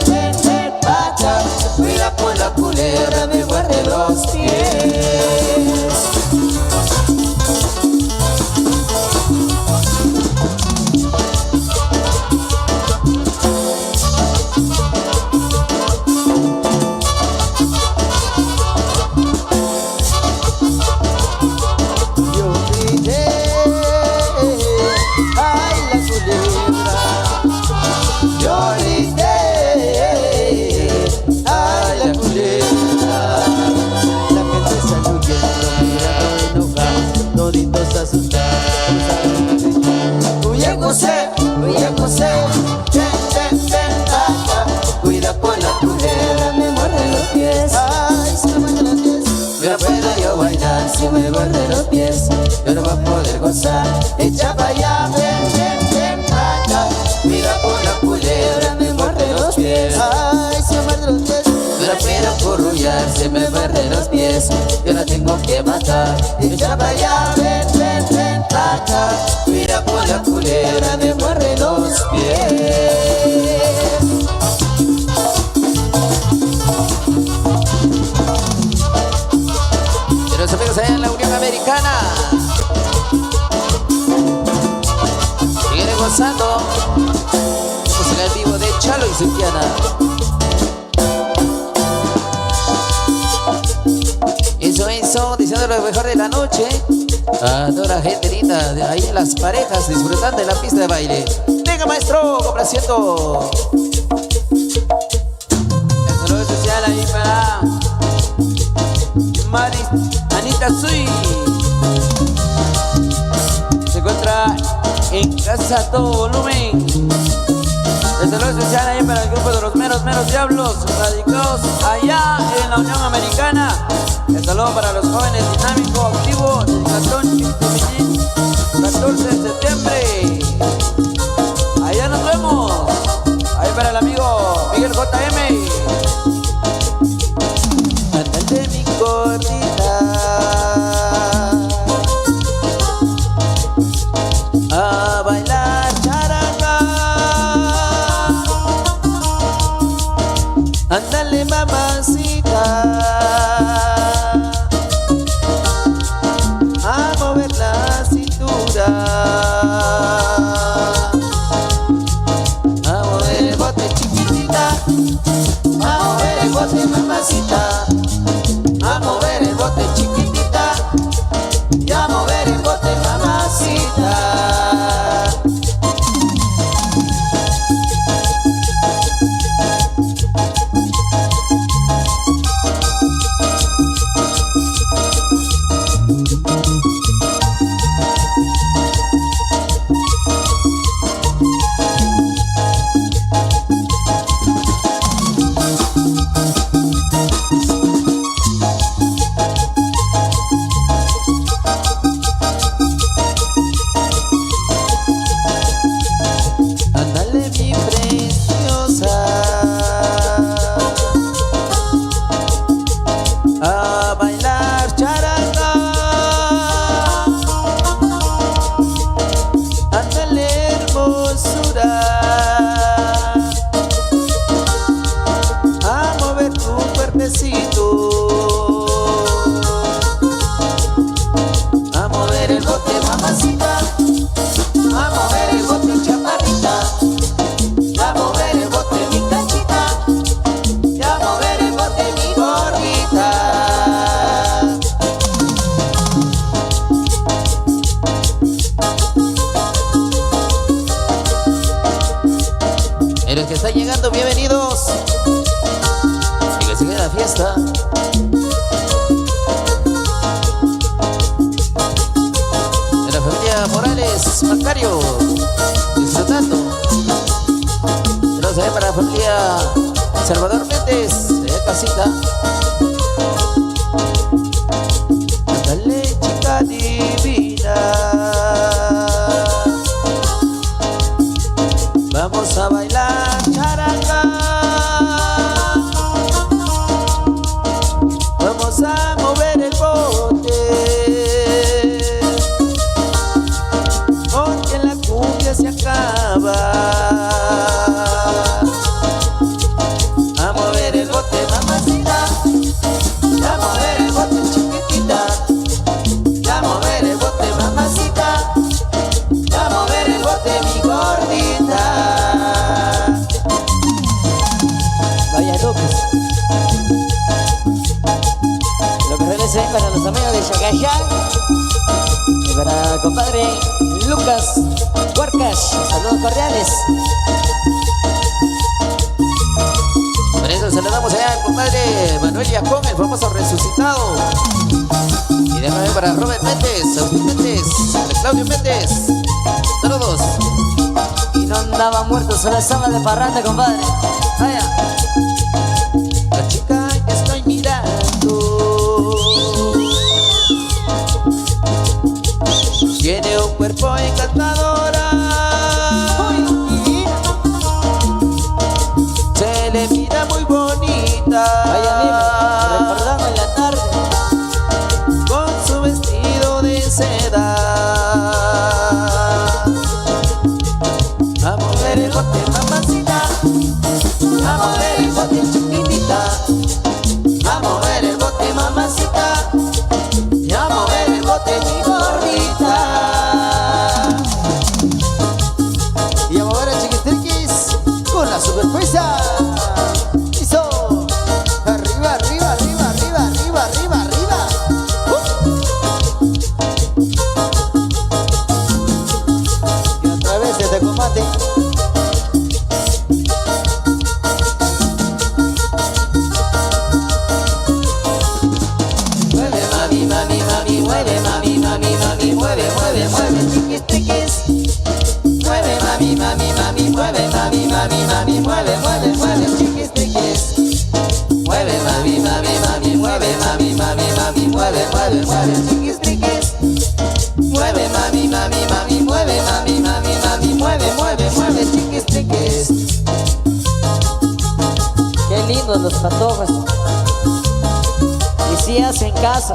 taca, cuida con la culebra, me muerde los pies. Yo grité, ay la culebra. Yo grité, ay la culebra. La gente salió huyendo, mirando enojados, toditos asustados, comenzaron a gritar. Oye José, ven, taca, cuida con la culebra, me muerde los pies. Ay, si me muerde los pies. Yo no puedo yo bailar si me muerde los pies. Yo no voy a poder gozar. Echa pa' allá, ven, taca, cuida con la culebra, me muerde los pies. Ay, si me muerde los pies. Yo la puedo acurruñar si me muerde los pies. Yo la tengo que matar. Echa pa' allá, ven, taca, cuida con la culebra, me muerde los pies. De los amigos allá en la Unión Americana. Sigue gozando. Música en vivo de Chalo y Sutiana. Eso, diciendo lo mejor de la noche. A toda la gente linda de ahí, las parejas disfrutando de la pista de baile. Venga maestro, complaciendo. El saludo especial ahí para Anita Sui. Se encuentra en casa a todo volumen. El saludo especial ahí para el grupo de los meros diablos radicados allá en la Unión Americana. El saludo para los jóvenes dinámicos, activos, dedicación, 14 de septiembre. Allá nos vemos. Ahí para el amigo Miguel JM. están llegando, bienvenidos. Y que siga la fiesta. De la familia Morales, Macario, disfrutando. Saludos para la familia Salvador Méndez, de casita. Dale, chica divina. Vamos a bailar charanga. Vamos a mover el bote. Porque la cumbia se acaba. A mover el bote, mamacita. A mover el bote, chiquitita. A mover el bote, mamacita. A mover el bote, mi gordita. Vaya Lucas. Lo que regrese para los amigos de Chacayán. Y para compadre Lucas Huarcas. Saludos cordiales. Por eso saludamos allá al compadre Manuel Yacón, el famoso resucitado. Y de nuevo para Robert Méndez, Agustín Méndez, para Claudio Méndez. Saludos. Y no andaba muerto, solo estaba de parranda, compadre. Vaya. La chica que estoy mirando tiene un cuerpo encantadora. Se le mira muy bonita. Vaya amigo, recordando en la tarde. Con su vestido de seda. A mover el bote, mamacita. A mover el bote, chiquitita. A mover el bote, mamacita. Y a mover el bote, mi gordita. Y a mover a chiquistriquis con la superfuerza. Hizo. Arriba, arriba, arriba, arriba, arriba, arriba, arriba. Y a través de este combate. Mueve, mami, mami, mami, mueve, mami, mami, mami, mueve, mueve, mueve, chiquistriquis. Mueve, mami, mami, mami, mueve, mami, mami, mami, mueve, mueve, mueve, chiquistriquis. Mueve, mami, mami, mami, mueve, mami, mami, mami, mueve, mueve, mueve, chiquistriquis. Mueve, mami, mami, mami, mueve, mami, mami, mami, mueve, mueve, mueve, chiquistriquis. Qué lindos los patojos. Y si hacen caso.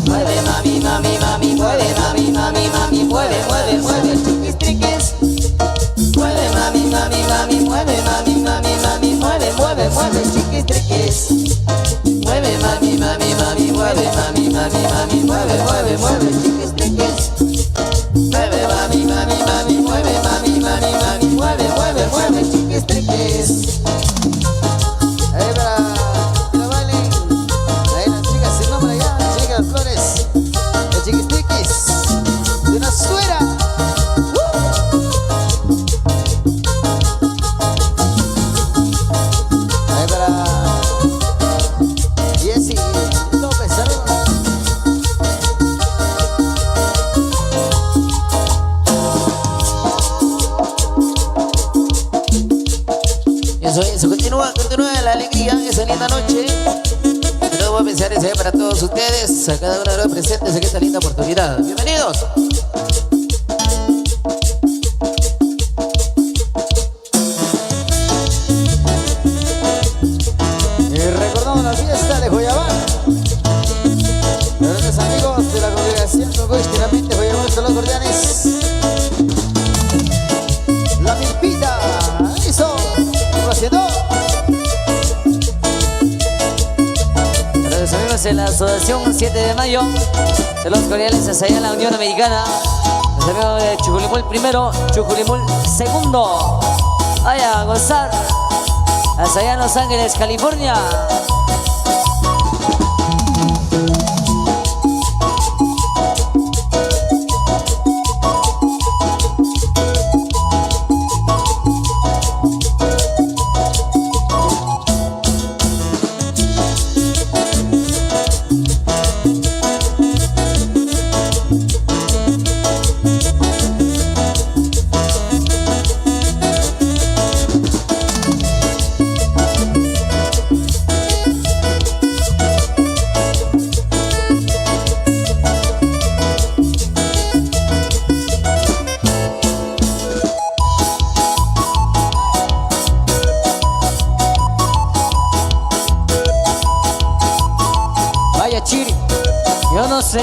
Mueve, mami, mami, mami, mueve, mami, mami, mami, mueve, mueve, mueve, chiquistriquis. Mueve, mami, mami, mami, mueve, mami, mami, mami, mueve, mueve, mueve, chiquistriquis. Mueve, mami, mami, mami, mueve, mami, mami, mami, mueve, mueve, mueve, chiquistriquis. Mueve, mami, mami, mami, mueve, mami, mami, mami, mueve, mueve, mueve, chiquistriquis. Ahí para que lo bailen. Ahí las chicas sin nombre allá, chicas flores. De chiquistriquis. De una suera. Ahí para Jessy López, saludos. Eso, continúa la alegría, esa linda noche. Pero voy a pensar ese para todos ustedes, a cada uno de los presentes en esta linda oportunidad. Bienvenidos. Y recordamos la fiesta de Joyabán. Grandes amigos de la congregación Nogoistinamente Joyabán, son los guardianes. La Milpita hizo. Haciendo. Para los amigos de la Asociación 7 de Mayo, saludos cordiales hacia allá en la Unión Americana. Los amigos de Chuculimul primero, Chuculimul segundo. Vaya a gozar. Hasta allá en Los Ángeles, California. Vaya Chiri, yo no sé.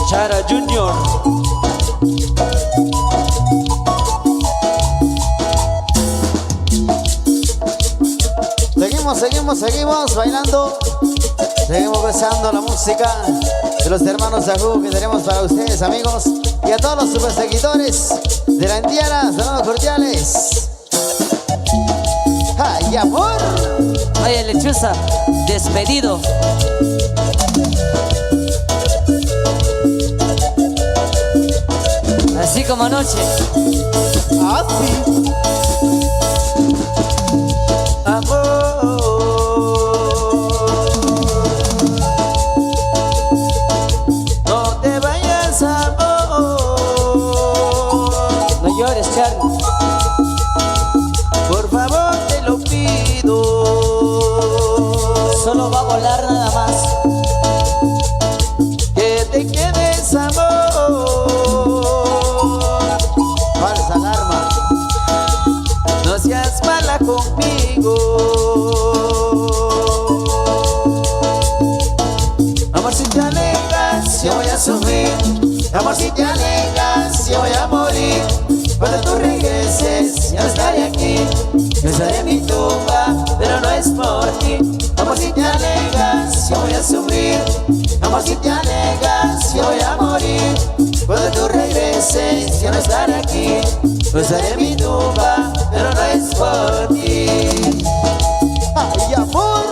Chara Junior. Seguimos bailando. Seguimos gozando la música de los hermanos Yahoo que tenemos para ustedes, amigos. Y a todos los super seguidores de la Indiana, saludos cordiales. ¡Ay, amor! Vaya lechuza, despedido. Así como anoche. ¡Ah, sí! No te vayas, amor. No llores, Charlie. Por favor, te lo pido. Solo va a volar nada más. Que te quedes, amor. Falsa alarma. No seas mala conmigo. Amor, si te alejas, yo voy a sufrir. Amor, si te alejas, yo voy a morir. Cuando tú regreses, ya no estaré aquí. Yo estaré en mi tumba, pero no es por ti. Amor, si te alejas, yo voy a sufrir. Amor, si te alejas, yo voy a morir. Cuando tú regreses, ya no estaré aquí. Yo estaré en mi tumba, pero no es por ti. ¡Ay, amor!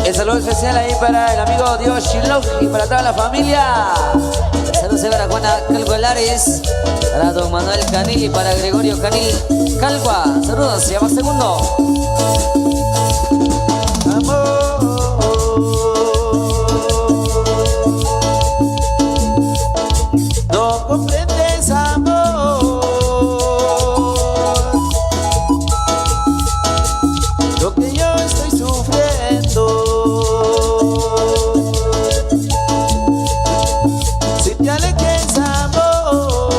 El saludo especial ahí para el amigo Dios Shiloh y para toda la familia. Saludos para Juana Calvolares, para don Manuel Canil y para Gregorio Canil Calva. Saludos, se llama segundo. No comprendes, amor, lo que yo estoy sufriendo. Si te alejes, amor,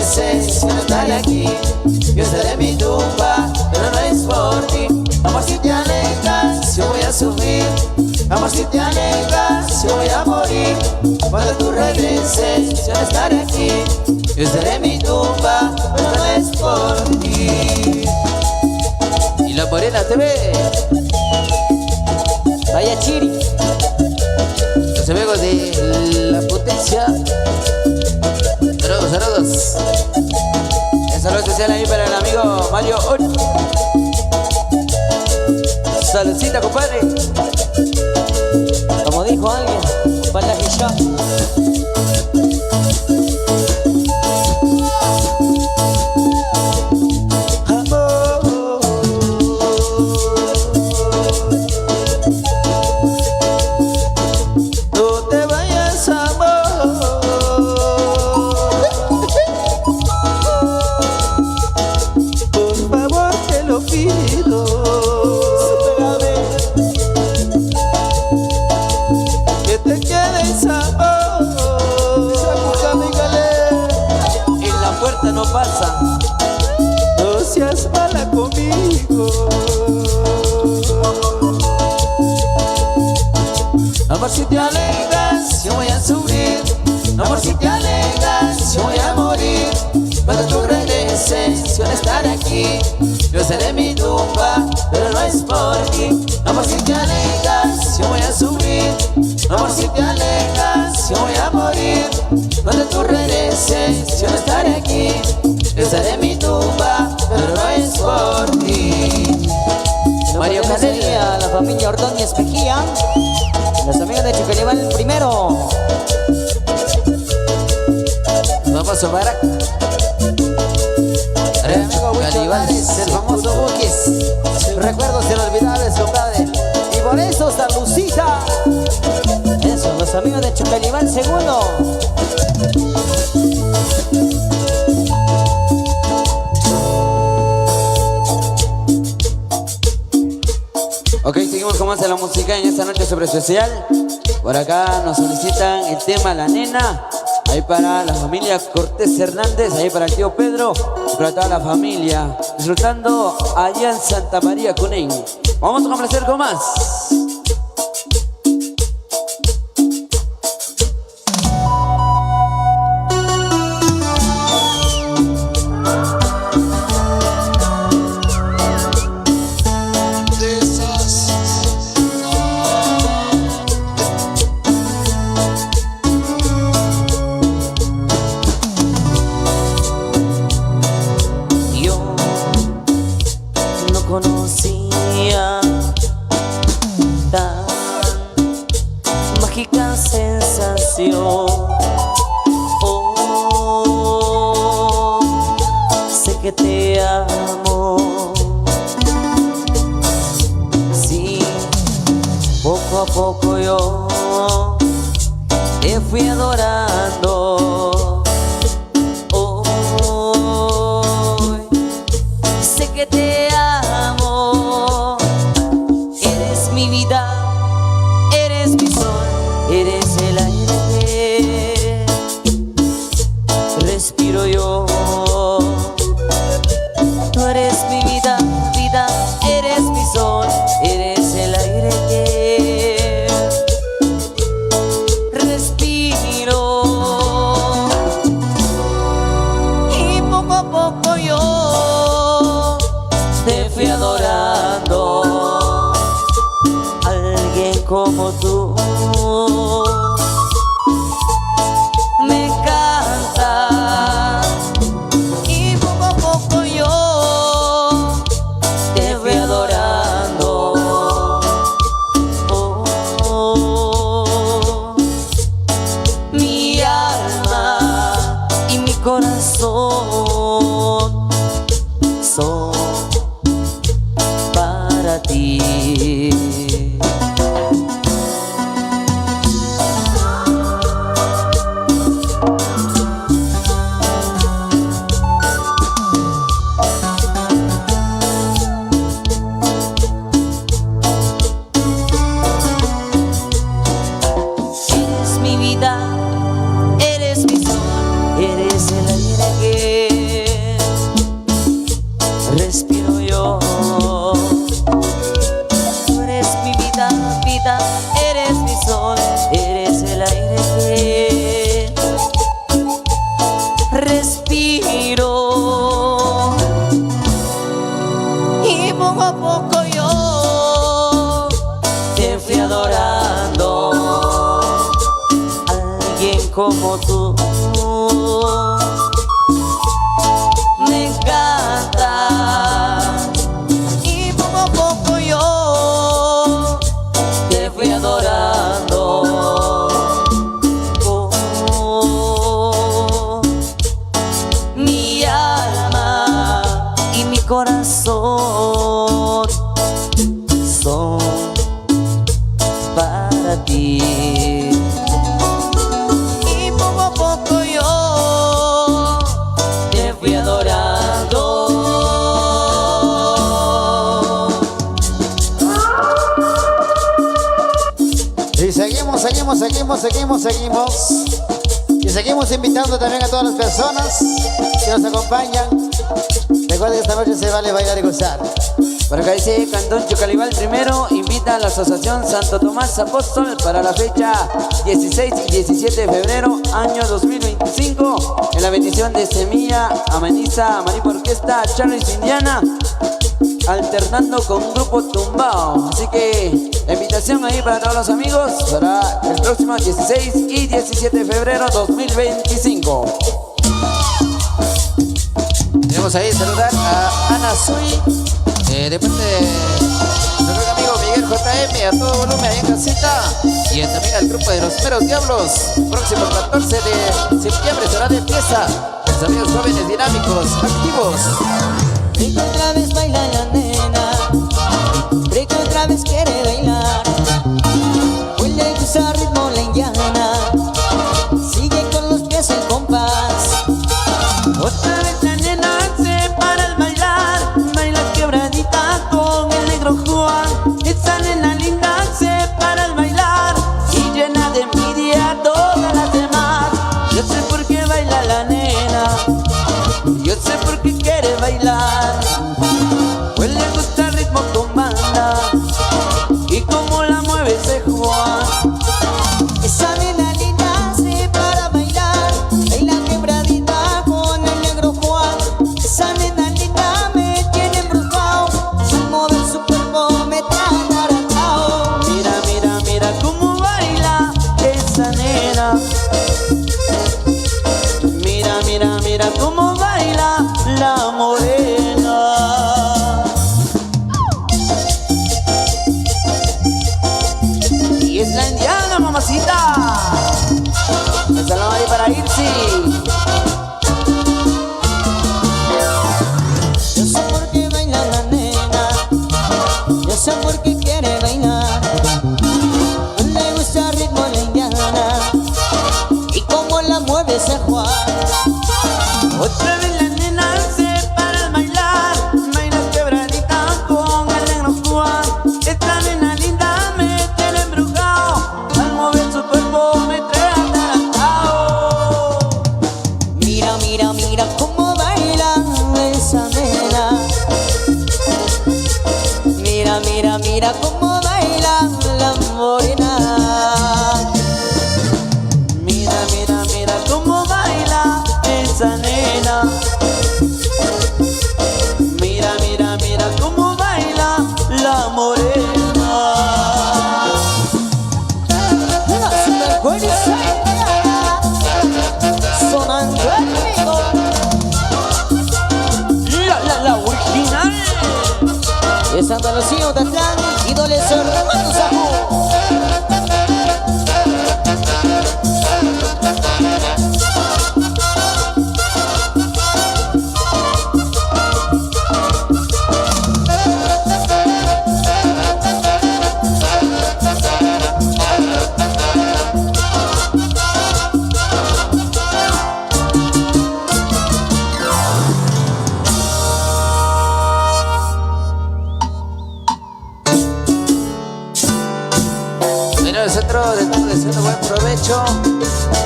regreses, yo no estaré aquí. Yo estaré en mi tumba, pero no es por ti. Amor, si te alejas, yo voy a sufrir. Amor, si te alejas, yo voy a morir. Cuando tú regreses, yo no estaré aquí. Yo estaré en mi tumba, pero no es por ti. Y la Morena TV. Vaya Chiri. Los amigos de La Potencia. Saludos, saludos. Un saludo especial ahí para el amigo Mario Ori. Saludcita, compadre. Como dijo alguien, para que ya. No te vayas, amor. Por favor, te lo pido. Que te quedes, amor. En la puerta no pasa. No seas mala conmigo. Amor, si te alejas, yo voy a sufrir. Amor, si te alejas, yo voy a morir. Cuando tú regreses, yo no estaré aquí. Yo estaré en mi tumba, pero no es por ti. Amor, si te alejas, yo voy a sufrir. Amor, si te alejas, yo voy a morir. Cuando tú regreses, yo no estaré aquí. Yo estaré en mi tumba, pero no es por ti. Mario Canella, la familia Ordóñez Pejía. Los amigos de Chucalibán el primero. vamos a Barak. El amigo Huicho Álvarez, el famoso Buquis. Recuerdos inolvidables, compadre. Y por eso, Salucita. Eso, los amigos de Chucalibán segundo. Ok, seguimos con más de la música en esta noche sobre especial. Por acá nos solicitan el tema La Nena. Ahí para la familia Cortés Hernández, ahí para el tío Pedro, y para toda la familia. Disfrutando allá en Santa María Cunén. Vamos a complacer con más. Conocía tan mágica sensación. Oh, sé que te amo. Sí, poco a poco yo te fui adorando. Oh, sé que te amo. Eres mi vida, eres mi sol, eres el aire que respiro yo. Tú eres mi vida, vida, eres mi sol, eres el aire que respiro. Y poco a poco yo te fui adorando. Alguien como tú me encanta. Y poco a poco yo te fui adorando. Oh, oh, mi alma y mi corazón son para ti. Eres mi vida, eres mi sol, eres el aire que como tú. Me encanta y poco a poco yo te fui adorando. Oh, mi alma y mi corazón son para ti. Y poco a poco yo te fui adorando. Y seguimos. Y seguimos invitando también a todas las personas que nos acompañan. Recuerden que esta noche se vale bailar y gozar. Por acá dice Cantón Chocalibal primero invita a la Asociación Santo Tomás Apóstol para la fecha 16 y 17 de febrero año 2025 en la bendición de Semilla Ameniza Maripo Orquesta Charles Indiana alternando con un grupo tumbao. Así que la invitación ahí para todos los amigos para el próximo 16 y 17 de febrero 2025. Queremos ahí saludar a Ana Sui, de parte de nuestro amigo Miguel JM, a todo volumen ahí en casita, y también al grupo de los Meros Diablos. Próximo 14 de septiembre será de fiesta. Los amigos jóvenes dinámicos, activos. Rico otra vez baila la nena, Rico otra vez quiere bailar. Hoy le gusta ritmo la indiana, sigue con los pies en compás. Otra vez la nena se para al bailar, baila quebradita con el negro Juan. Esa nena linda se para al bailar y llena de envidia a todas las demás. Yo sé por qué baila la nena, yo sé por qué quiere bailar. Pues le gusta el ritmo con banda y como la mueve ese Juan. Esa nena linda se para a bailar, baila quebradita con el negro Juan. Esa nena linda me tiene embrujado, al mover su cuerpo me trae atarantado. Mira, mira, mira cómo baila esa nena. Mira, mira, mira cómo baila la morena. Y es la indiana, mamacita. Un saludo ahí para Irsi. Yo sé por qué baila la nena, yo sé por qué quiere bailar. Le gusta el ritmo la indiana y cómo la mueve ese Juan. Otra vez la nena se para al bailar, baila quebradita con el negro Juan. Esta nena linda me tiene embrujado, al mover su cuerpo me trae atarantado. Mira, mira, mira cómo baila esa nena. Mira, mira, mira cómo baila la morena. Mira, mira, mira cómo baila esa nena. Mira, mira, mira cómo baila la morena. La superfuerza sonando el ritmo. La original. Es Santa Lucía, Otatlán, ídoles Hermanos Ajú. Deseando buen provecho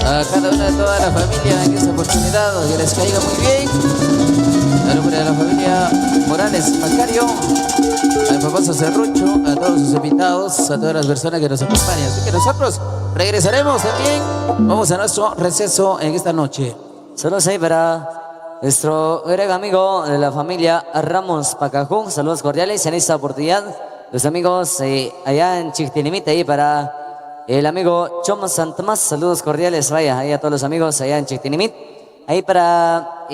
a cada una de toda la familia en esta oportunidad, que les caiga muy bien. A nombre de la familia Morales Macario, al famoso Serrucho, a todos sus invitados, a todas las personas que nos acompañan. Así que nosotros regresaremos también. Vamos a nuestro receso en esta noche. Saludos ahí para nuestro gran amigo de la familia Ramos Pacajún. Saludos cordiales en esta oportunidad. Los amigos allá en Chictilimita ahí para el amigo Choma Santomás. Saludos cordiales, vaya, ahí a todos los amigos allá en Chectinimit. Ahí para,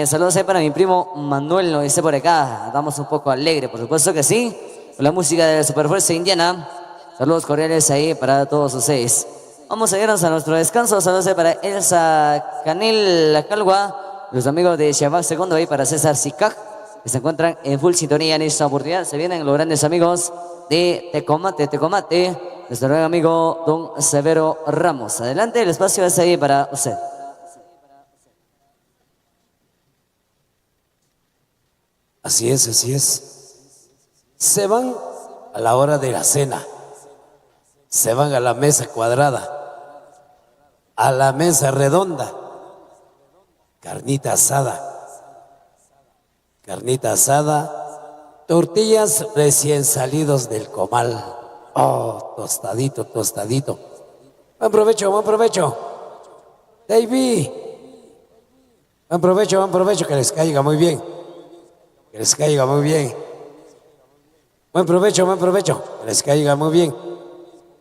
saludos ahí para mi primo Manuel, no esté por acá. Damos un poco alegre, por supuesto que sí. Con la música de la Superfuerza Indiana. Saludos cordiales ahí para todos ustedes. Vamos a irnos a nuestro descanso. Saludos ahí para Elsa Canel La Calgua, los amigos de Shabak Segundo, ahí para César Sicac, que se encuentran en full sintonía en esta oportunidad. Se vienen los grandes amigos de Tecomate, nuestro gran amigo Don Severo Ramos. Adelante, el espacio es ahí para usted. Así es, así es. Se van a la hora de la cena. Se van a la mesa cuadrada, a la mesa redonda. Carnita asada, tortillas recién salidos del comal. Oh, tostadito, tostadito. Buen provecho. David. Buen provecho, que les caiga muy bien. Que les caiga muy bien. Buen provecho, que les caiga muy bien.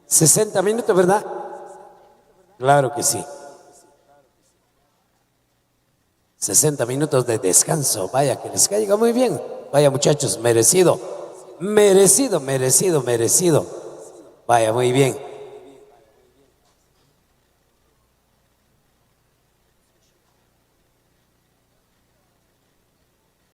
60 minutos, ¿verdad? Claro que sí. 60 minutos de descanso. Vaya, que les caiga muy bien. Vaya, muchachos, merecido. Vaya, muy bien.